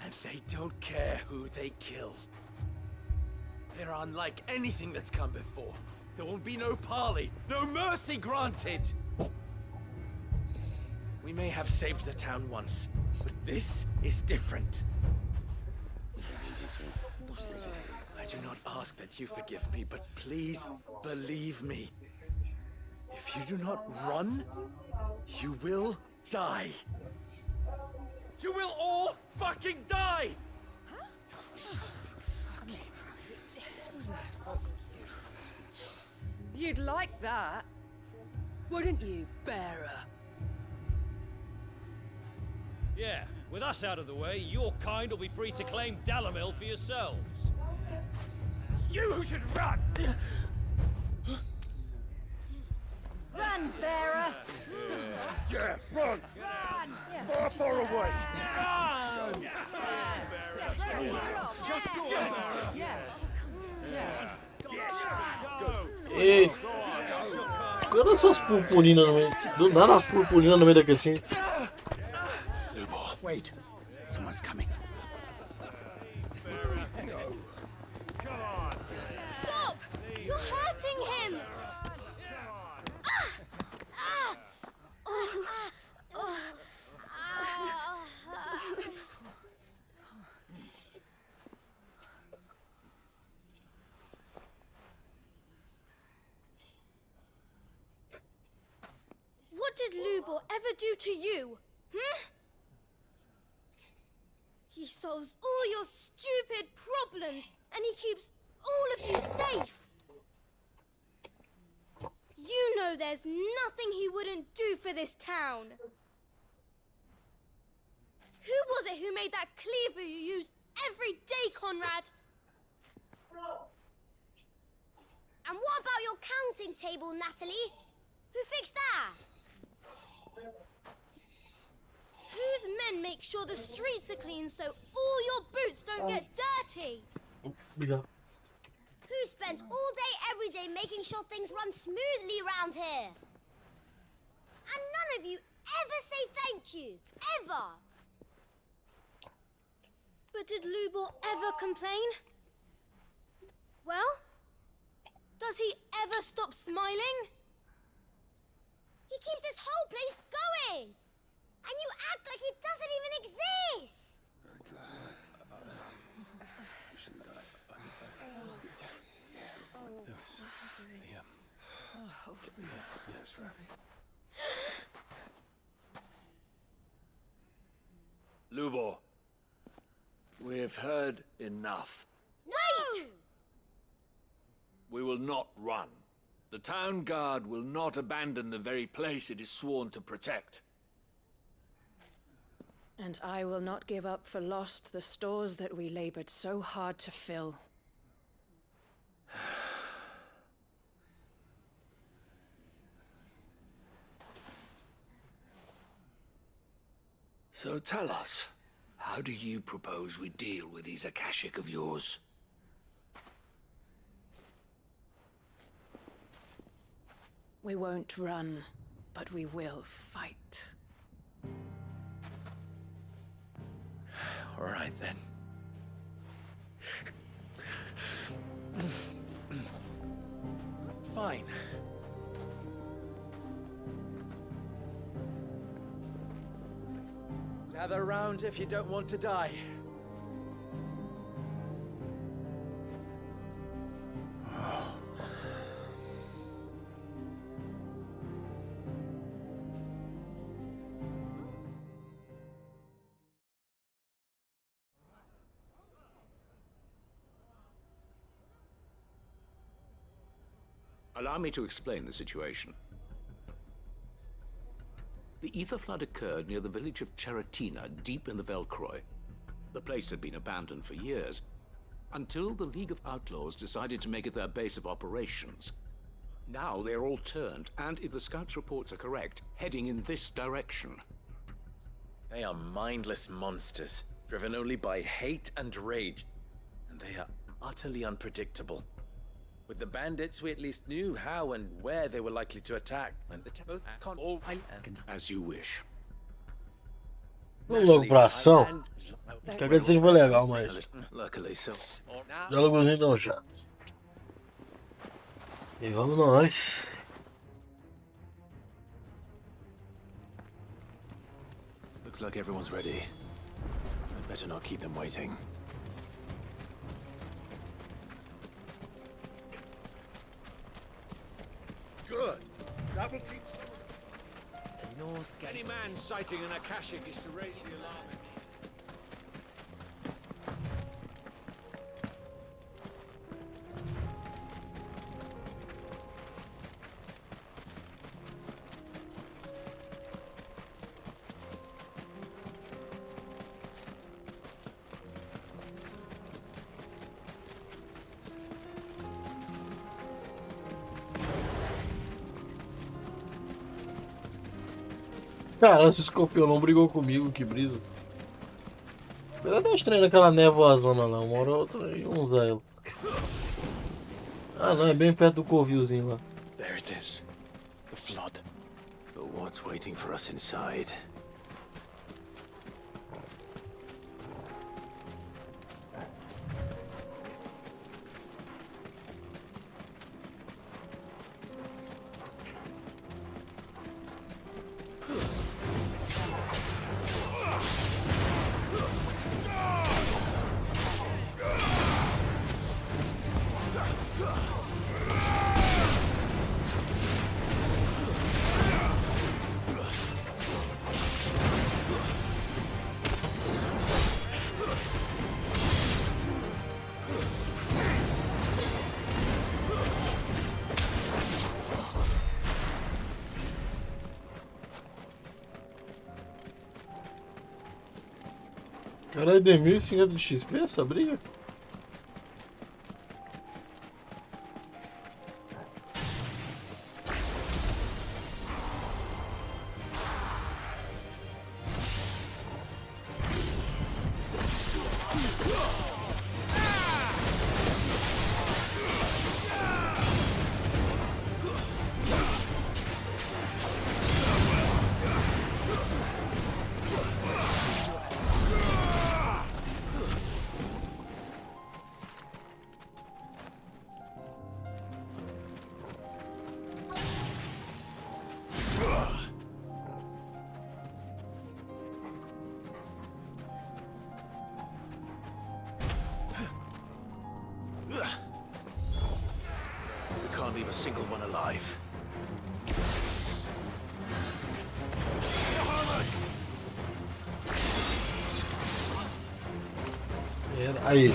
and they don't care who they kill. They're unlike anything that's come before. There will be no parley, no mercy granted. We may have saved the town once, but this is different. I do not ask that you forgive me, but please believe me. If you do not run, you will die. You will all fucking die! You'd like that, wouldn't you, bearer? Yeah, with us out of the way, your kind will be free to claim Dalamil for yourselves. You should run! Run, bearer! Yeah, run! Far, far away! Just go! E... Cadê essas purpurinas no meio? Do nada as purpurinas no meio daquele assim. Wait, someone's coming. Stop! You're hurting him! What did Lubor ever do to you? He solves all your stupid problems, and he keeps all of you safe. You know there's nothing he wouldn't do for this town. Who was it who made that cleaver you use every day, Conrad? And what about your counting table, Natalie? Who fixed that? Whose men make sure the streets are clean so all your boots don't get dirty? Obrigado. Who spends all day, every day making sure things run smoothly around here? And none of you ever say thank you. Ever. But did Lubor ever complain? Well, does he ever stop smiling? He keeps this whole place going. And you act like it doesn't even exist. Lubor, we've heard enough. Wait! We will not run. The town guard will not abandon the very place it is sworn to protect. And I will not give up for lost the stores that we labored so hard to fill. So tell us, how do you propose we deal with these Akashic of yours? We won't run, but we will fight. All right, then. Fine. Gather around if you don't want to die. Allow me to explain the situation. The ether flood occurred near the village of Cheratina, deep in the Velcroy. The place had been abandoned for years, until the League of Outlaws decided to make it their base of operations. Now they're all turned, and if the scouts' reports are correct, heading in this direction. They are mindless monsters, driven only by hate and rage. And they are utterly unpredictable. With the bandits, we at least knew how and where they were likely to attack. And the As you wish. Vamos logo pra ação. Que a cutscene foi legal, mas. Luckily, so. Diálogozinho tão chato. E vamos nós. Looks like everyone's ready. I'd better not keep them waiting. Good. That will keep. The North Any man sighting an Akashic is to raise the alarm. Cara, esse escorpião não brigou comigo, que brisa. Ele tá estranho naquela névoa zona lá, uma hora ou outra e um ela. Ah não, é bem perto do covilzinho lá. There it is. The flood. But what's waiting for us inside? Caralho, deu 1.500 de XP essa briga? We can't leave a single one alive. Aí.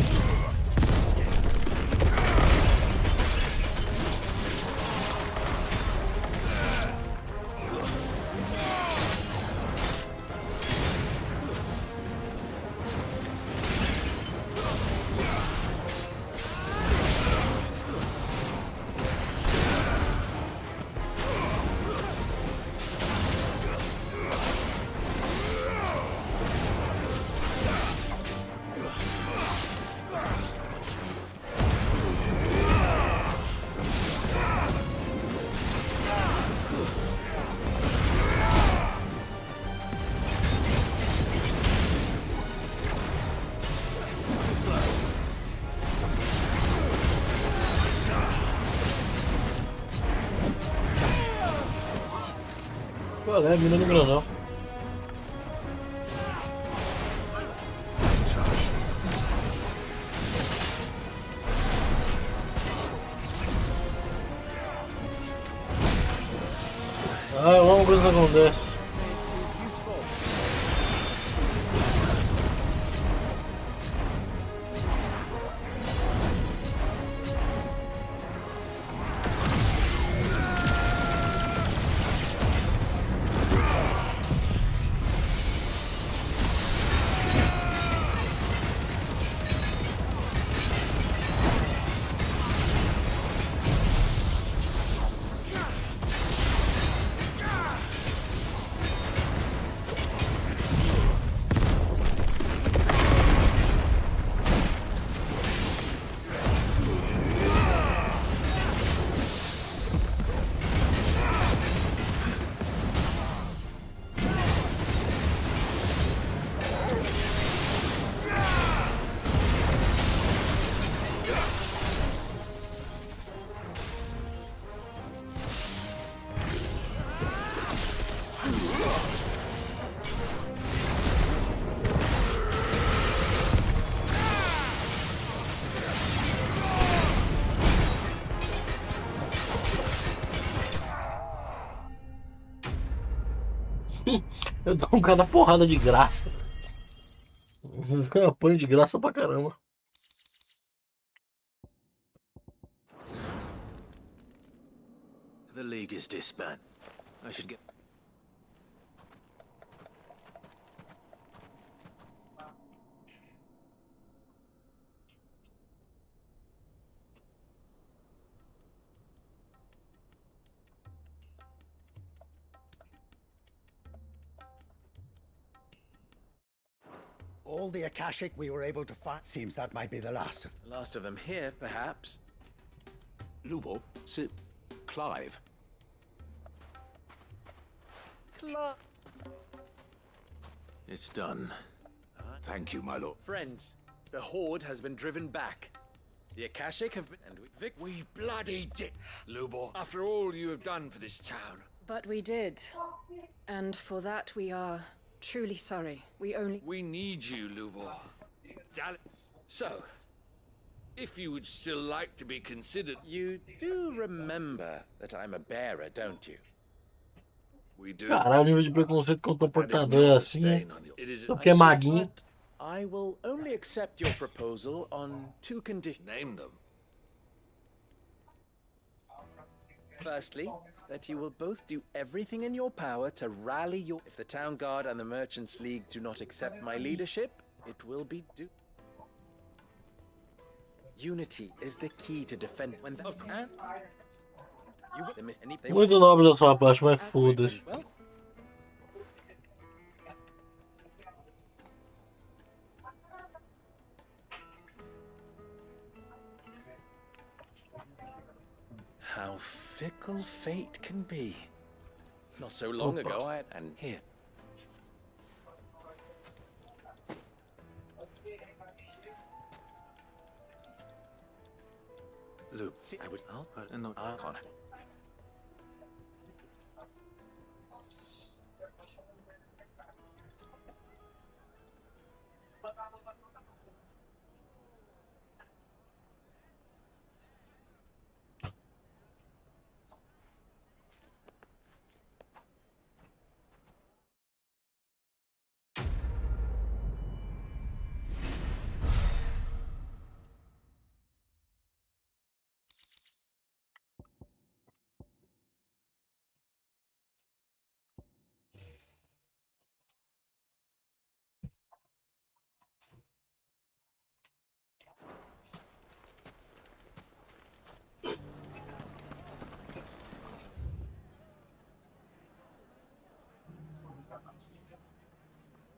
Qual é? Mina no granal. Ah, eu amo quando isso acontece. Eu dou um cada porrada de graça. Apanho de graça pra caramba. The League is disbanded. I should get... all the Akashic we were able to find. Seems that might be the last of them. Last of them here, perhaps. Lubo, Sir Clive. It's done. Thank you, my lord. Friends, the Horde has been driven back. The Akashic have been... And We bloody did, Lubo. After all you have done for this town. But we did. And for that we are truly sorry. We need you, Lubo. So, if you would still like to be considered... You do remember that I'm a bearer, don't you? We do. Caralho, o nível de preconceito contra o portador é assim, né? Só porque é maguinho. I will only accept your proposal on two conditions. Name them. Firstly, that you will both do everything in your power to rally your... If the Town Guard and the Merchants League do not accept my leadership, it will be Unity is the key to defend... When the... You miss anything... Muito nobre da sua parte, mas foda-se. How fickle fate can be. Not so long ago, and here. Luke, I was in the Archon.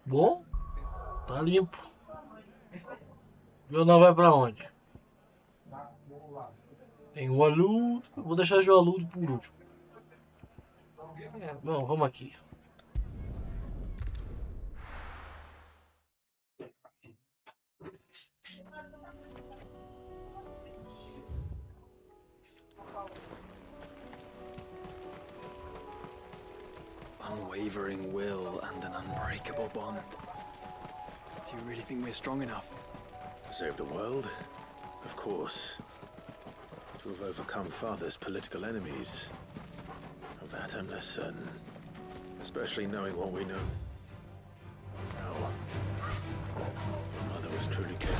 Bom, tá limpo. O jornal vai pra onde? Tem o aludo. Vou deixar o aludo por último. Não, vamos aqui. Unwavering will and an unbreakable bond. Do you really think we're strong enough? To save the world? Of course. To have overcome Father's political enemies. Of that I'm less certain. Especially knowing what we know. Now, Mother was truly capable.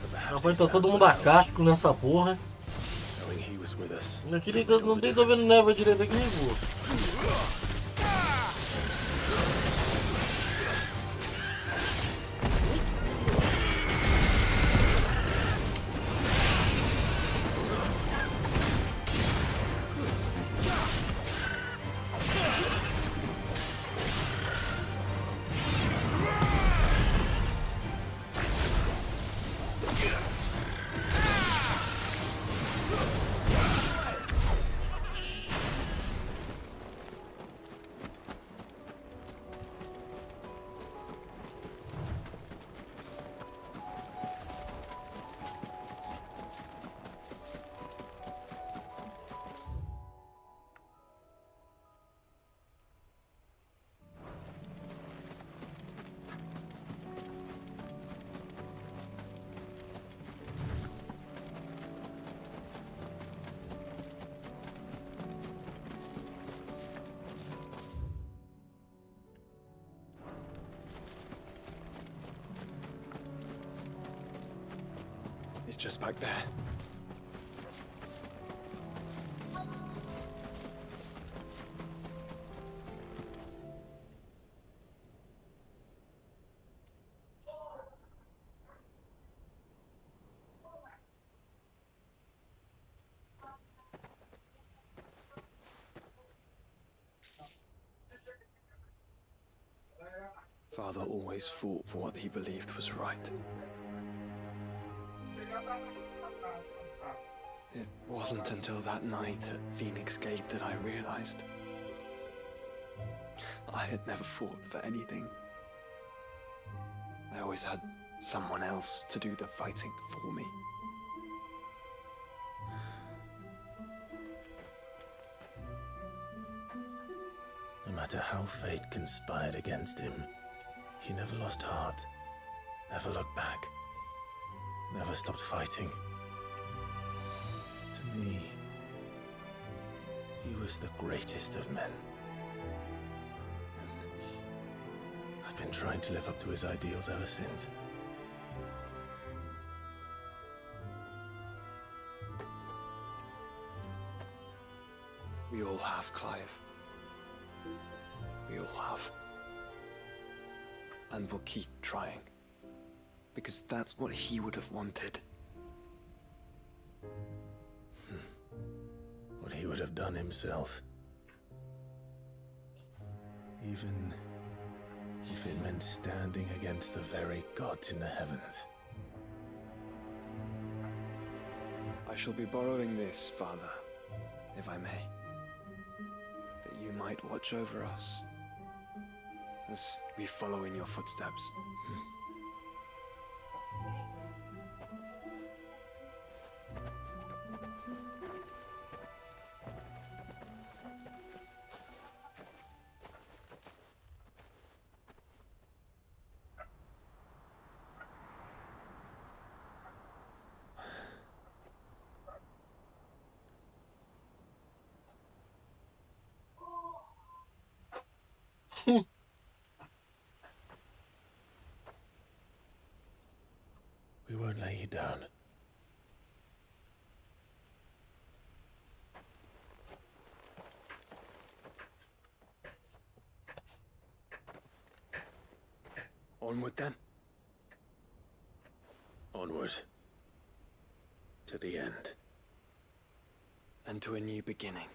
But perhaps Rapaz, tá todo mundo acástico nessa porra. knowing he was with us. Não tô vendo neva direito aqui, pô. It's just back there. Father always fought for what he believed was right. It wasn't until that night at Phoenix Gate that I realized I had never fought for anything. I always had someone else to do the fighting for me. No matter how fate conspired against him, he never lost heart, never looked back, never stopped fighting. To me, he was the greatest of men. I've been trying to live up to his ideals ever since. We all have, Clive. We all have. And we'll keep trying. Because that's what he would have wanted. What he would have done himself. Even if it meant standing against the very gods in the heavens. I shall be borrowing this, Father, if I may. That you might watch over us as we follow in your footsteps. We won't lay you down. Onward then. Onward. To the end. And to a new beginning.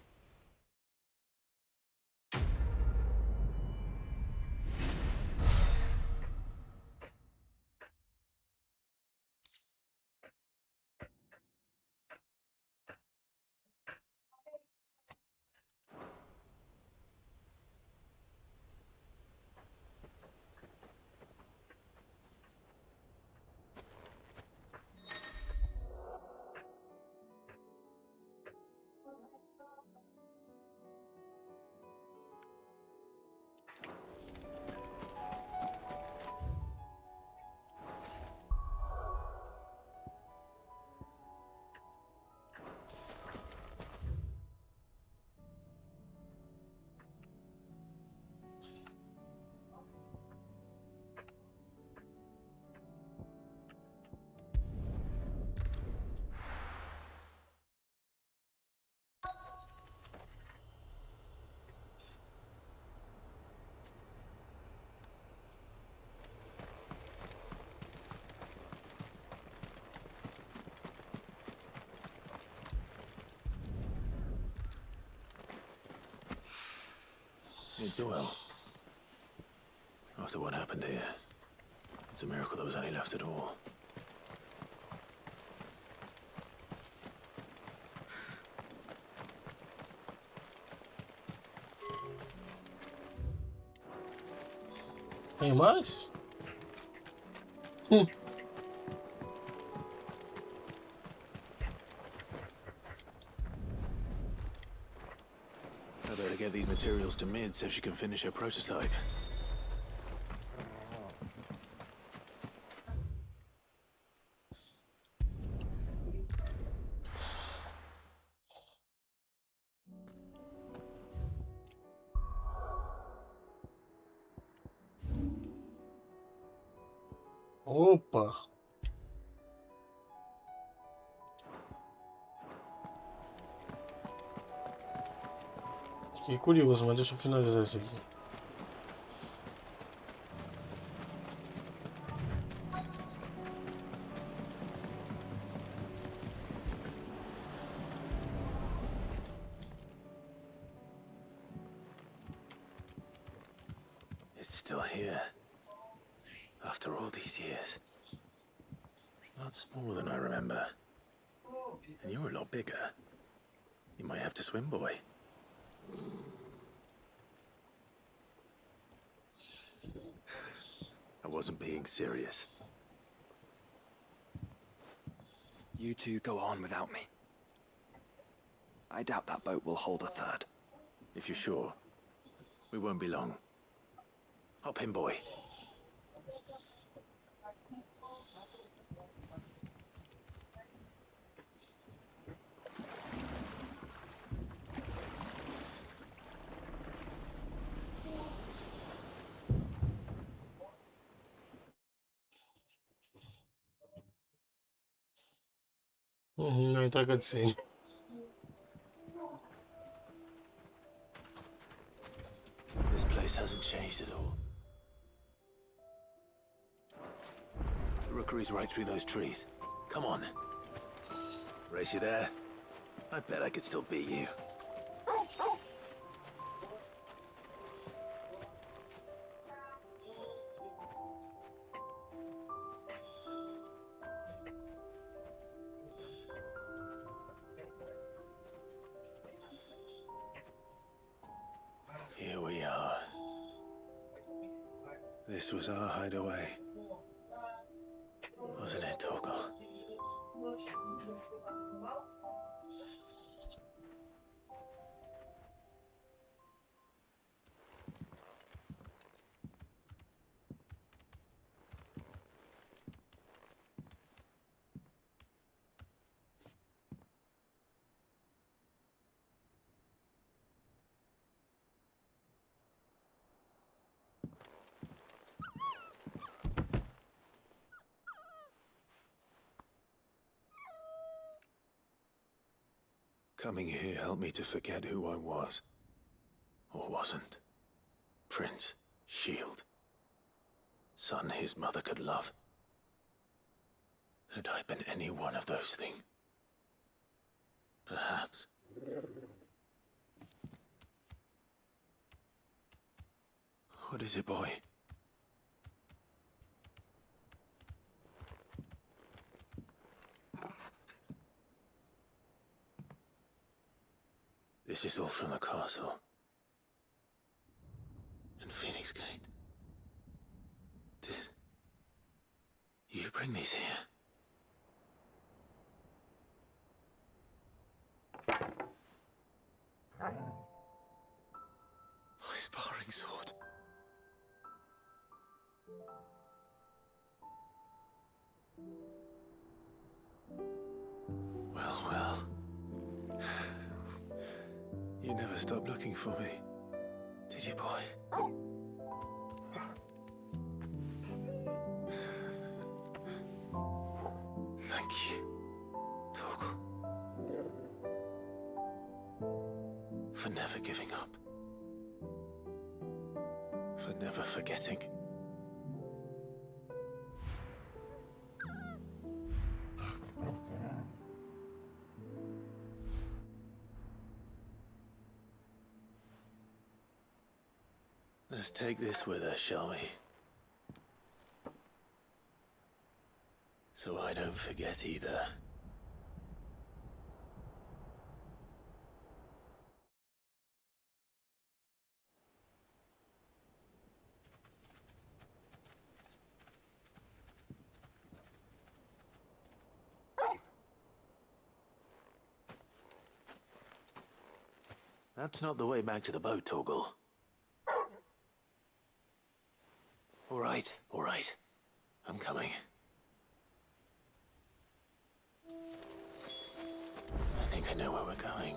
It's well. After what happened here, it's a miracle there was any left at all. Tem mais? I better get these materials to Mid so she can finish her prototype. Opa! Fiquei curioso, mas deixa eu finalizar isso aqui. It's still here. After all these years. A lot smaller than I remember. And you're a lot bigger. You might have to swim, boy. I wasn't being serious. You two go on without me. I doubt that boat will hold a third. If you're sure, we won't be long. Hop in, boy. Não entra cutscene. This place hasn't changed at all. The rookery's right through those trees. Come on. Race you there? I bet I could still beat you. Here we are. This was our hideaway. Wasn't it, Torgal? Coming here helped me to forget who I was. Or wasn't. Prince, shield. Son his mother could love. Had I been any one of those things? Perhaps. What is it, boy? This is all from the castle. And Phoenix Gate. Did you bring these here? My sparring sword. Well, well. You never stopped looking for me, did you, boy? Thank you, Torgal. For never giving up. For never forgetting. Let's take this with us, shall we? So I don't forget either. That's not the way back to the boat, Torgal. All right. I'm coming. I think I know where we're going.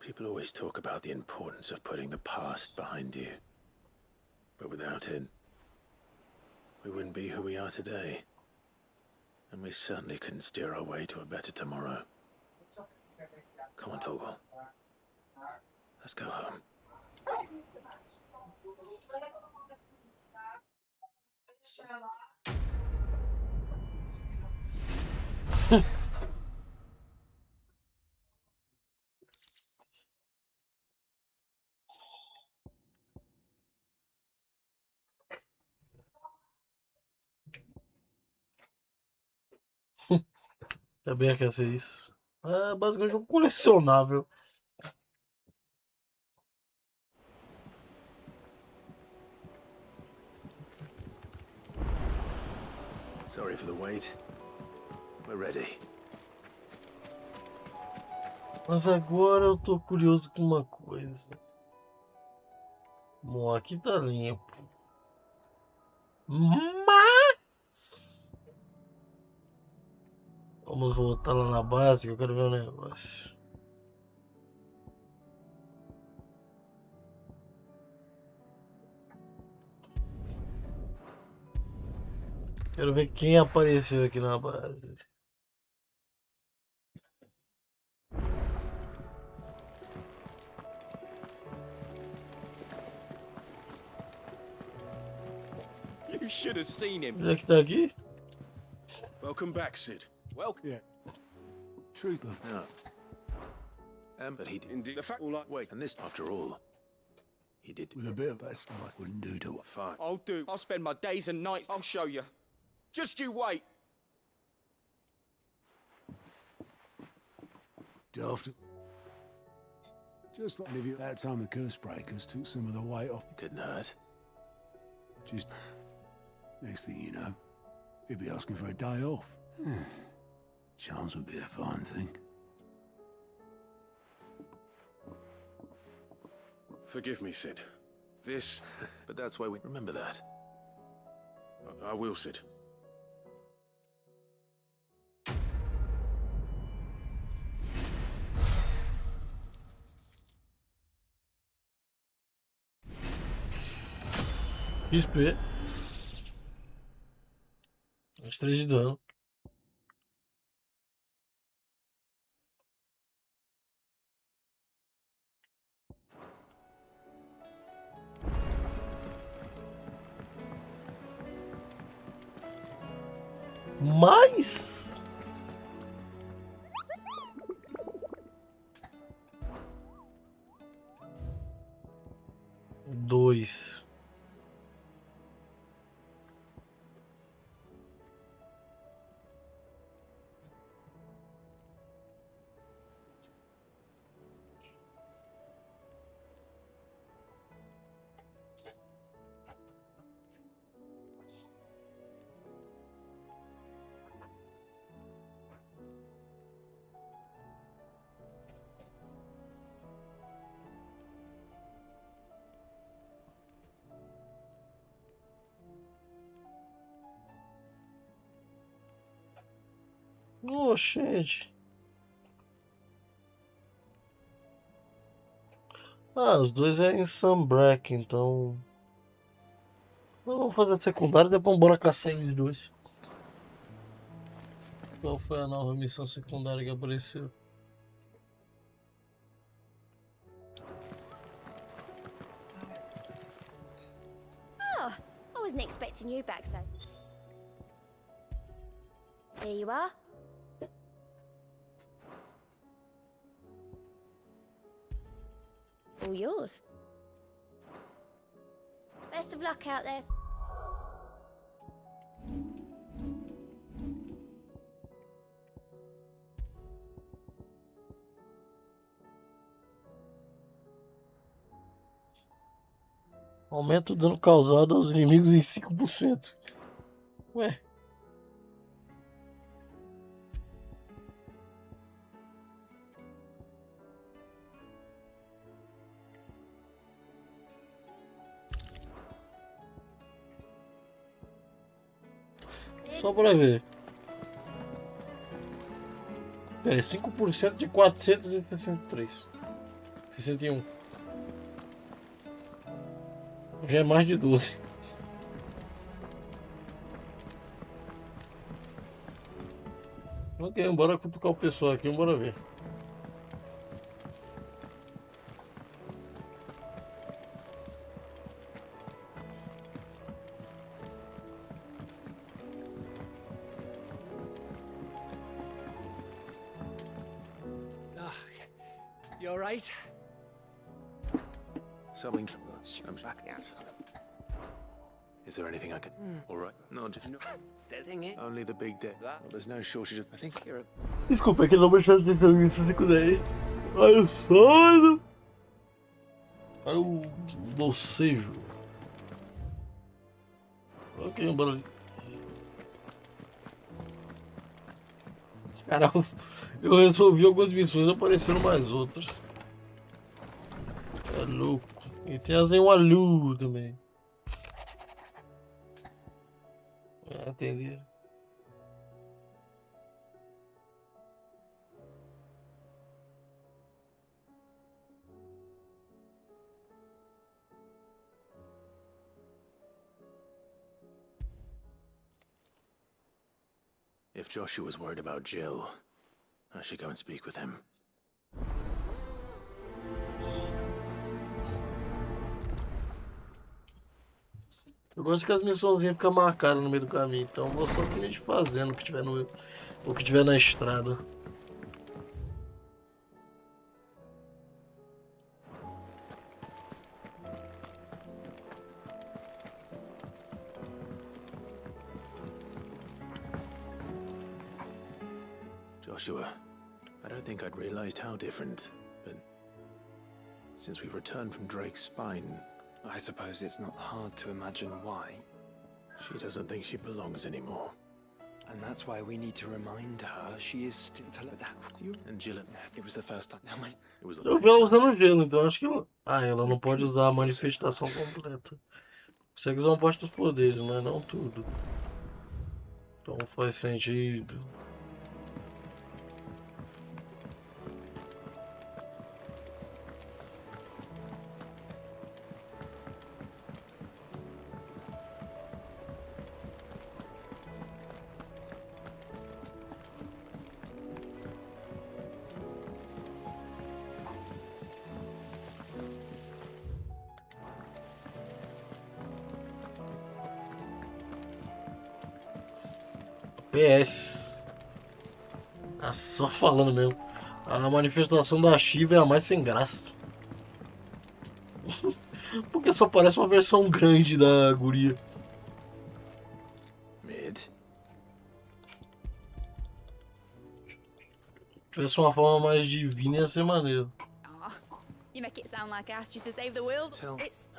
People always talk about the importance of putting the past behind you. But without it, we wouldn't be who we are today. And we certainly couldn't steer our way to a better tomorrow. Come on, Torgal. Let's go home. Também quer ser isso. É basicamente um colecionável. Sorry for the wait. We're ready. Mas agora eu tô curioso com uma coisa. Bom, aqui tá limpo. Mas vamos voltar lá na base que eu quero ver um negócio. Quero ver quem apareceu aqui na base. You should have seen him. Onde é que tá aqui? Welcome back, Sid. Welcome. Yeah. Truth of no. But he did. Indeed. The fact all like Wait, and this, after all, he did. With a bit of that I wouldn't do to her. Fine. I'll do. I'll spend my days and nights. I'll show you. Just you wait. Daft. Just like if you that time the curse breakers took some of the weight off. Couldn't hurt. Just next thing you know, he'd be asking for a day off. Chance would be a fine thing. Forgive me, Sid. This... But that's why we remember that. I will, Sid. XP. Mais 3 de dano. Mais 2. Oh, gente. Ah, os dois é em Sunbreak, então... Vamos fazer de secundário e depois bora caçar eles dois. Qual foi a nova missão secundária que apareceu? Oh, I wasn't expecting you back so. Here you are. All yours. Best of luck out there. Aumenta o dano causado aos inimigos em 5%. Ué. Só pra ver. É 5% de 463. 61. Já é mais de 12. Ok, bora cutucar o pessoal aqui, bora ver. You alright? Something. I'm back now. Is there anything I can? All right. No, just That thing is. only the big debt. Well, there's no shortage of. I think you're a. Desculpa, é que não prestei atenção nisso de daí. Olha o sono. Olha o bocejo. Ok, bora ali. Cara, eu resolvi algumas missões, apareceram mais outras. É louco. E tem as nenhuma luz também. Atender. If Joshua's worried about Jill, I should go and speak with him. Eu gosto que as missãozinhas ficam marcadas no meio do caminho, então vou simplesmente fazendo o que tiver na estrada. Joshua, I don't think I'd realized how different, but since we returned from Drake's spine, I suppose it's not hard to imagine why. She doesn't think she belongs anymore. And that's why we need to remind her she is still that you and Jill. It was the first time. It was Eu vi ela usando gelo, então acho que ela... ela não pode usar a manifestação completa. Consegue usar uma parte dos poderes, mas não tudo. Então faz sentido. PS. Só falando mesmo. A manifestação da Shiva é a mais sem graça. Porque só parece uma versão grande da guria. Mid. Se tivesse uma forma mais divina ia ser maneiro. You make it sound like I asked you to save the world. It's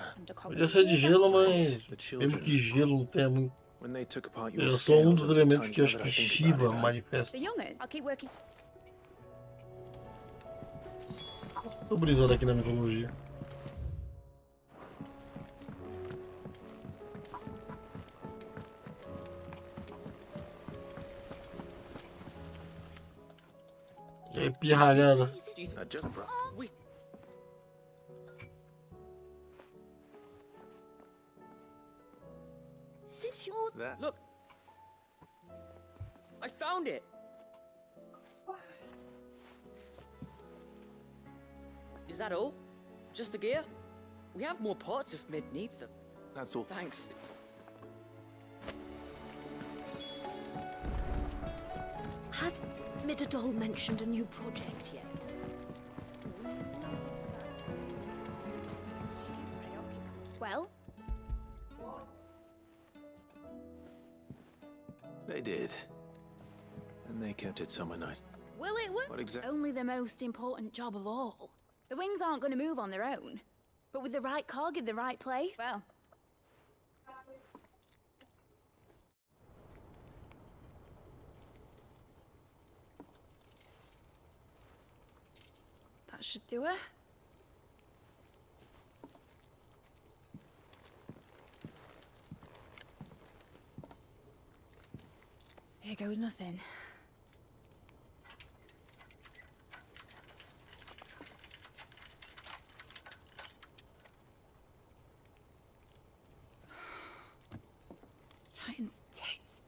Podia ser de gelo, mas mesmo que gelo não tenha muito. É só um dos elementos que eu acho que Shiva manifesta. The young'un. I'll keep working. Tô brisando aqui na mitologia. E aí, pirralhada. Since you're... Look! I found it! Is that all? Just the gear? We have more parts if Mid needs them. That's all. Thanks. Has Midadol mentioned a new project yet? Well? They did. And they kept it somewhere nice. Will it work? What exactly? Only the most important job of all. The wings aren't going to move on their own. But with the right cog in the right place, well... That should do it. Here goes nothing. Titan's tits.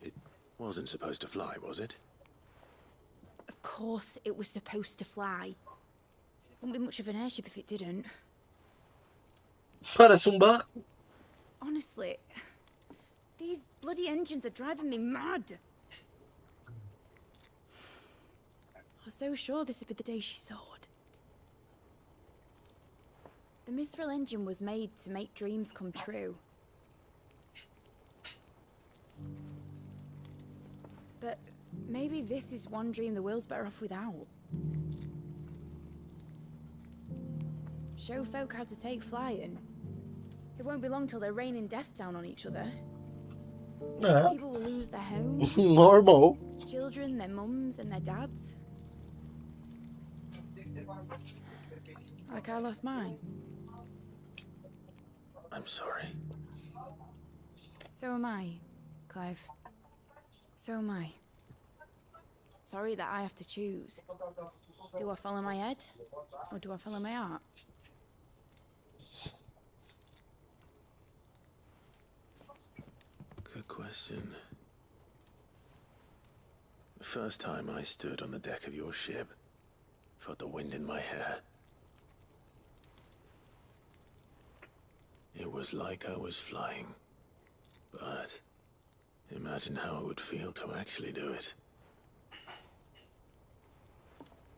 It wasn't supposed to fly, was it? Of course it was supposed to fly. Wouldn't be much of an airship if it didn't. Parece barco. Honestly, these bloody engines are driving me mad. I was so sure this would be the day she soared. The mithril engine was made to make dreams come true. But maybe this is one dream the world's better off without. Show folk how to take flight, and it won't be long till they're raining death down on each other. People will lose their homes. Normal. Children, their mums and their dads. Like I lost mine. I'm sorry. So am I, Clive. So am I. Sorry that I have to choose. Do I follow my head, or do I follow my heart? Good question. The first time I stood on the deck of your ship, felt the wind in my hair. It was like I was flying. But imagine how it would feel to actually do it.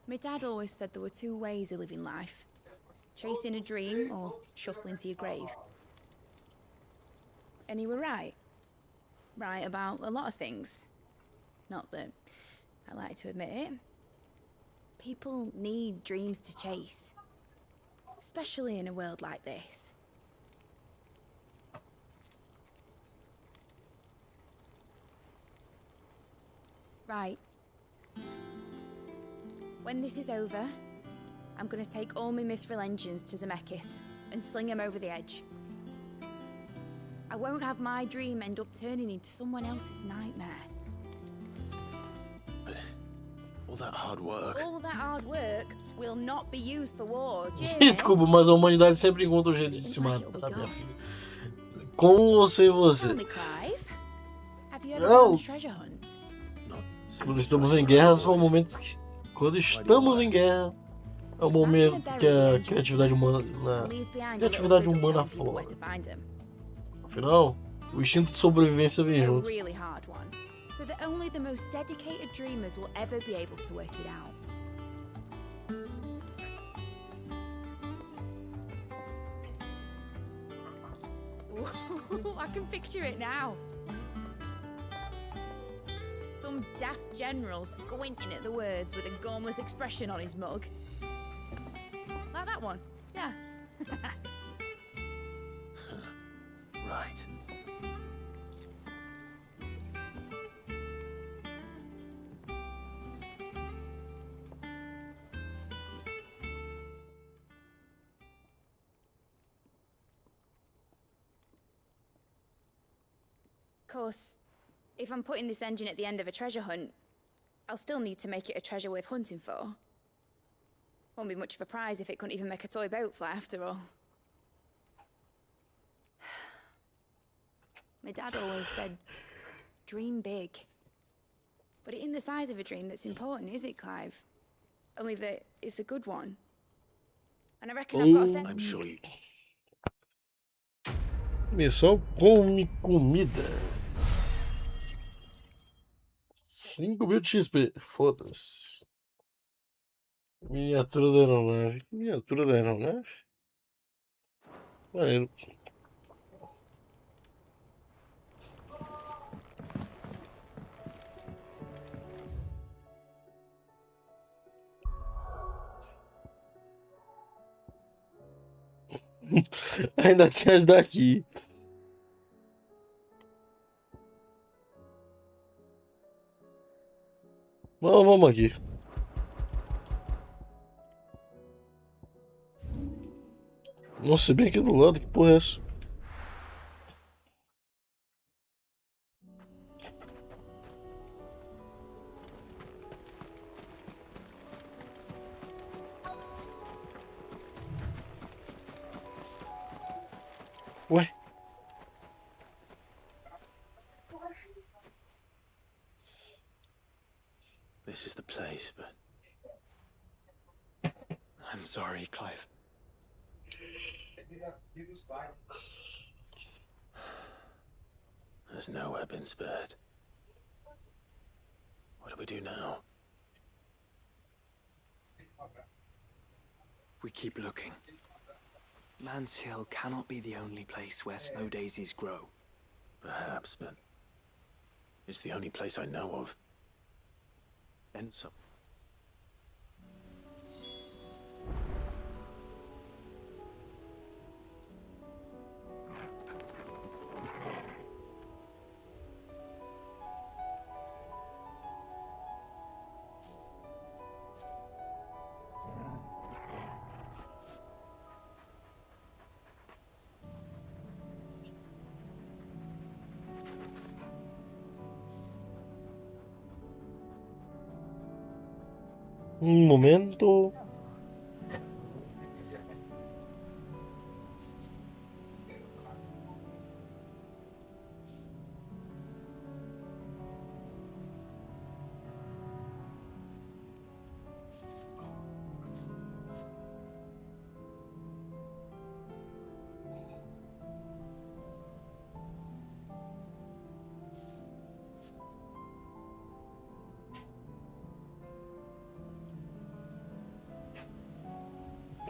My dad always said there were two ways of living life. Chasing a dream or shuffling to your grave. And he were right. Right about a lot of things. Not that I like to admit it. People need dreams to chase. Especially in a world like this. Right. When this is over, I'm gonna take all my mithril engines to Zemeckis and sling them over the edge. I won't have my dream end up turning into someone else's nightmare. But all that hard work. All that hard work will not be used for war, Jimmy. Desculpa, mas a humanidade sempre encontra um jeito de se matar, minha filha. Com ou sem você? Tell me, Clive, have you ever Não. gone on treasure hunt? Quando estamos em guerra, são momentos que... Quando estamos em guerra, é o momento que a criatividade humana... aflora. Afinal, o instinto de sobrevivência vem A junto. really hard one, so that only the most dedicated dreamers will ever be able to work it out. Ooh, I can picture it now. Some daft general squinting at the words with a gormless expression on his mug. Like that one, yeah. Right. Of course, if I'm putting this engine at the end of a treasure hunt, I'll still need to make it a treasure worth hunting for. Won't be much of a prize if it couldn't even make a toy boat fly after all. My dad always said, dream big. But it ain't the size of a dream that's important, is it, Clive? Only that it's a good one. And I reckon I've got a I'm sure you... Missão come comida. 5.000 de XP. Foda-se. Miniatura da aeronave. Miniatura da aeronave? Maneiro. Ainda tem as daqui. Vamos aqui. Nossa, bem aqui do lado, que porra é essa? Ué? This is the place, but... I'm sorry, Clive. There's nowhere been spared. What do we do now? We keep looking. Man's Hill cannot be the only place where snow daisies grow. Perhaps, but it's the only place I know of. Then so. Un momento.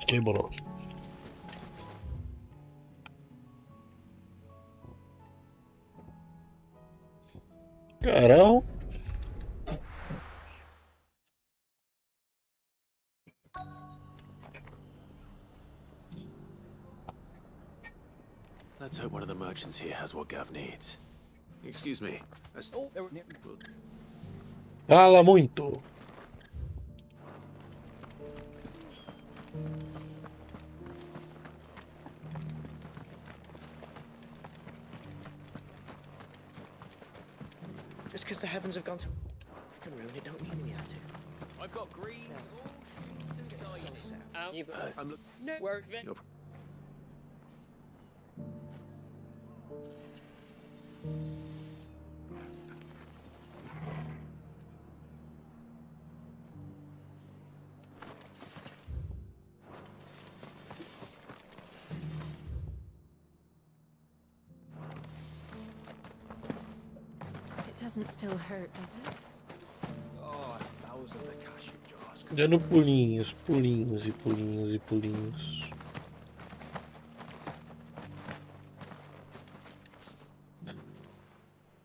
Qué bueno. Carajo. Let's hope one of the merchants here has what Gav needs. Excuse me. Fala muito. Just because the heavens have gone to... I can ruin it, don't mean we have to. I've got greens, all shoots inside. I'm Work then. It doesn't still hurt, does it? Oh, 1,000 the cashew jars. Dando pulinhos, pulinhos e pulinhos e pulinhos.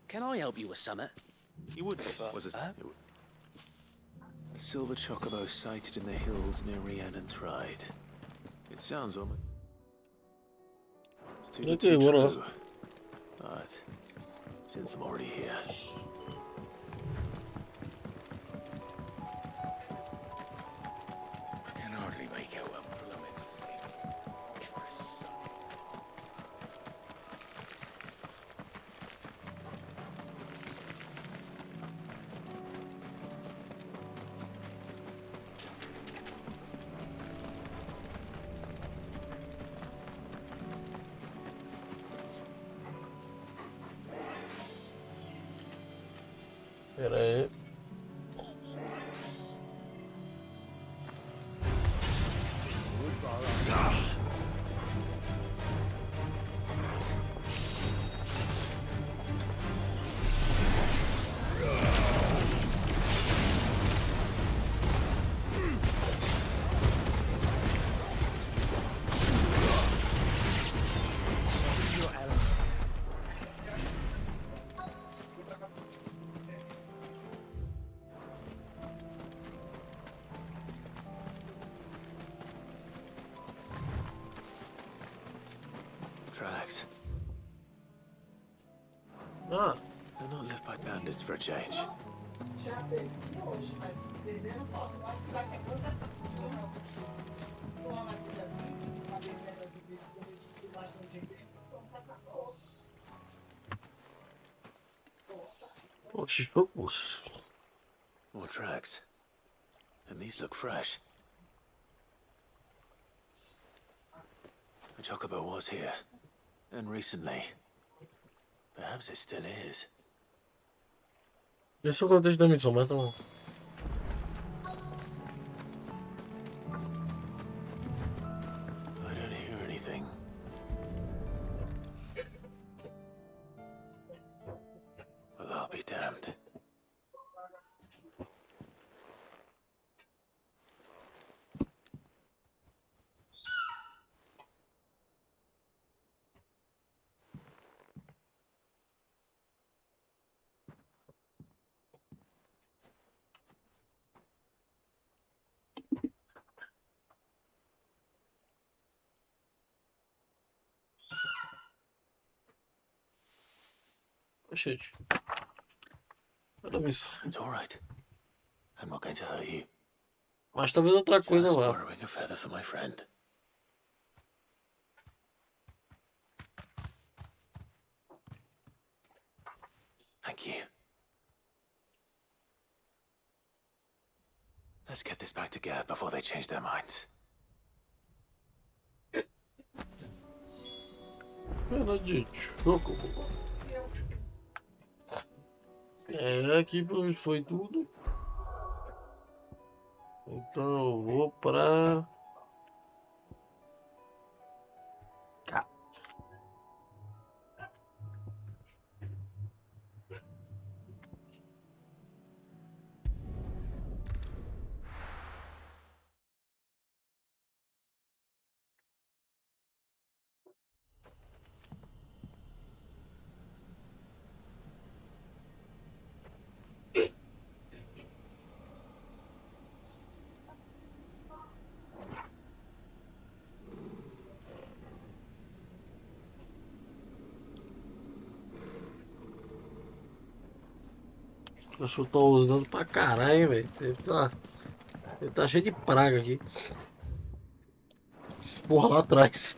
Can I help you with something? You would was it? A silver chocobo sighted in the hills near Rhiannon's Ride. It sounds almost too good to be true. But since I'm already here. I can hardly make out a blooming thing. Pera aí. Tracks. Ah. They're not left by bandits for a change. Oxe, focus. More tracks. And these look fresh. The chocobo was here. And recently, perhaps it still is. Esse é o contexto da missão, mas tá bom. I don't hear anything. Well, I'll be damned. Gente. Olha isso. It's all right. I'm not going to hurt you. Mas talvez outra coisa Just lá. borrowing a feather for my friend. Thank you. Let's get this back to Gareth before they change their minds. Pena de choco. É, aqui pelo visto foi tudo. Então eu vou pra cá. O cachorro tá usando pra caralho, velho. Ele tá cheio de praga aqui. Porra, lá atrás.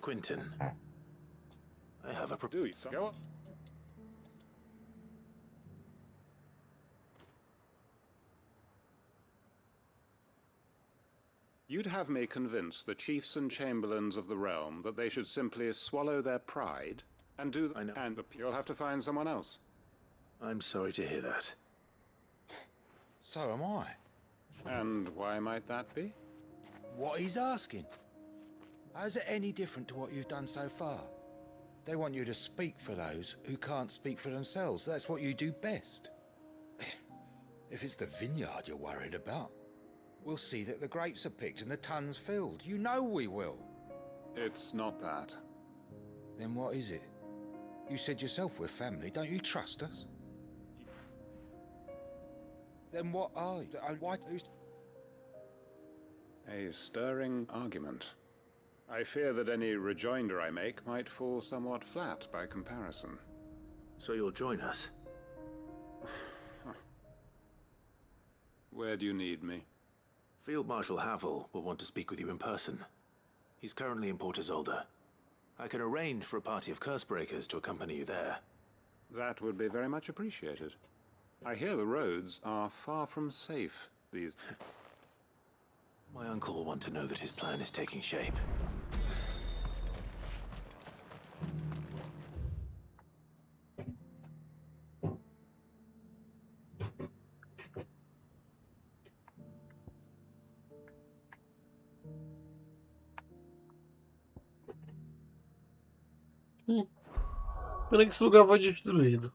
Quentin, I have a Go on. You'd have me convince the chiefs and chamberlains of the realm that they should simply swallow their pride and do... I know. And you'll have to find someone else. I'm sorry to hear that. So am I. And why might that be? What he's asking. How's it any different to what you've done so far? They want you to speak for those who can't speak for themselves. That's what you do best. If it's the vineyard you're worried about, we'll see that the grapes are picked and the tons filled. You know we will. It's not that. Then what is it? You said yourself we're family. Don't you trust us? Then what are you? A stirring argument. I fear that any rejoinder I make might fall somewhat flat by comparison. So you'll join us? Where do you need me? Field Marshal Havel will want to speak with you in person. He's currently in Port Isolde. I can arrange for a party of Cursebreakers to accompany you there. That would be very much appreciated. I hear the roads are far from safe these... My uncle will want to know that his plan is taking shape. Pena que esse lugar foi destruído.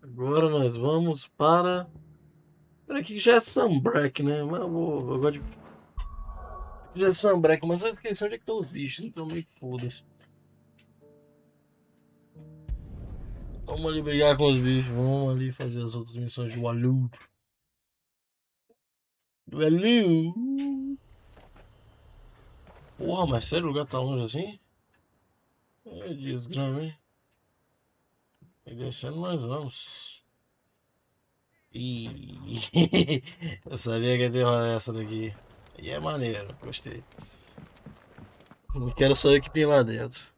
Agora nós vamos para... Pera aqui que já é Sunbreak, né? Mas eu gosto de... Já é Sunbreak, mas eu esqueci onde é que estão os bichos, então meio que foda-se. Vamos ali brigar com os bichos, vamos ali fazer as outras missões do Alu. Do Alu. Porra, mas sério, o lugar tá longe assim? É desgrama, hein? E descendo nós vamos. Ih, eu sabia que ia ter essa daqui. E é maneiro, gostei. Não quero saber o que tem lá dentro.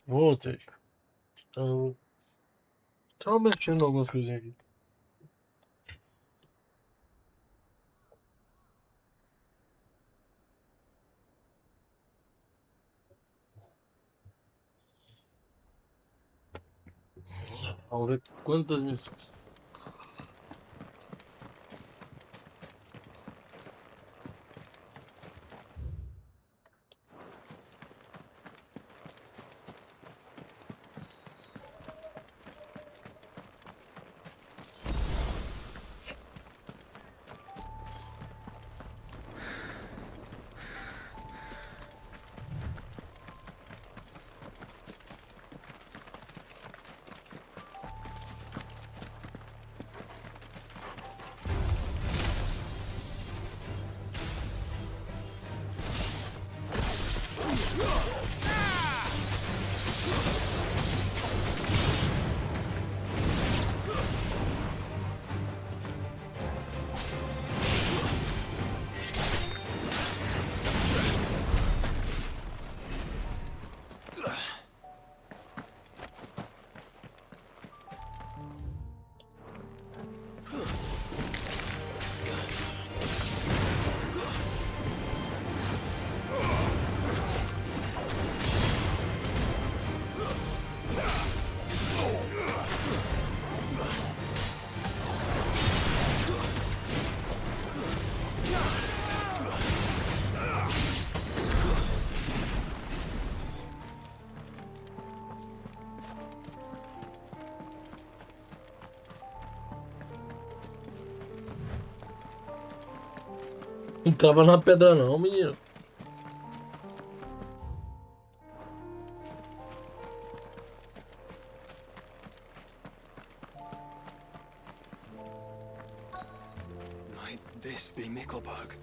Voltei. Então, só mexendo em algumas coisinhas aqui. Vamos ver quantas missões. Não trava na pedra não, menino. Might this be Mickelberg?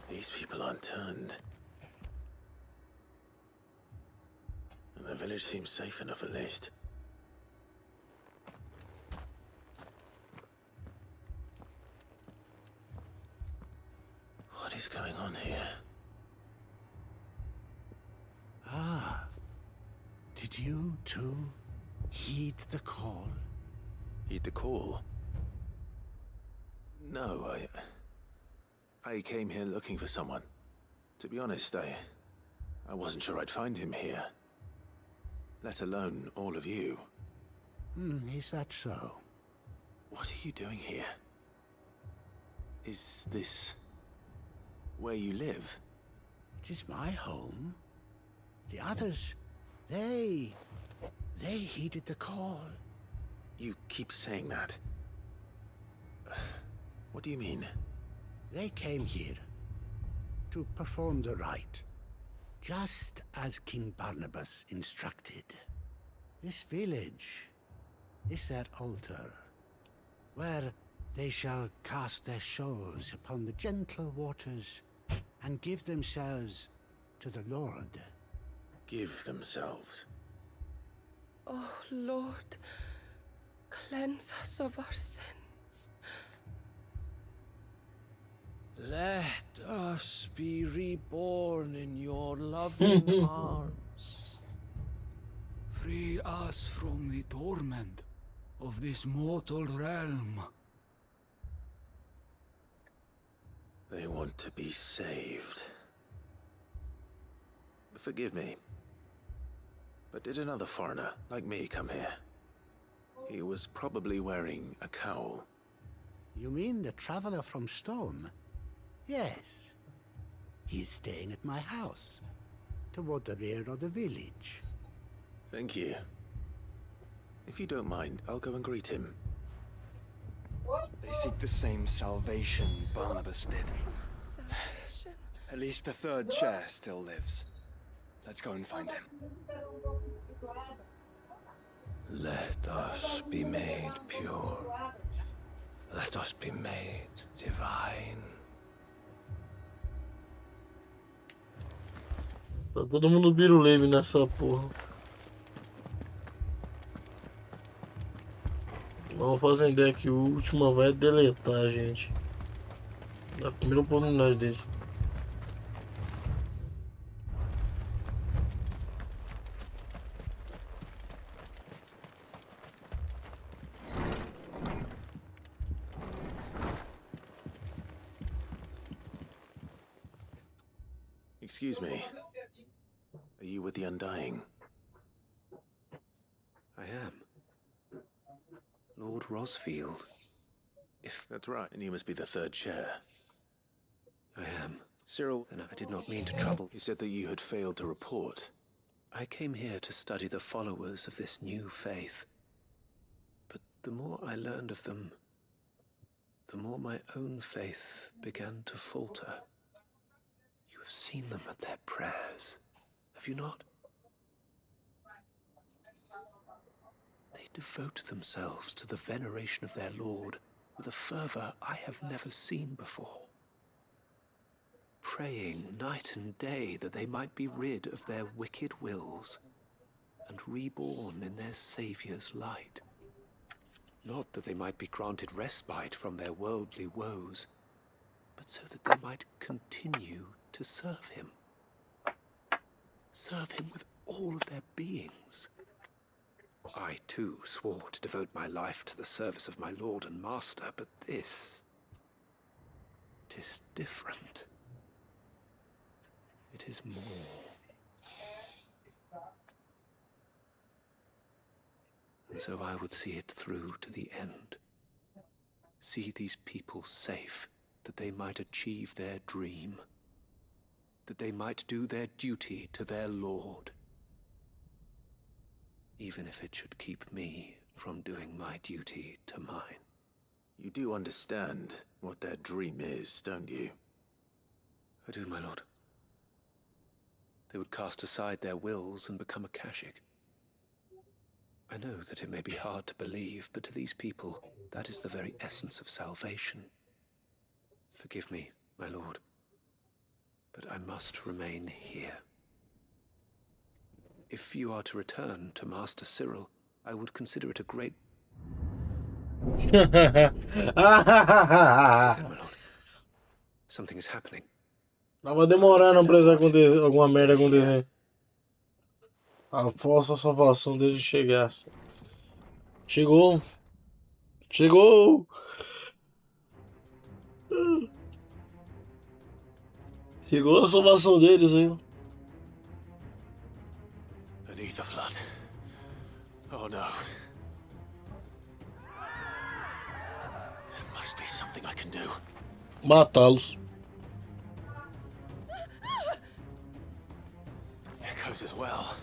These people aren't turned. And the village seems safe enough at least. What is going on here? Ah, did you too heed the call? Heed the call? No, I came here looking for someone. To be honest, I wasn't sure I'd find him here. Let alone all of you. Is that so? What are you doing here? Is this where you live? It is my home. The others, they heeded the call. You keep saying that. What do you mean? They came here to perform the rite, just as King Barnabas instructed. This village is their altar, where they shall cast their souls upon the gentle waters and give themselves to the Lord. Give themselves? Oh, Lord, cleanse us of our sins. Let us be reborn in your loving arms. Free us from the torment of this mortal realm. They want to be saved. Forgive me, but did another foreigner like me come here? He was probably wearing a cowl. You mean the traveler from Storm? Yes. He is staying at my house, toward the rear of the village. Thank you. If you don't mind, I'll go and greet him. They seek the same salvation Barnabas did. Salvation? At least the third chair still lives. Let's go and find him. Let us be made pure. Let us be made divine. Tá todo mundo biruleve nessa porra. Vamos fazer ideia que o último vai deletar, gente. Da primeira oportunidade dele. Excuse me. Are you with the Undying? I am. Lord Rosfield. If that's right, and you must be the third chair. I am. Cyril, And I did not mean to trouble. You said that you had failed to report. I came here to study the followers of this new faith. But the more I learned of them, the more my own faith began to falter. You have seen them at their prayers, have you not? They devote themselves to the veneration of their Lord with a fervor I have never seen before. Praying night and day that they might be rid of their wicked wills and reborn in their Saviour's light. Not that they might be granted respite from their worldly woes, but so that they might continue to serve him. Serve him with all of their beings. I, too, swore to devote my life to the service of my Lord and Master, but this... it is different. It is more. And so I would see it through to the end. See these people safe, that they might achieve their dream. that they might do their duty to their lord. Even if it should keep me from doing my duty to mine. You do understand what their dream is, don't you? I do, my lord. They would cast aside their wills and become Akashic. I know that it may be hard to believe, but to these people, that is the very essence of salvation. Forgive me, my lord, but I must remain here. If you are to return to Master Cyril, I would consider it a great... Then, my lord, something is happening. Tava demorando pra isso acontecer, alguma merda acontecer. A falsa salvação dele chegasse. Chegou. Chegou. Chegou a salvação deles, hein? Beneath the flood. Oh no. There must be something I can do. Matá-los. Echoes as well.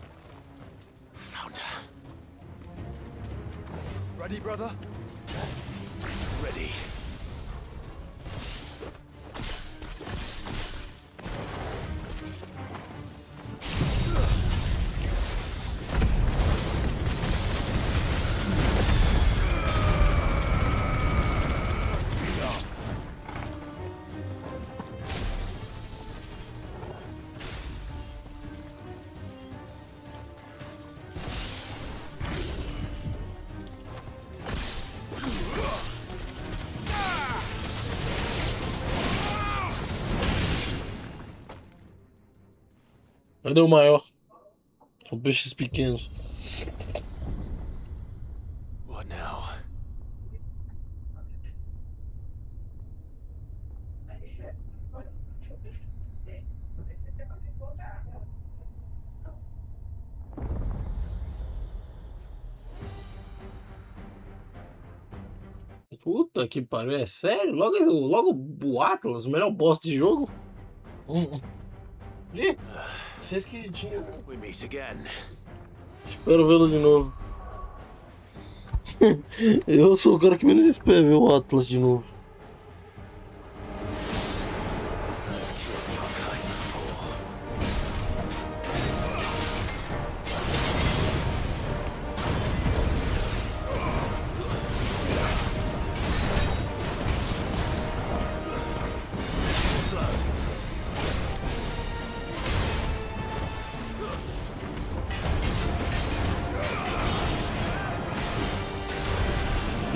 Found her. Ready, brother? Ready. Cadê o maior? São peixes pequenos. What now? Puta que pariu, é sério? Logo o Atlas, o melhor boss de jogo? Ih, isso é esquisitinho. We meet again. Espero vê-lo de novo. Eu sou o cara que menos espera ver o Atlas de novo.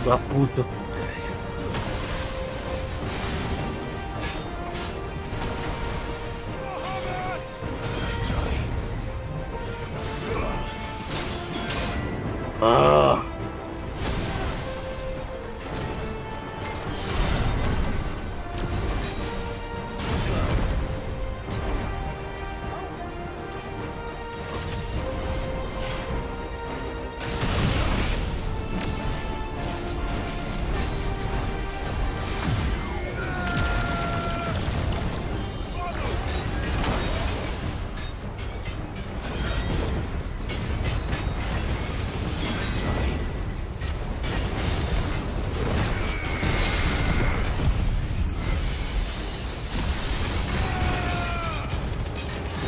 Da puta. Ah.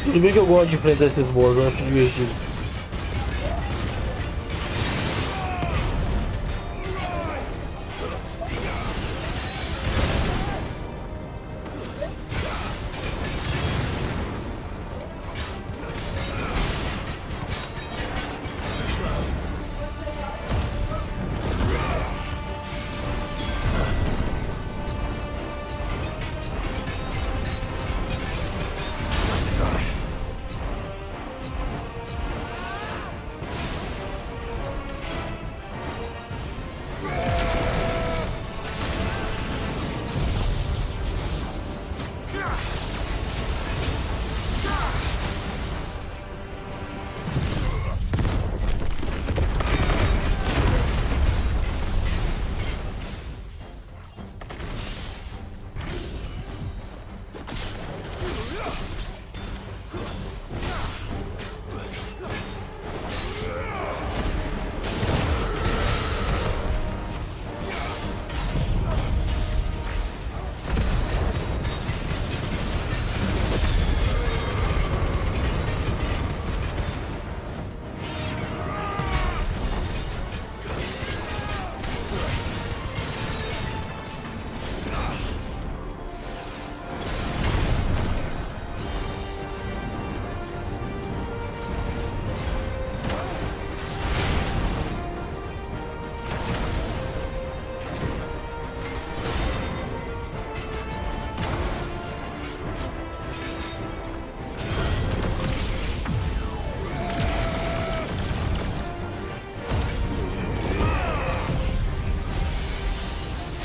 Tudo bem que eu gosto de enfrentar esses boss, eu acho divertido.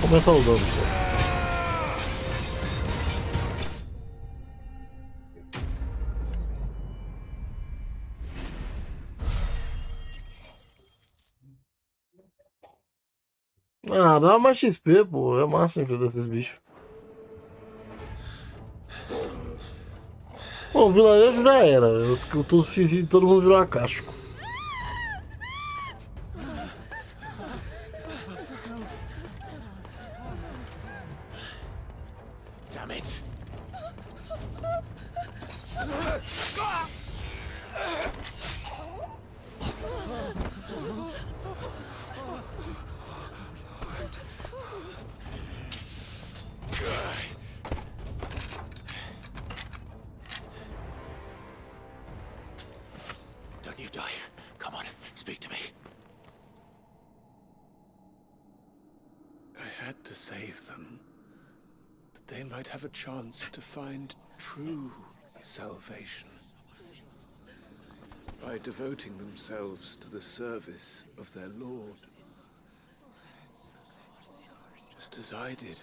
Aumenta o dano. Ah, dá mais XP, pô. É massa enfrentar esses bichos. Bom, o vilarejo já era. Todo mundo virou casco. Damn it. Don't you die. Come on, speak to me. I had to save them, that they might have a chance to find true salvation by devoting themselves to the service of their Lord, just as I did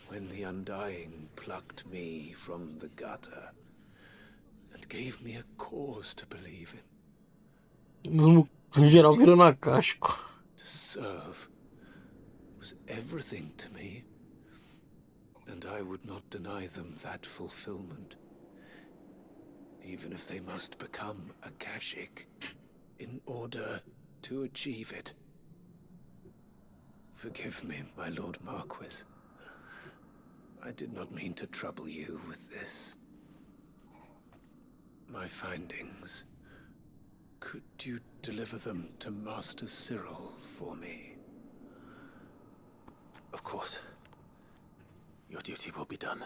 when the Undying plucked me from the gutter and gave me a cause to believe in. Mesmo em geral virando a casco. To serve was everything to me, and I would not deny them that fulfillment, even if they must become a Kashik in order to achieve it. Forgive me, my Lord Marquis. I did not mean to trouble you with this. My findings. Could you deliver them to Master Cyril for me? Of course. Your duty will be done.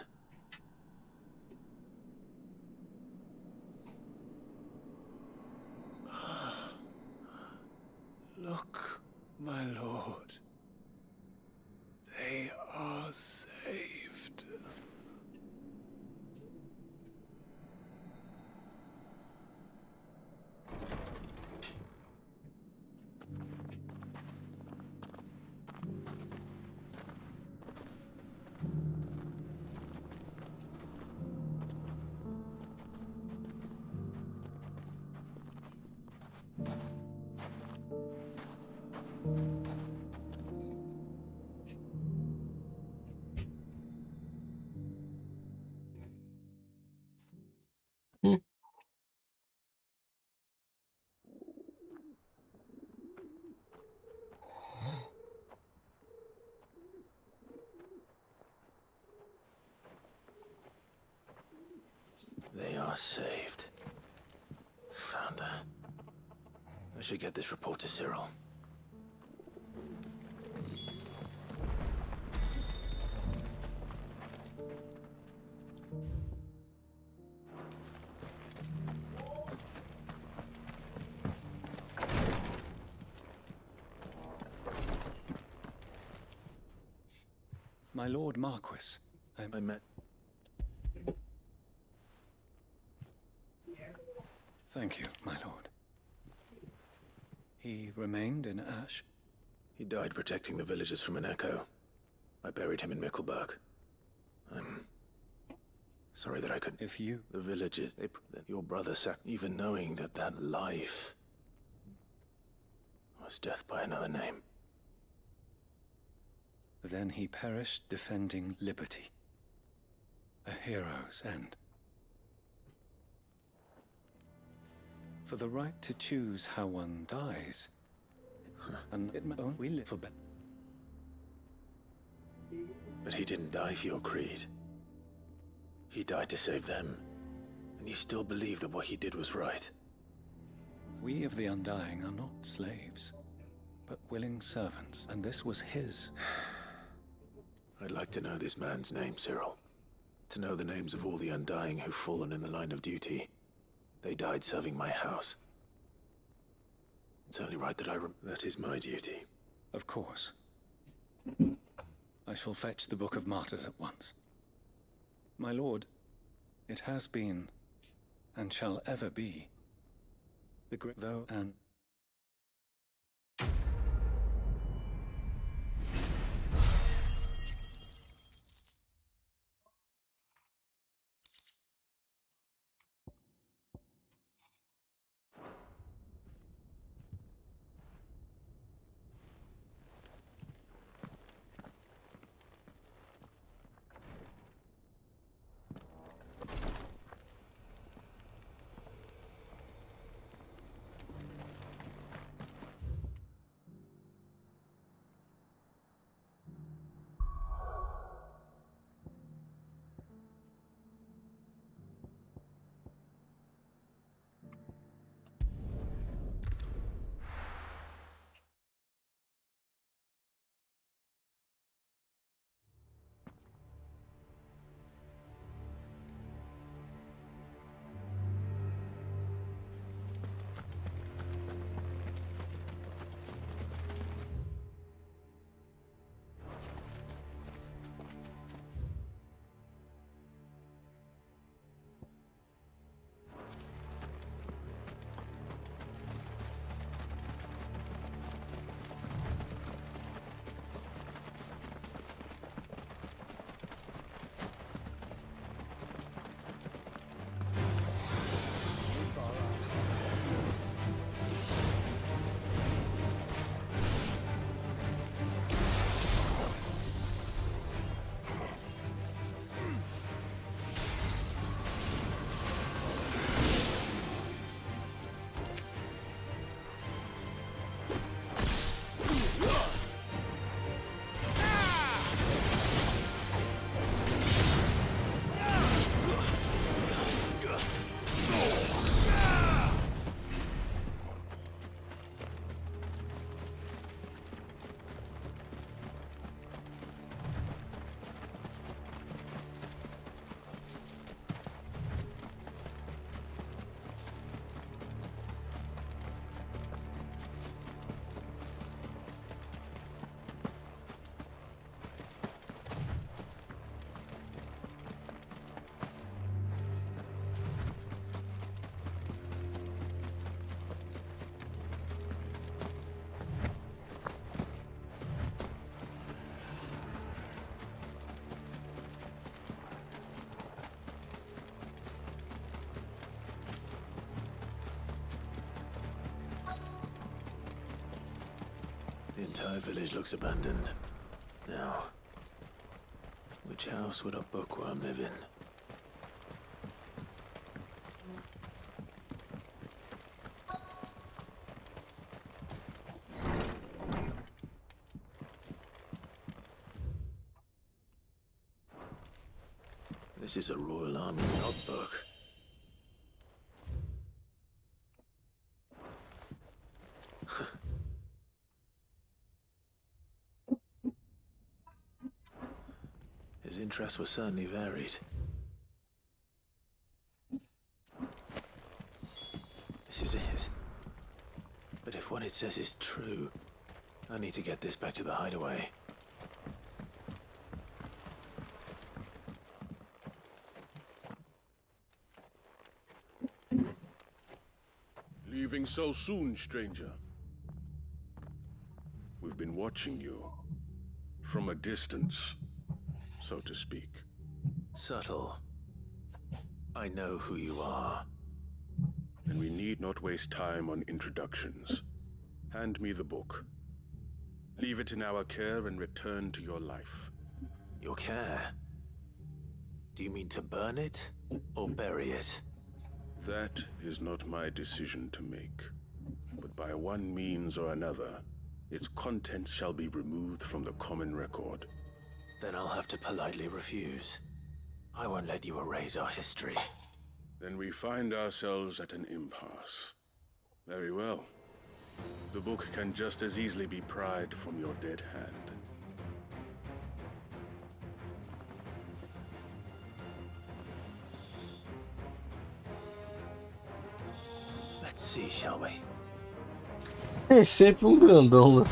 Look, my lord. They are saved. They are saved. Founder. I should get this report to Cyril. My Lord Marquis, I met... Thank you, my lord. He remained in Ash? He died protecting the villagers from an echo. I buried him in Mickelberg. I'm sorry that I couldn't... If you... The villagers, your brother even knowing that that life was death by another name. Then he perished defending liberty. A hero's end. For the right to choose how one dies, and it may only live for better. But he didn't die for your creed. He died to save them. And you still believe that what he did was right. We of the Undying are not slaves, but willing servants, and this was his. I'd like to know this man's name, Cyril. To know the names of all the Undying who've fallen in the line of duty. They died serving my house. It's only right that that is my duty. Of course. I shall fetch the Book of Martyrs at once. My lord, it has been, and shall ever be, the great though and... The entire village looks abandoned. Now, which house would a bookworm live in? This is a Royal Army notebook. His interests were certainly varied. This is it. But if what it says is true, I need to get this back to the hideaway. Leaving so soon, stranger? We've been watching you. From a distance, so to speak. Subtle. I know who you are. And we need not waste time on introductions. Hand me the book. Leave it in our care and return to your life. Your care? Do you mean to burn it or bury it? That is not my decision to make. But by one means or another, its contents shall be removed from the common record. Then I'll have to politely refuse. I won't let you erase our history. Then we find ourselves at an impasse. Very well. The book can just as easily be pried from your dead hand. Let's see, shall we? É sempre um grandão, né?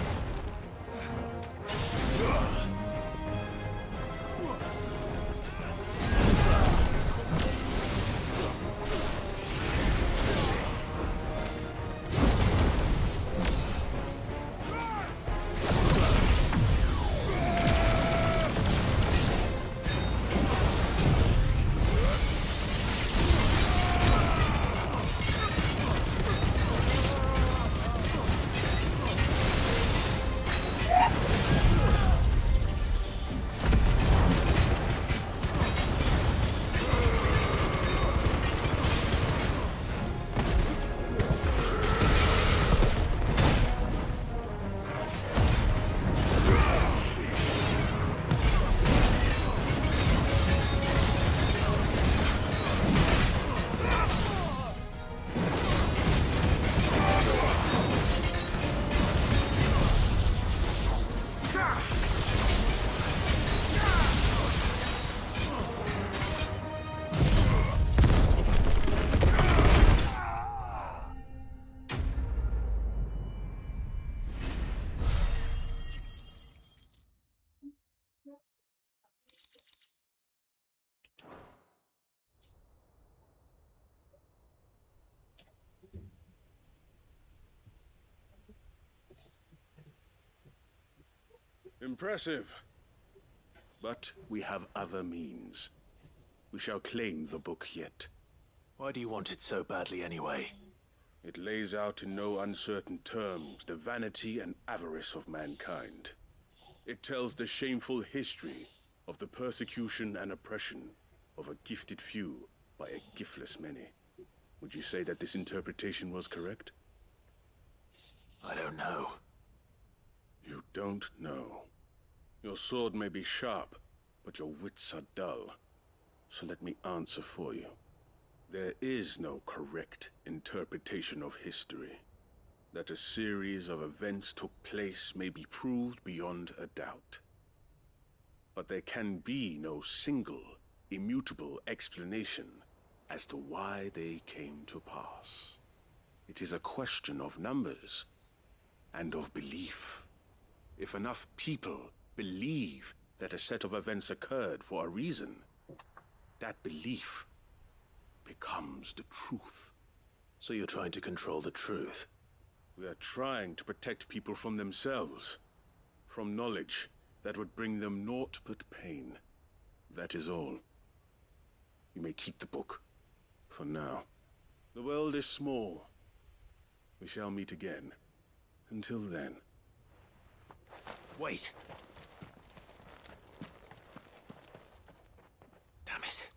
Impressive. But we have other means. We shall claim the book yet. Why do you want it so badly anyway? It lays out in no uncertain terms the vanity and avarice of mankind. It tells the shameful history of the persecution and oppression of a gifted few by a giftless many. Would you say that this interpretation was correct? I don't know. You don't know. Your sword may be sharp, but your wits are dull. So let me answer for you. There is no correct interpretation of history. That a series of events took place may be proved beyond a doubt. But there can be no single, immutable explanation as to why they came to pass. It is a question of numbers and of belief. If enough people believe that a set of events occurred for a reason, that belief becomes the truth. So you're trying to control the truth? We are trying to protect people from themselves, from knowledge that would bring them naught but pain. That is all. You may keep the book, for now. The world is small. We shall meet again. Until then. Wait! Damn it.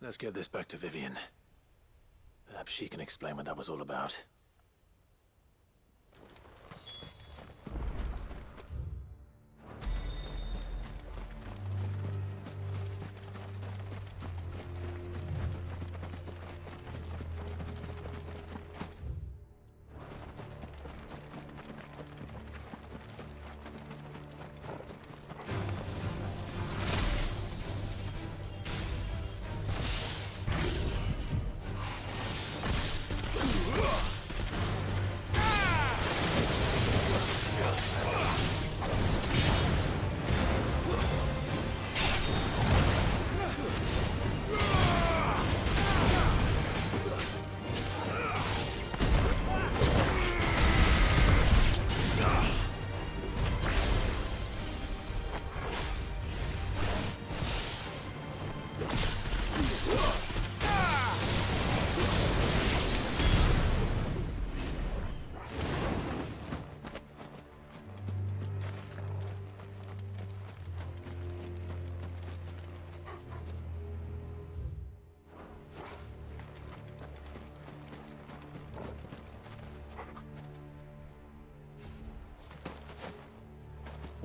Let's get this back to Vivian. Perhaps she can explain what that was all about.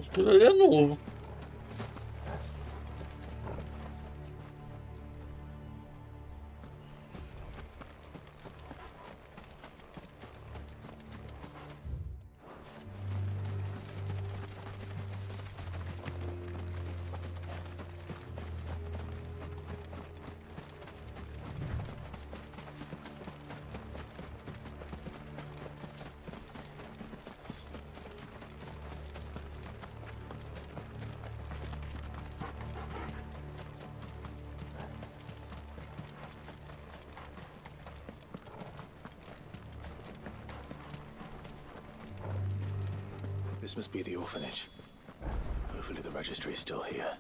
Aquilo ali é novo. This must be the orphanage. Hopefully the registry is still here.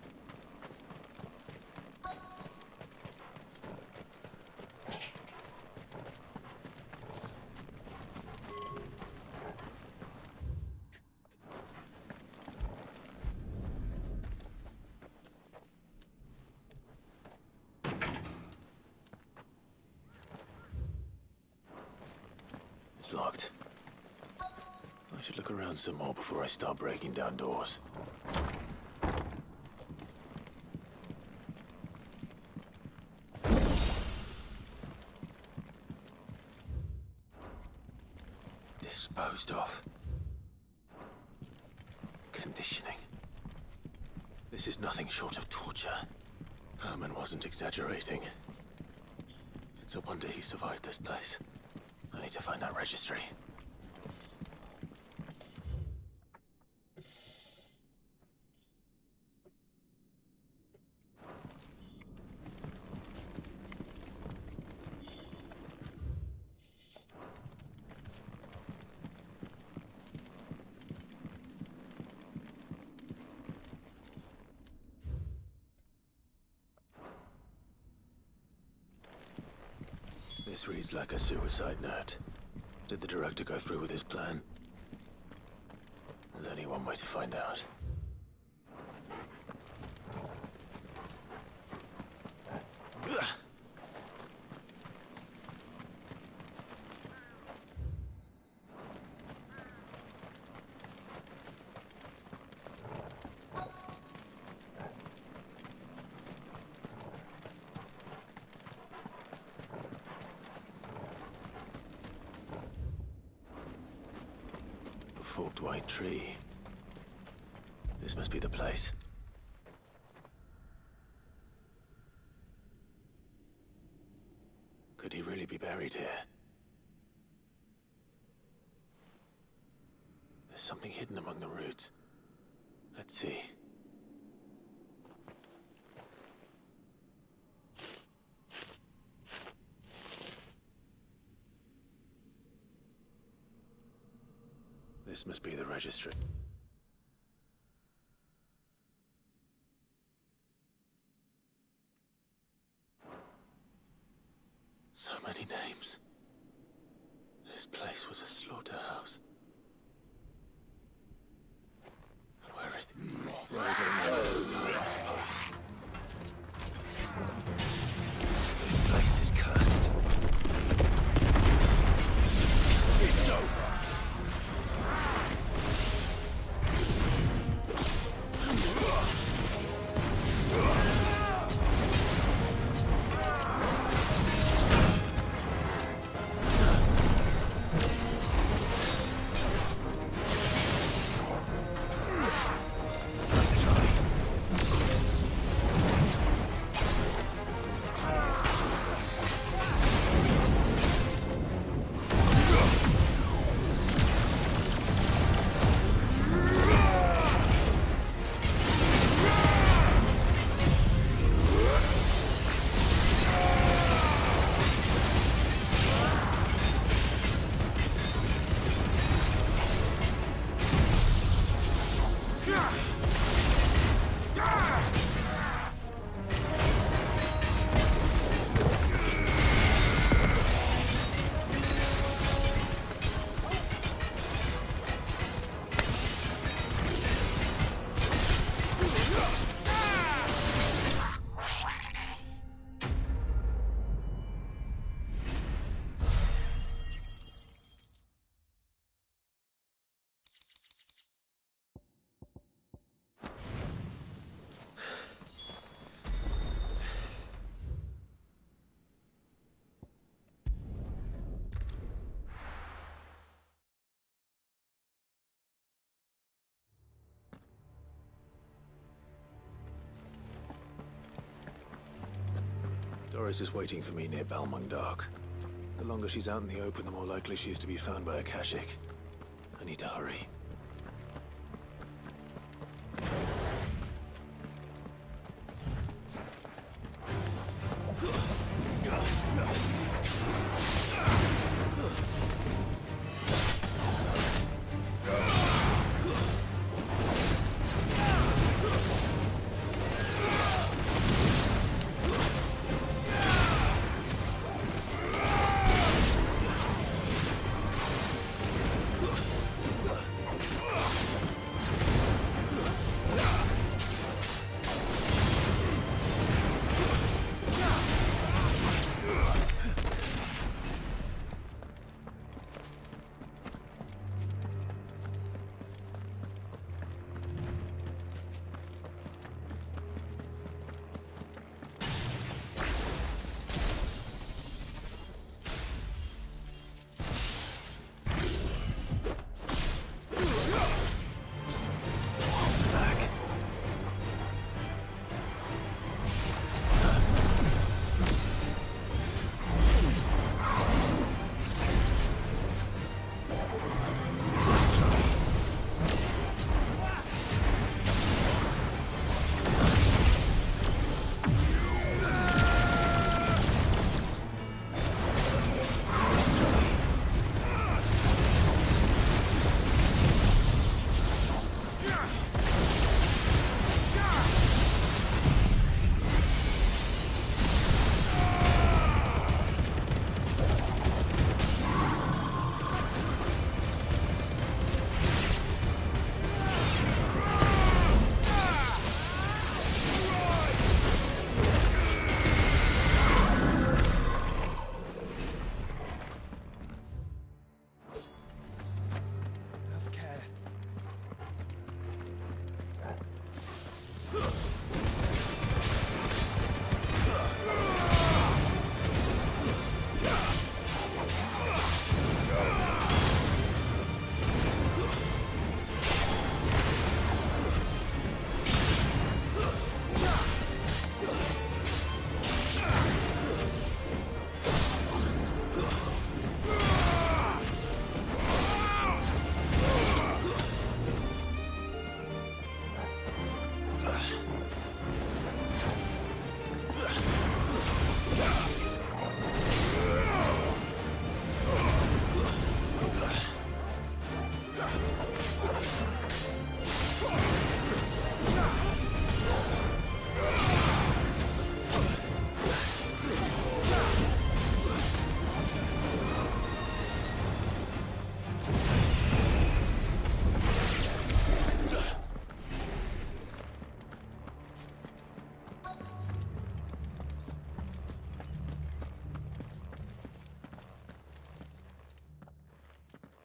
It's locked. I should look around some more before I start breaking down doors. Disposed of. Conditioning. This is nothing short of torture. Herman wasn't exaggerating. It's a wonder he survived this place. I need to find that registry. This reads like a suicide note. Did the director go through with his plan? There's only one way to find out. Forked white tree. This must be the place. Could he really be buried here? There's something hidden among the roots. Let's see. This must be the registry. So many names. This place was a slaughterhouse. Where is the... Where is it? I suppose. This place is cursed. It's over. Doris is waiting for me near Balmung Dock. The longer she's out in the open, the more likely she is to be found by a Kashik. I need to hurry.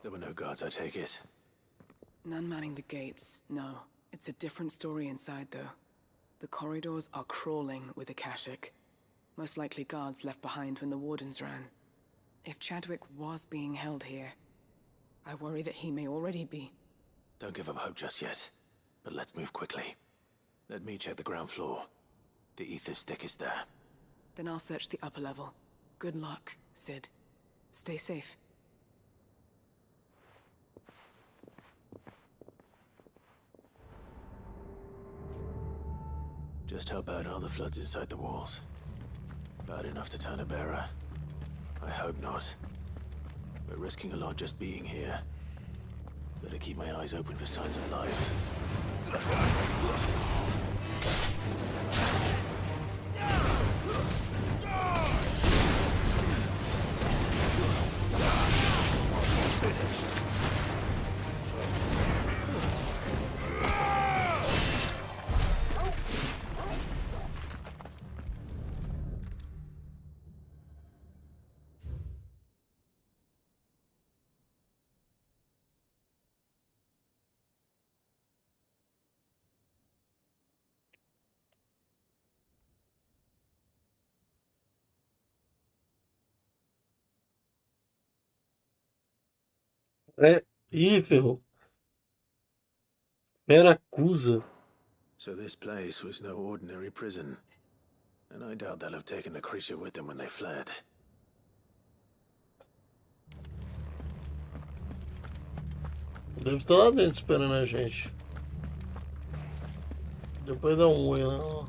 There were no guards, I take it. None manning the gates, no. It's a different story inside, though. The corridors are crawling with Akashic. Most likely guards left behind when the Wardens ran. If Chadwick was being held here, I worry that he may already be. Don't give up hope just yet, but let's move quickly. Let me check the ground floor. The ether's thickest there. Then I'll search the upper level. Good luck, Sid. Stay safe. Just how bad are the floods inside the walls? Bad enough to turn a bearer? I hope not. We're risking a lot just being here. Better keep my eyes open for signs of life. É. Ih, ferrou. Veracusa. So this place was no ordinary prison. And I doubt they'll have taken the creature with them when they fled. Deve estar lá dentro esperando a gente. Depois dá um oi lá. Ó.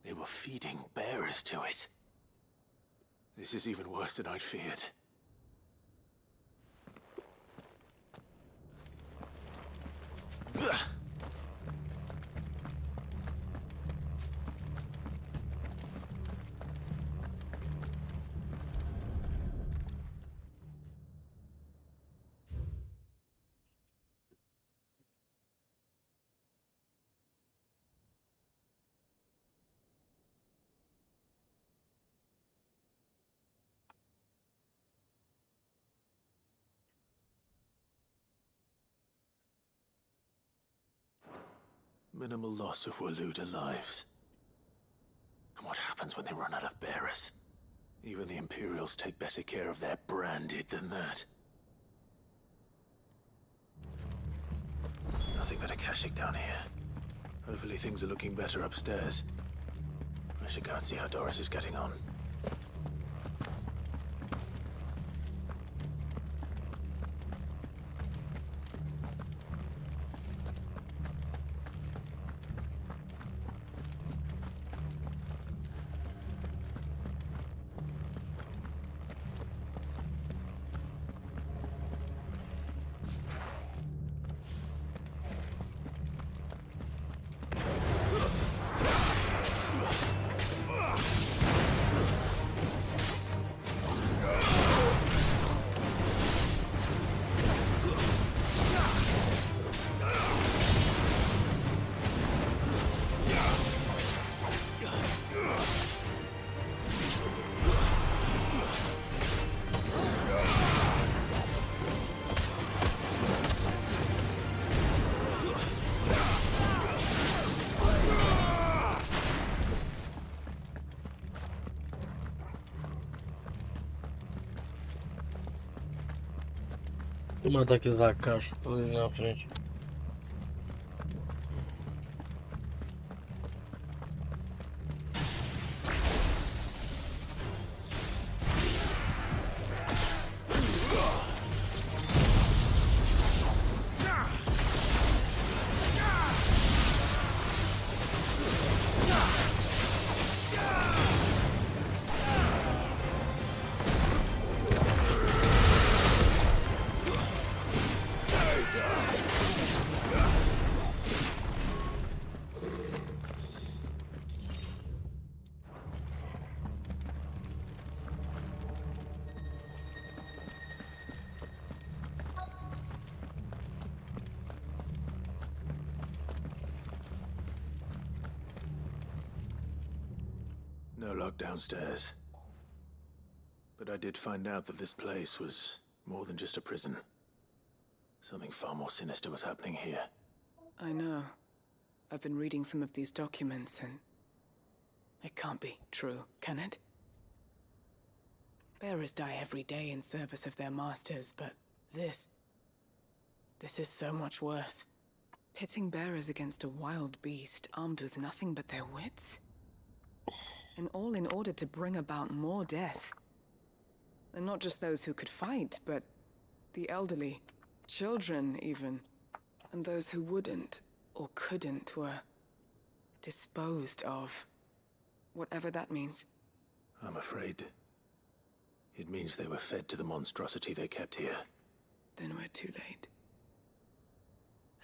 They were feeding bearers to it. This is even worse than I'd feared. Minimal loss of Waluda lives. And what happens when they run out of bearers? Even the Imperials take better care of their branded than that. Nothing but Akashic down here. Hopefully things are looking better upstairs. I should go and see how Doris is getting on. Vou matar aqueles lacaixos ali na frente. No lock downstairs. But I did find out that this place was more than just a prison. Something far more sinister was happening here. I know. I've been reading some of these documents, and it can't be true, can it? Bearers die every day in service of their masters, but this is so much worse. Pitting bearers against a wild beast armed with nothing but their wits? And all in order to bring about more death. And not just those who could fight, but the elderly, children even. And those who wouldn't or couldn't were disposed of. Whatever that means. I'm afraid it means they were fed to the monstrosity they kept here. Then we're too late.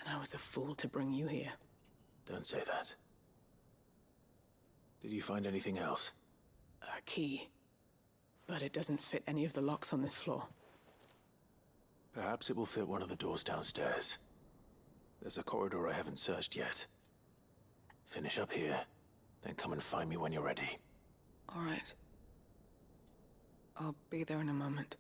And I was a fool to bring you here. Don't say that. Did you find anything else? A key. But it doesn't fit any of the locks on this floor. Perhaps it will fit one of the doors downstairs. There's a corridor I haven't searched yet. Finish up here, then come and find me when you're ready. All right. I'll be there in a moment.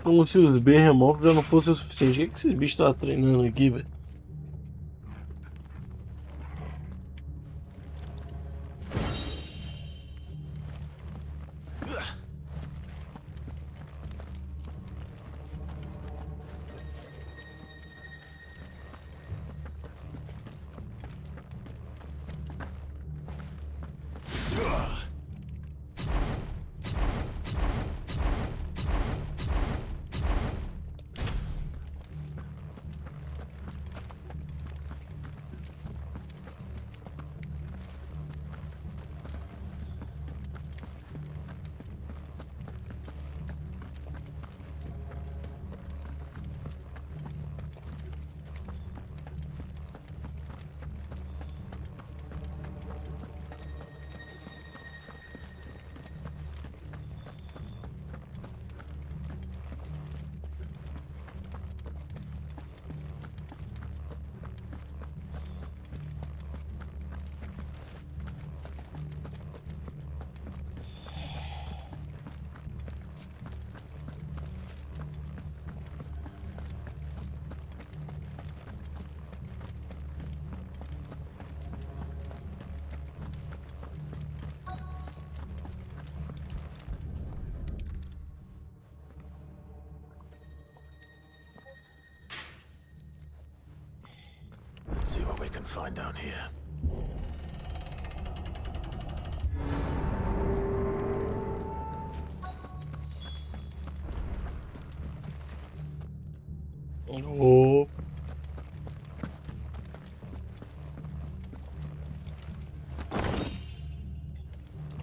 Como se os Behemoth já não fossem o suficiente. O que esse bicho tá treinando aqui, velho? Let's see what we can find down here. Oh.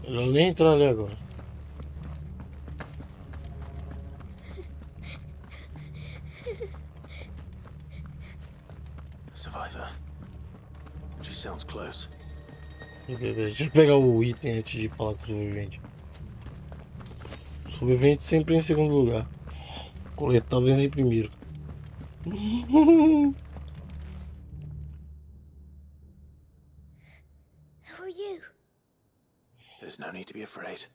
Melhor nem entrar ali agora. Survivor. She sounds close. Deixa eu pegar o item antes de falar com o sobrevivente. O sobrevivente sempre em segundo lugar. Colete talvez em primeiro. Who are you? There's no need to be afraid.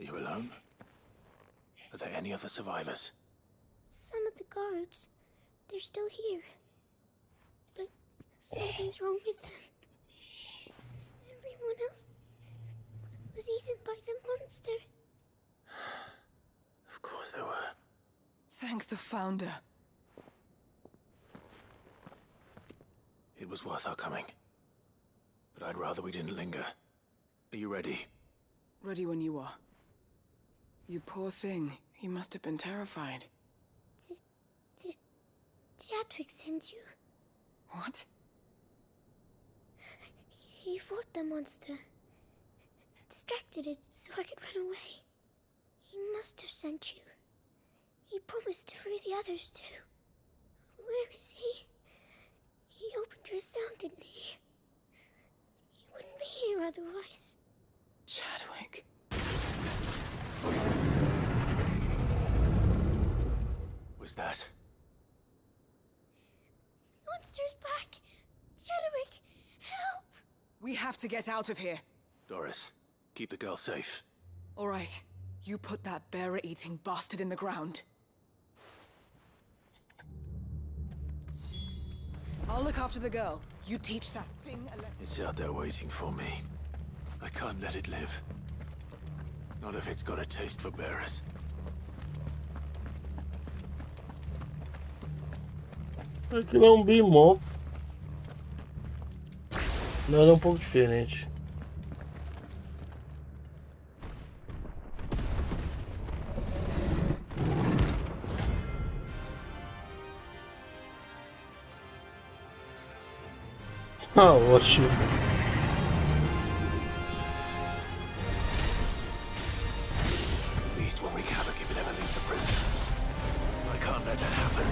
Are you alone? Are there any other survivors? Some of the guards, they're still here. But something's wrong with them. Everyone else was eaten by the monster. Of course there were. Thank the Founder. It was worth our coming. But I'd rather we didn't linger. Are you ready? Ready when you are. You poor thing. He must have been terrified. Did Chadwick send you? What? He fought the monster. Distracted it so I could run away. He must have sent you. He promised to free the others too. Where is he? He opened your cell, didn't he? He wouldn't be here otherwise. Chadwick. Was that? Monster's back! Chadwick, help! We have to get out of here. Doris, keep the girl safe. All right. You put that bearer-eating bastard in the ground. I'll look after the girl. You teach that thing a lesson. It's out there waiting for me. I can't let it live. Not if it's got a taste for bearers. Aquilo é um bimon. Não, ele é um pouco diferente. Ah, ótimo. At least we'll wreak havoc if it ever leaves the prison. I can't let that happen.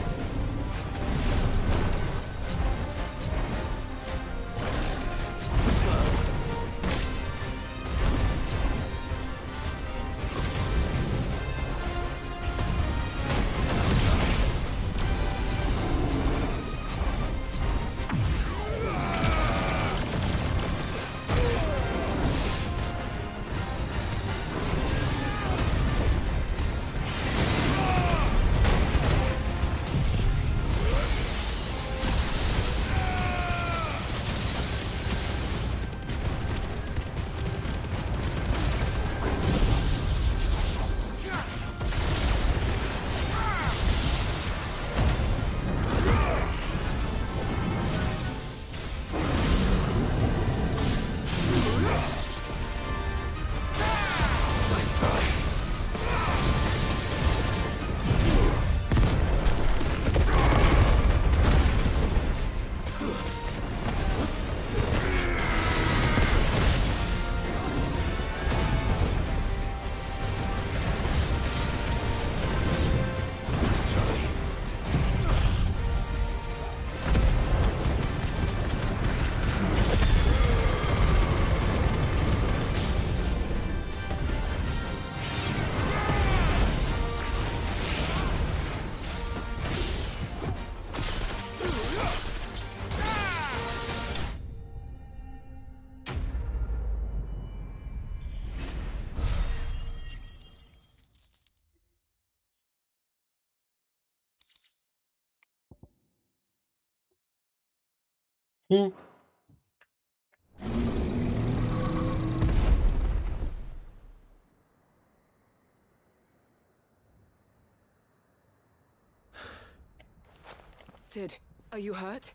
Sid, are you hurt?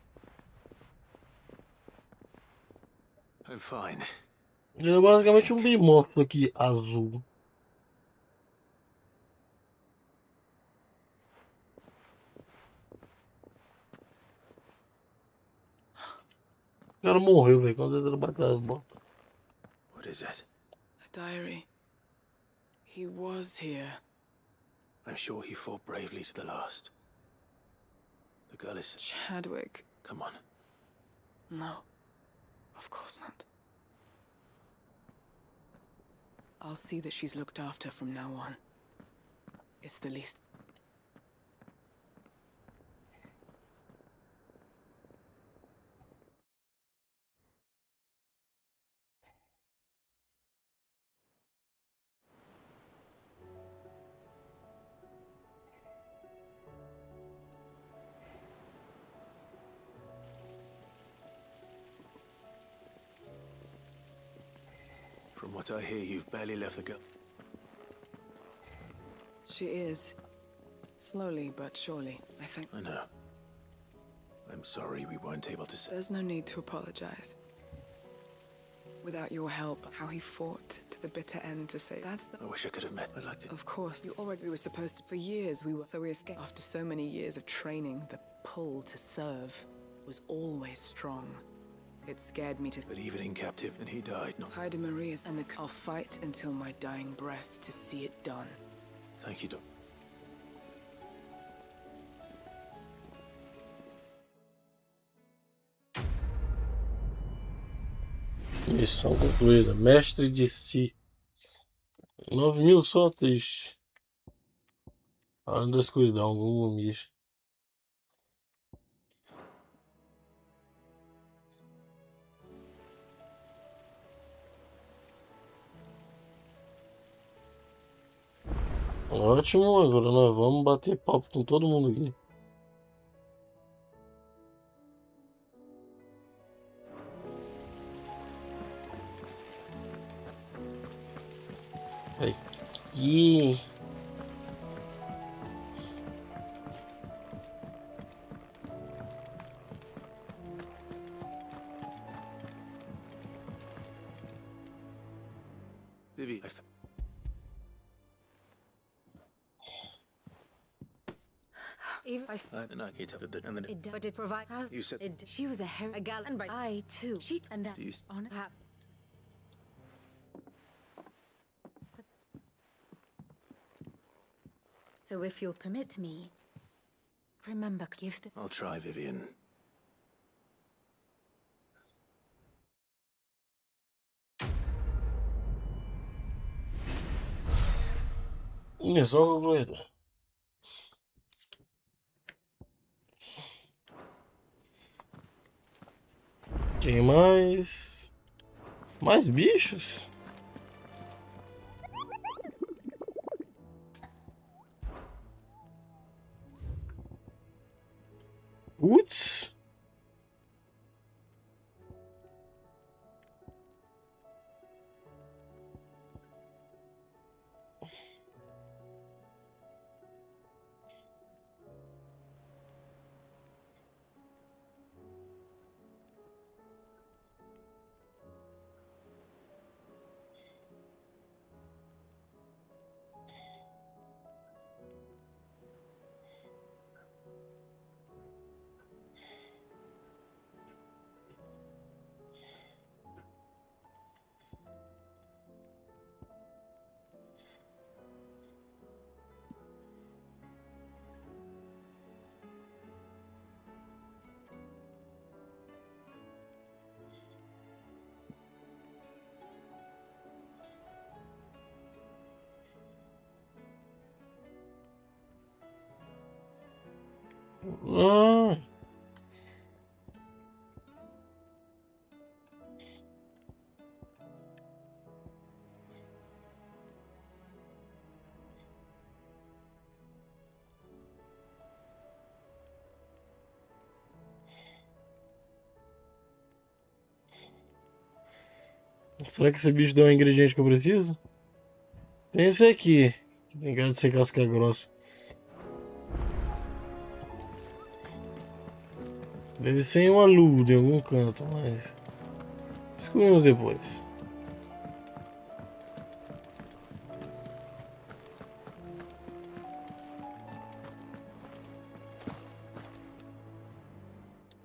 I'm fine. Ele é basicamente um bimorfo aqui, azul. O cara morreu, velho, quando ele bateu as botas. What is it? A diary. He was here. I'm sure he fought bravely to the last. The girl is... Chadwick. Come on. No. Of course not. I'll see that she's looked after from now on. It's the least... From what I hear, you've barely left the girl. She is. Slowly but surely, I think. I know. I'm sorry we weren't able to say. There's no need to apologize. Without your help, how he fought to the bitter end to say that's the... I wish I could have met. I'd like to. Of course, we were supposed to... For years, we escaped. After so many years of training, the pull to serve was always strong. It scared me to... But even in captivity, and he died, not... Hyde Maria's and I'll fight until my dying breath to see it done. Thank you, Doc. Missão concluída. Mestre de si. 9.000 só, triste. Além da escuridão, Google Meet. Ótimo, agora nós vamos bater papo com todo mundo aqui. Aqui. Vivi, Even I hate it, and then but it provide us. You said She was a gal, and by I too. She and that Do you- on her. So if you'll permit me, remember, give the... I'll try, Vivian. Missão concluída. Tem mais? Mais bichos? Putz. Ah. Será que esse bicho deu um ingrediente que eu preciso? Tem esse aqui, que tem cara de ser casca grossa. Deve ser em uma luva em algum canto, mas descobrimos depois.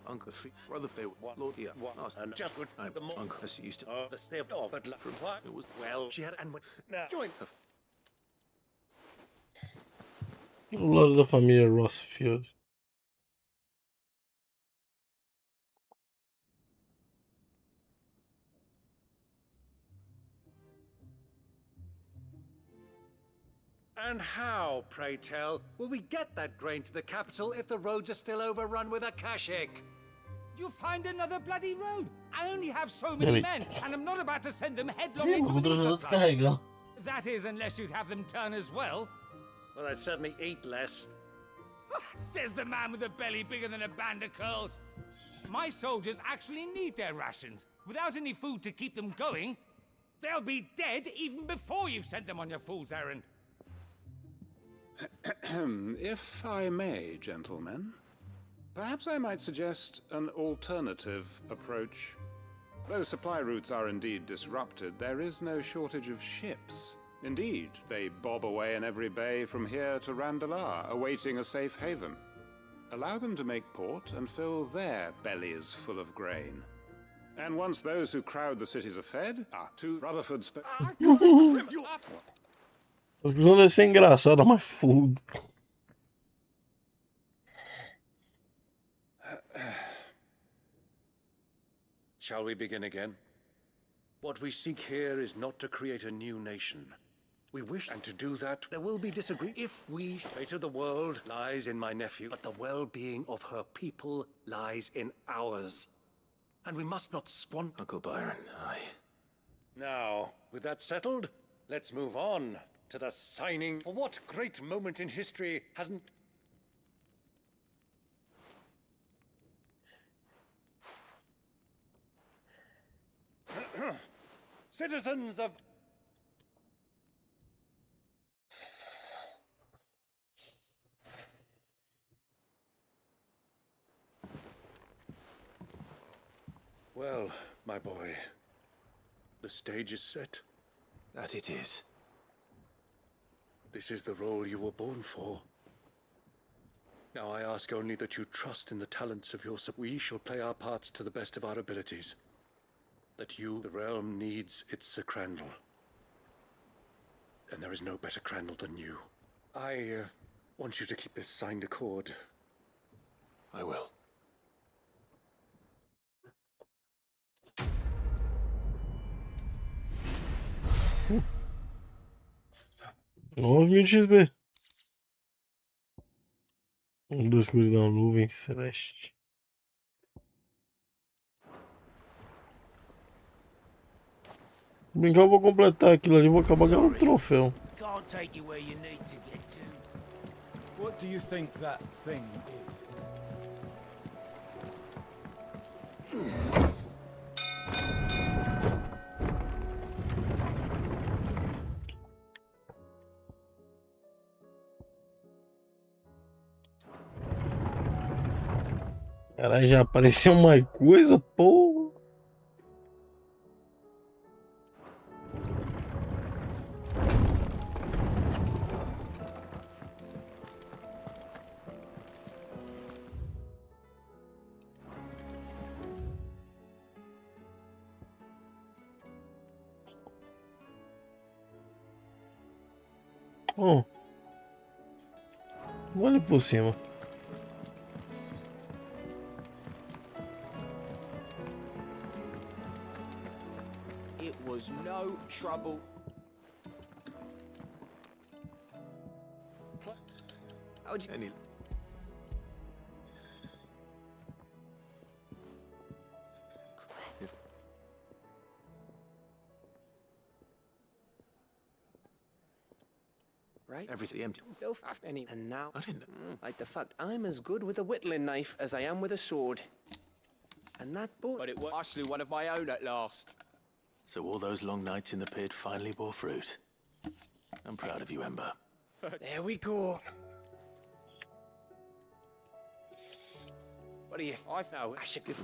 Uncle, brother, they were Lord, yeah, And just with I'm the more Uncle, as you used to. the sniff of it from what It was well she had and now join O lado da família Rossfield. And how, pray tell, will we get that grain to the capital if the roads are still overrun with Akashic? You find another bloody road. I only have so many men, and I'm not about to send them headlong into Vamos an ether flood. descarregar. That is, unless you'd have them turn as well. Well, I'd certainly eat less. Says the man with a belly bigger than a band of curls. My soldiers actually need their rations. Without any food to keep them going, They'll be dead even before you've sent them on your fool's errand. If I may, gentlemen, perhaps I might suggest an alternative approach. Though supply routes are indeed disrupted, there is no shortage of ships. Indeed, they bob away in every bay from here to Randalar, awaiting a safe haven. Allow them to make port and fill their bellies full of grain. And once those who crowd the cities are fed, to Rutherford's... As pessoas devem ser engraçadas, mas foda. Shall we begin again? What we seek here is not to create a new nation. We wish, and to do that, there will be disagreement. If we, fate of the world lies in my nephew, but the well-being of her people lies in ours. And we must not squander... Uncle Byron, Now, with that settled, let's move on to the signing. For what great moment in history hasn't... Citizens of... Well, my boy, the stage is set. That it is. This is the role you were born for. Now I ask only that you trust in the talents of your... We shall play our parts to the best of our abilities. That you, the realm, needs its Sir Crandall. And there is no better Crandall than you. I want you to keep this signed accord. I will. Ó, 20 XP. Duas cores da nuvem celeste. Brincar, eu vou completar aquilo ali, vou acabar ganhando um troféu. Can't take you where you need to get to. What do you think that thing is? Caralho, já apareceu mais coisa, porra. Oh. Vou ali por cima. It was no trouble. How'd you... Any... Right? Everything empty. Don't have any. And now, I didn't. Like the fact I'm as good with a whittling knife as I am with a sword. And that boy. But it was... I slew one of my own at last. So all those long nights in the pit finally bore fruit. I'm proud of you, Ember. There we go. What do you... I know. I should give...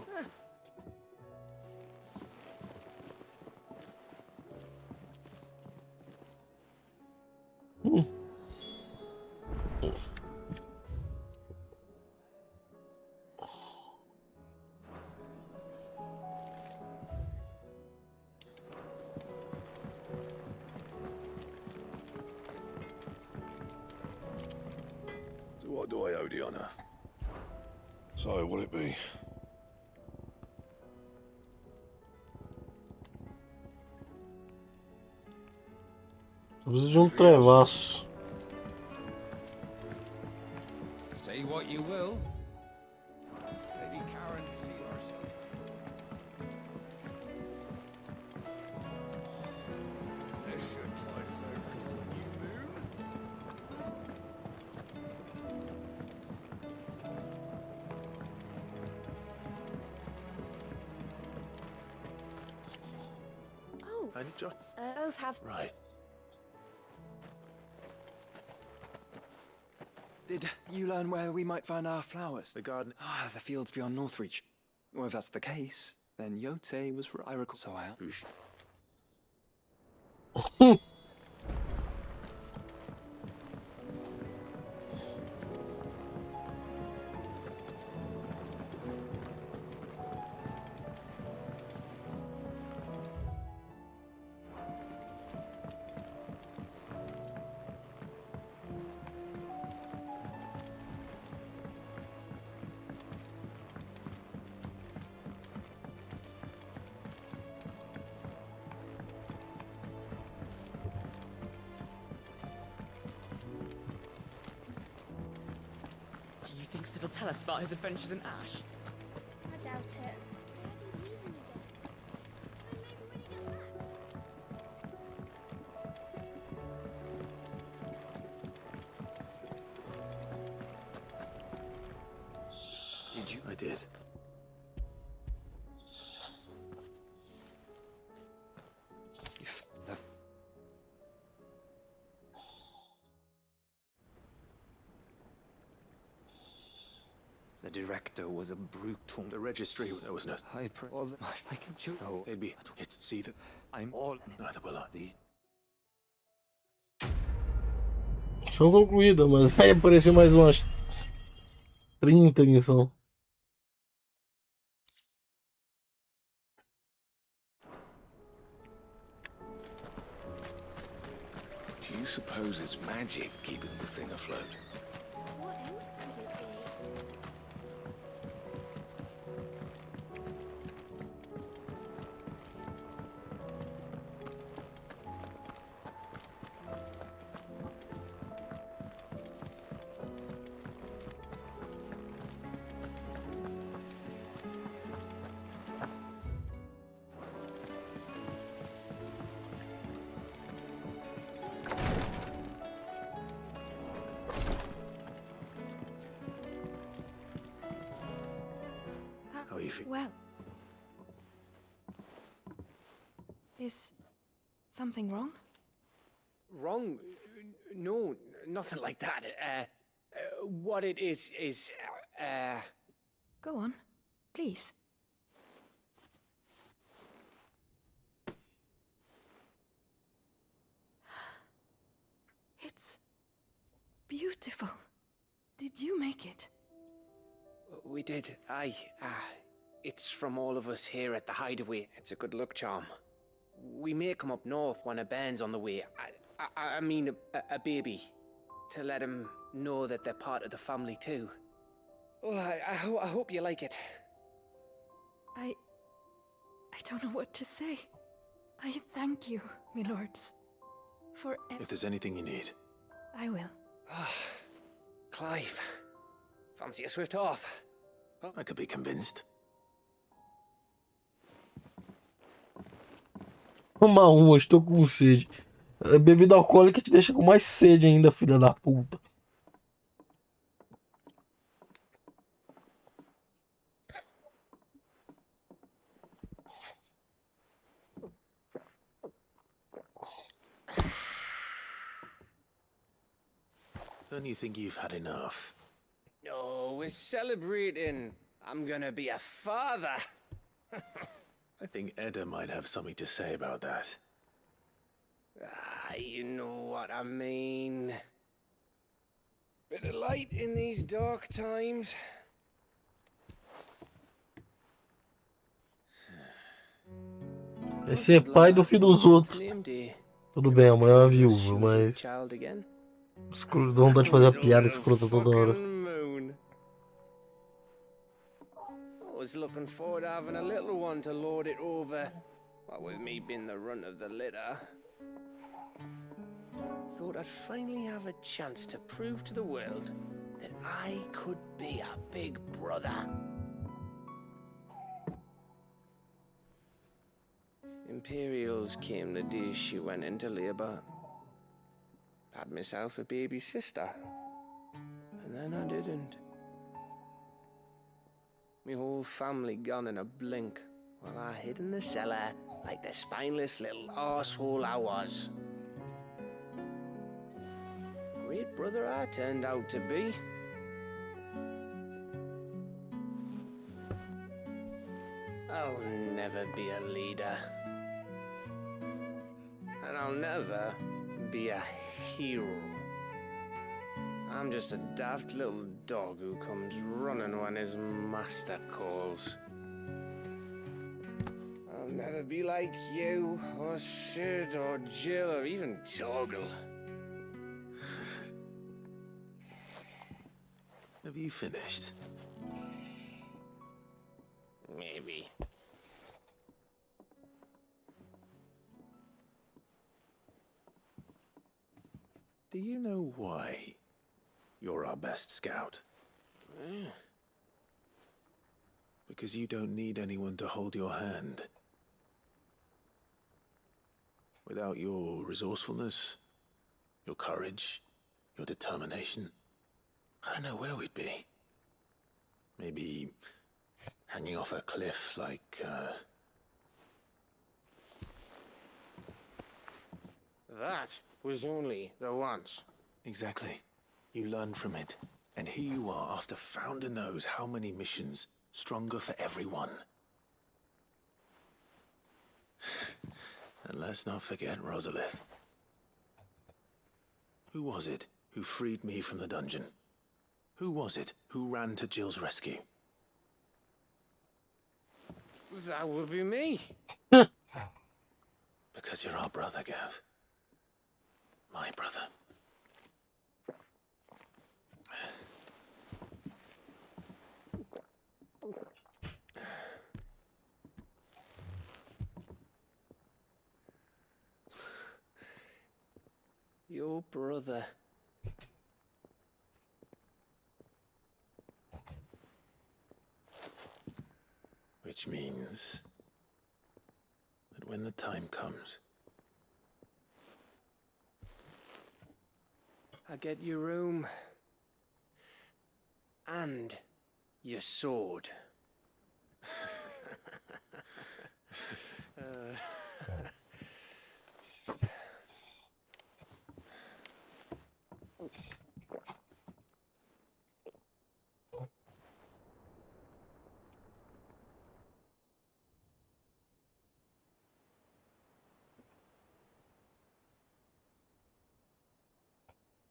So what do I owe the honor? So what'll it be? Preciso de trevaço. Say what you will. Lady Karen to see herself. This should tide us over till the new moon. Oh, I need just Both have. right. Did you learn where we might find our flowers? The garden. Ah, the fields beyond Northreach. Well, if that's the case, then Yote was right. I recall. So I. Do you think Sid will tell us about his adventures in Ash? I doubt it. Did you? I did. If the director was a brutal. The registry, there was no hyper. I can shoot. Oh, they'd be. It's see that I'm all. neither will I. These. Missão concluída, mas aí apareceu mais umas 30 missão. Do you suppose it's magic keeping the thing afloat? What else could it be? How are you feeling? Well. Is something wrong? Wrong? No, nothing like that. What it is, Go on, please. It's beautiful. Did you make it? We did. It's from all of us here at the Hideaway. It's a good luck charm. We may come up north when a band's on the way. I mean a baby. To let him know that they're part of the family too. Oh, I hope you like it. I don't know what to say. I thank you, my lords, for If there's anything you need. I will. Clive, fancy a swift off? I could be convinced. Toma uma, estou com sede. Bebida alcoólica te deixa com mais sede ainda, filha da puta. Don't you think you've had enough? No, we're celebrating. I'm gonna be a father. I think Edda might have something to say about that. You know what I mean. Bit of light in these dark times. É ser pai do filho dos outros. Tudo bem, a mulher é uma viúva, mas. Dá vontade de fazer a piada escrota toda hora. I was looking forward to having a little one to lord it over. What with me being the runt of the litter. Thought I'd finally have a chance to prove to the world that I could be a big brother. Imperials came the day she went into labour. Had myself a baby sister. And then I didn't. My whole family gone in a blink, while I hid in the cellar like the spineless little arsehole I was. Great brother I turned out to be. I'll never be a leader. And I'll never be a hero. I'm just a daft little dog who comes running when his master calls. I'll never be like you, or Sid, or Jill, or even Torgal. Have you finished? Maybe. Do you know why you're our best scout? Because you don't need anyone to hold your hand. Without your resourcefulness, your courage, your determination, I don't know where we'd be. Maybe hanging off a cliff like, That was only the once. Exactly. You learn from it. And here you are, after Founder knows how many missions, stronger for everyone. And let's not forget Rosalith. Who was it who freed me from the dungeon? Who was it who ran to Jill's rescue? That would be me. Because you're our brother, Gav. My brother. Your brother. Which means that when the time comes, I get your room. And your sword.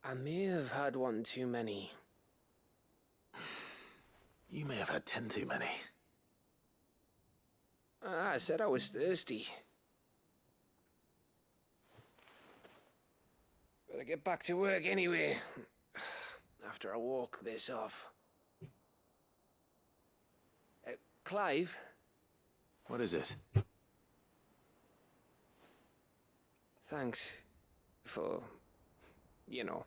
I may have had one too many. you may have had 10 too many. I said I was thirsty. Better get back to work anyway. After I walk this off. Clive? What is it? Thanks for, you know.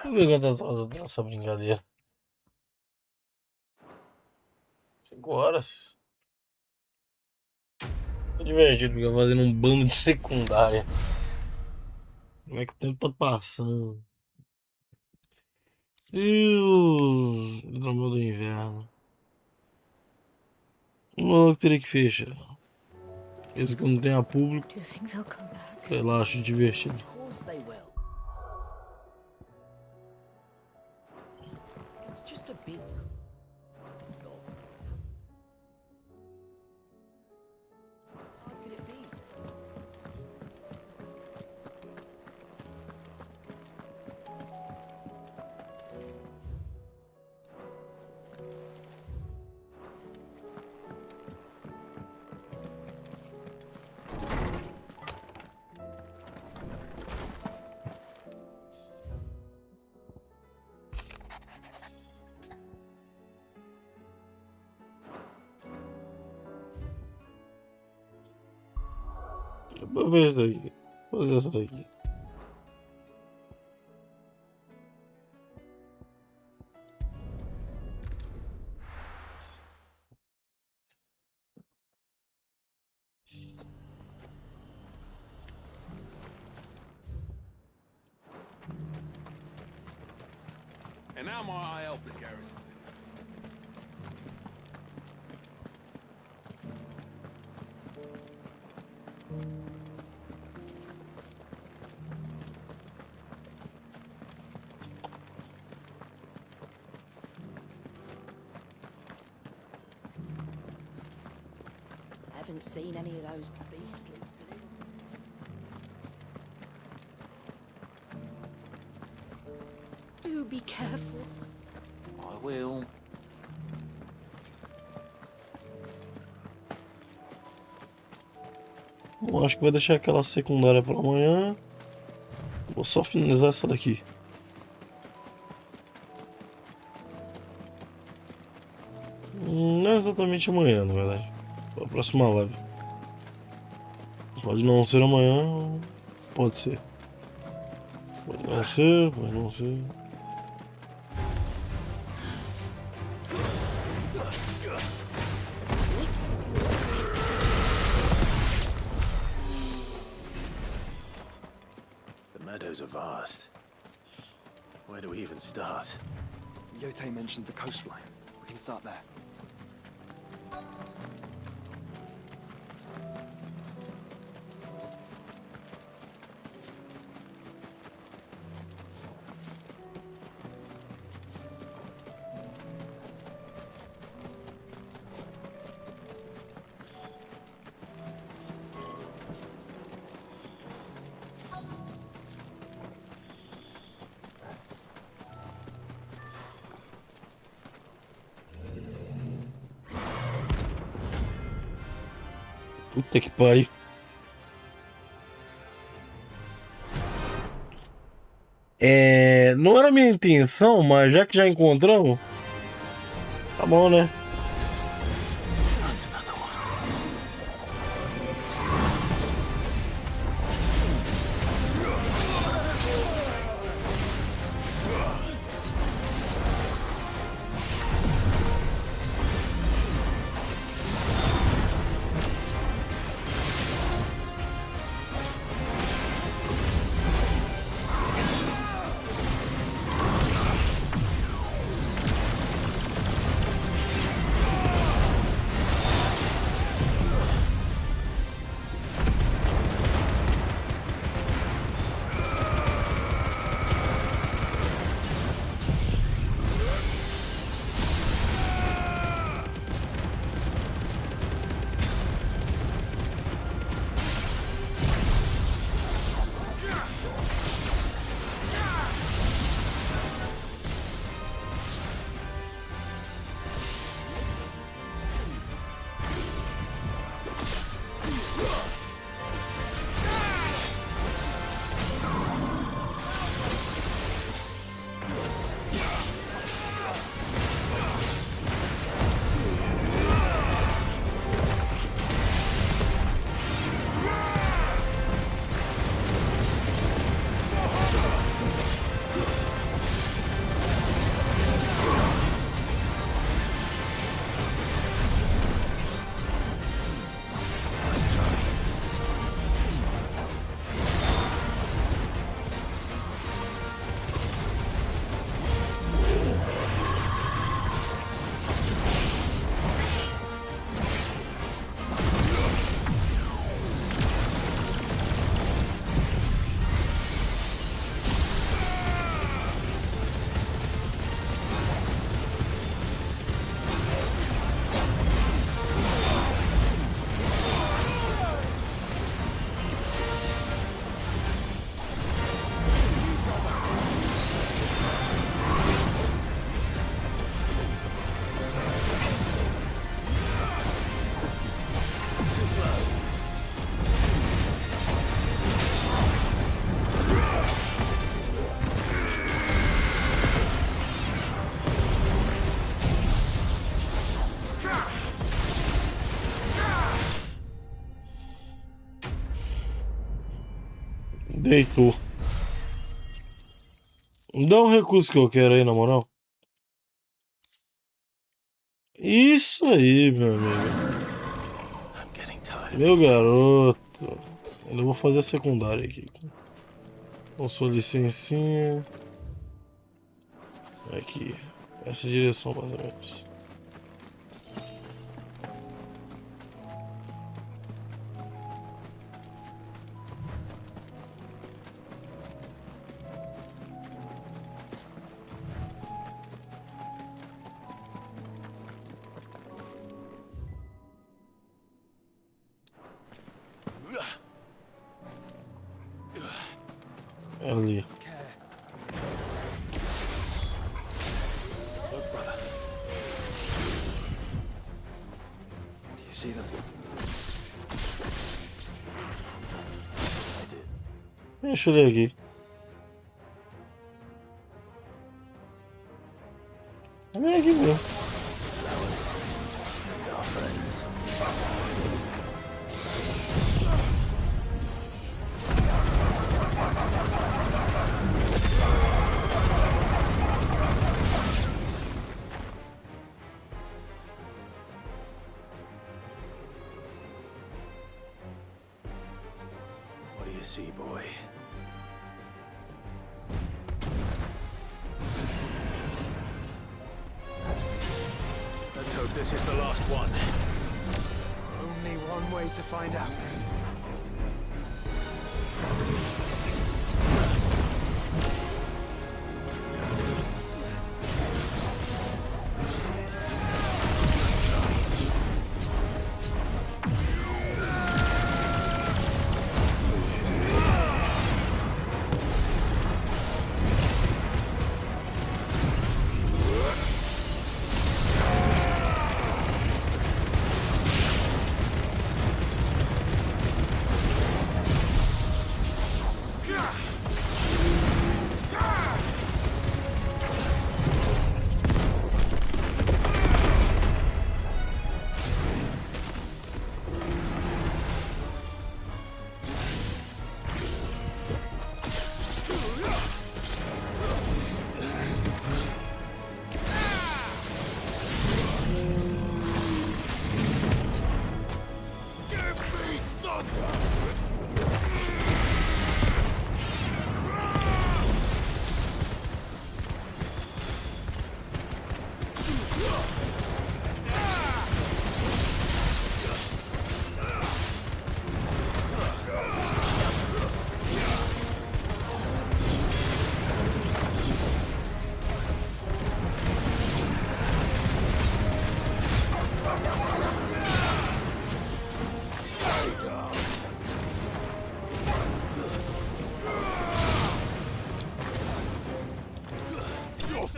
Vou ver quanto essa brincadeira. 5 horas. É divertido ficar fazendo um bando de secundária. Como é que o tempo tá passando? Drama do inverno. Logo teria que fechar. Esse que não tem a público. Relaxo divertido. Of course they will. It's just a big pistol. How could it be? Vou ver isso daqui. Vou fazer essa daqui. And now might I help the garrison today? haven't seen any of those beastly... Do be careful. I will. Bom, acho que vai deixar aquela secundária para amanhã. Vou só finalizar essa daqui. Não é exatamente amanhã, na verdade. A próxima live. Pode não ser amanhã, pode ser. Pode não ser, pode não ser. The meadows are vast. Where do we even start? Yote mentioned the coastline. We can start there. Puta que pariu. Não era minha intenção, mas já que já encontramos, tá bom, né? Deitou. Dá um recurso que eu quero aí, na moral. Isso aí, meu amigo. Meu garoto. Eu vou fazer a secundária aqui. Com sua licencinha. Aqui. Essa direção, mais ou menos. Ali. Look, brother. Do you see them? Deixa eu ler aqui. É aqui mesmo. What do you see, boy? Let's hope this is the last one. Only one way to find out.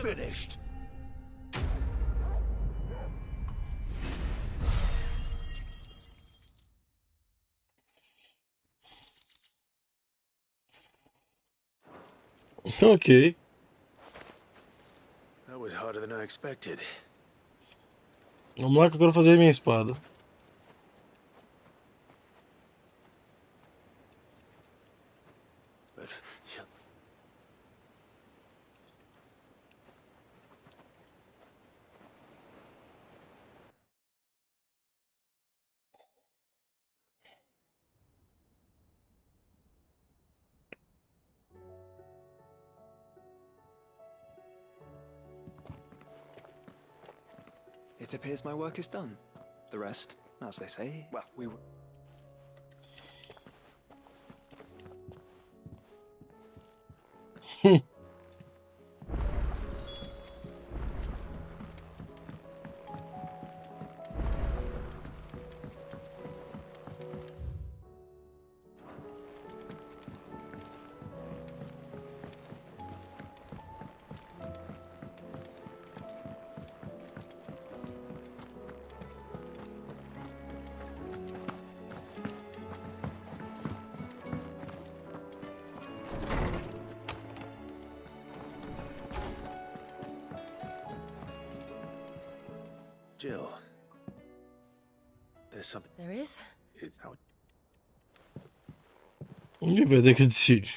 Finished. Ok. That was harder than I expected. Vamos lá que eu quero fazer minha espada. But It appears my work is done. The rest, as they say, well, we were... Jill, there's something. There is? It's how. Ninguém vai ter que decidir.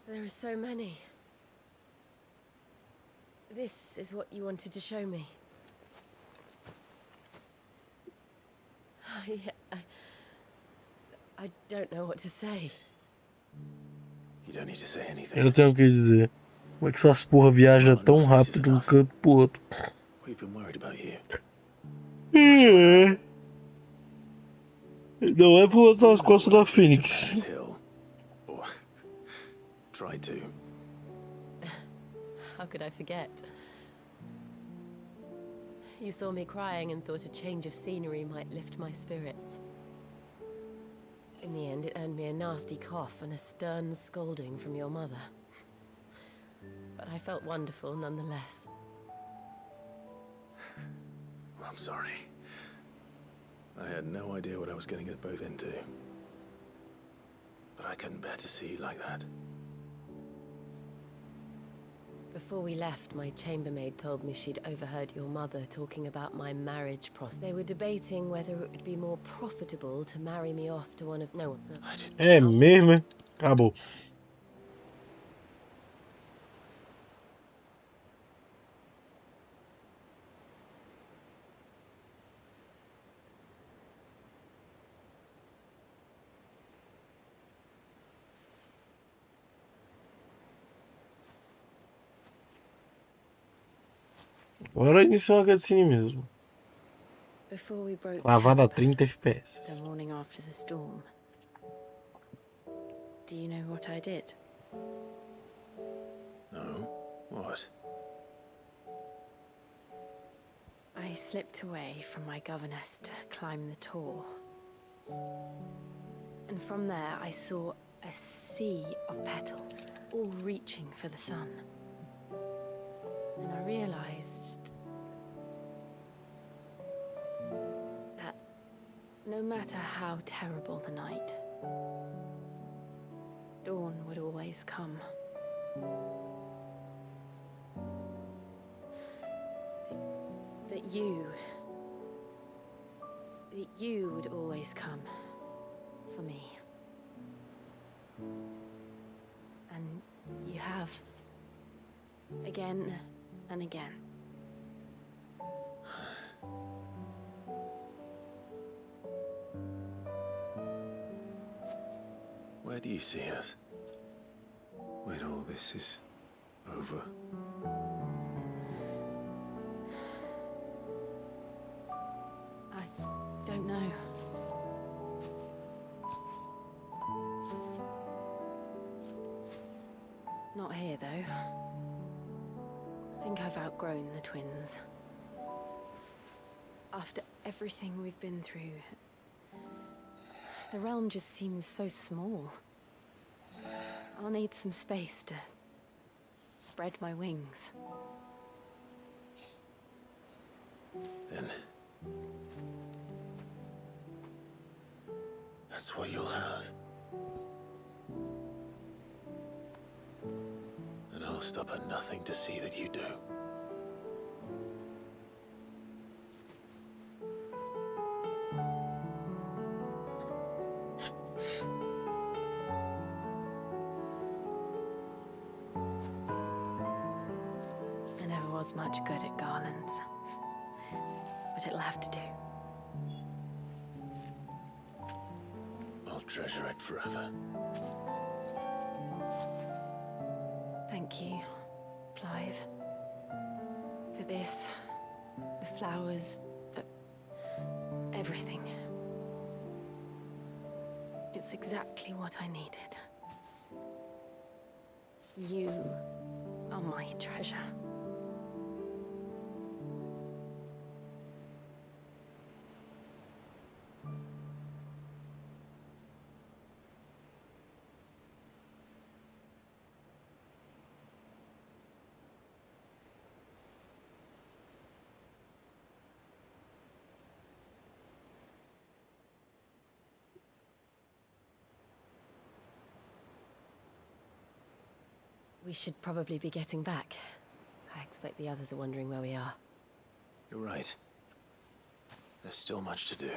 There are so many. This is what you wanted to show me. I don't know what to say. You don't need to say anything. Eu não tenho o que dizer. Como é que essas porra viaja tão rápido de um canto pro outro? We've been worried about you. Não é voltar as costas da Fênix. Or try to. How could I forget? You saw me crying and thought a change of scenery might lift my spirits. In the end, it earned me a nasty cough and a stern scolding from your mother. But I felt wonderful nonetheless. I'm sorry. I had no idea what I was getting us both into. But I couldn't bear to see you like that. Before we left, my chambermaid told me she'd overheard your mother talking about my marriage prospects. They were debating whether it would be more profitable to marry me off to one of... No. É mesmo, hein? Acabou. Agora iniciou a cutscene mesmo. Before we broke Lavada a camp, 30 FPS. the morning after the storm. Do you know what I did? No? What? I slipped away from my governess to climb the tor. And from there I saw a sea of petals, all reaching for the sun. And I realized that no matter how terrible the night, dawn would always come. That you would always come for me. And you have. Again and again. Where do you see us? When all this is over? I don't know. Not here, though. I think I've outgrown the twins. After everything we've been through, the realm just seems so small. I'll need some space to spread my wings. Then that's what you'll have. And I'll stop at nothing to see that you do. I never was much good at garlands, but it'll have to do. I'll treasure it forever. Thank you, Clive. For this, the flowers, for everything. It's exactly what I needed. You are my treasure. We should probably be getting back. I expect the others are wondering where we are. You're right. There's still much to do.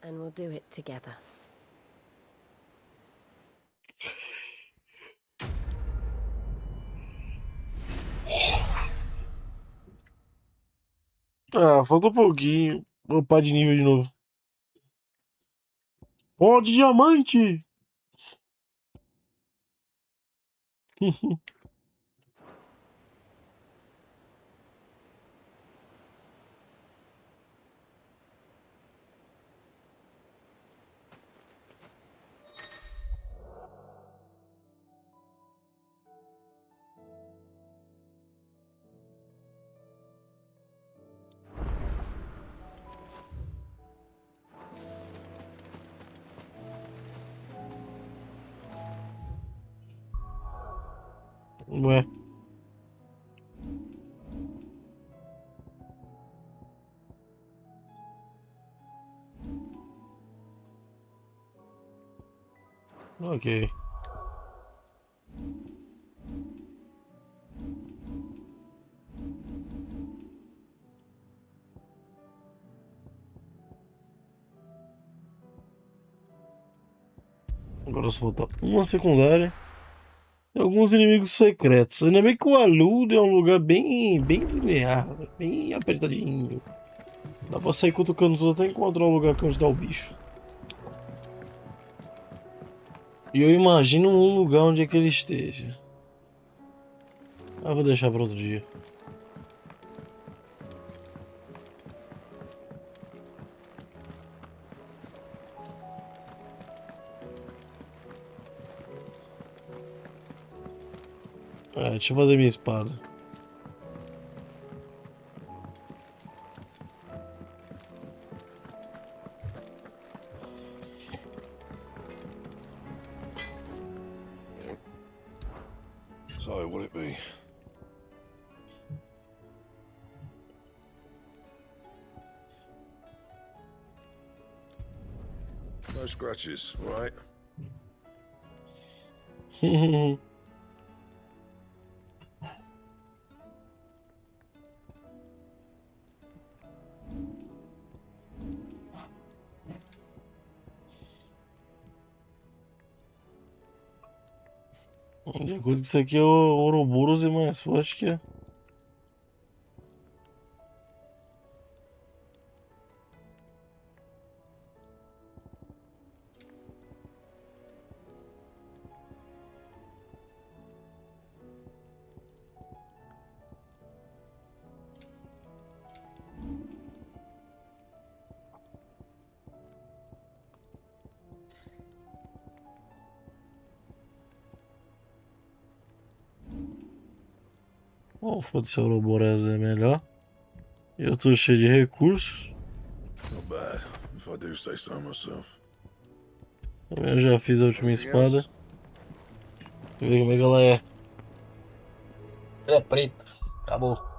And we'll do it together. Ah, falta um pouquinho. Upar de nível de novo. Ó, de diamante! Ué. Ok. Agora só falta uma secundária e alguns inimigos secretos. Ainda bem que o Alud é um lugar bem linear, bem apertadinho. Dá pra sair cutucando tudo até encontrar o lugar onde tá o bicho. E eu imagino um lugar onde é que ele esteja. Ah, vou deixar para outro dia. Deixa eu fazer minha espada. So, will it be? No scratches, right? De acordo com isso aqui, o Ouroboros é mais forte que é. Oh, foda-se, o Ouroboros é melhor. Eu tô cheio de recursos. Not bad, if I do say so myself. Eu já fiz a última espada. Deixa eu ver como é que ela é. Ela é preta. Acabou.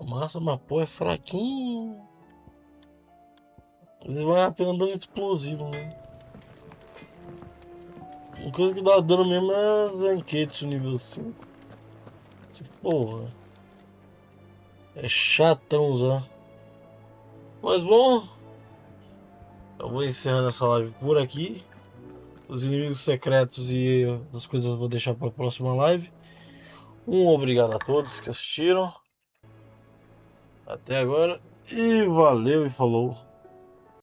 É massa, mas pô, é fraquinho. Ele vai apenas dando explosivo, né? Uma coisa que dá dano mesmo é Ranked nível 5. Que porra. É chatão usar. Mas bom, eu vou encerrando essa live por aqui. Os inimigos secretos e as coisas eu vou deixar para a próxima live. Um obrigado a todos que assistiram até agora. E valeu e falou.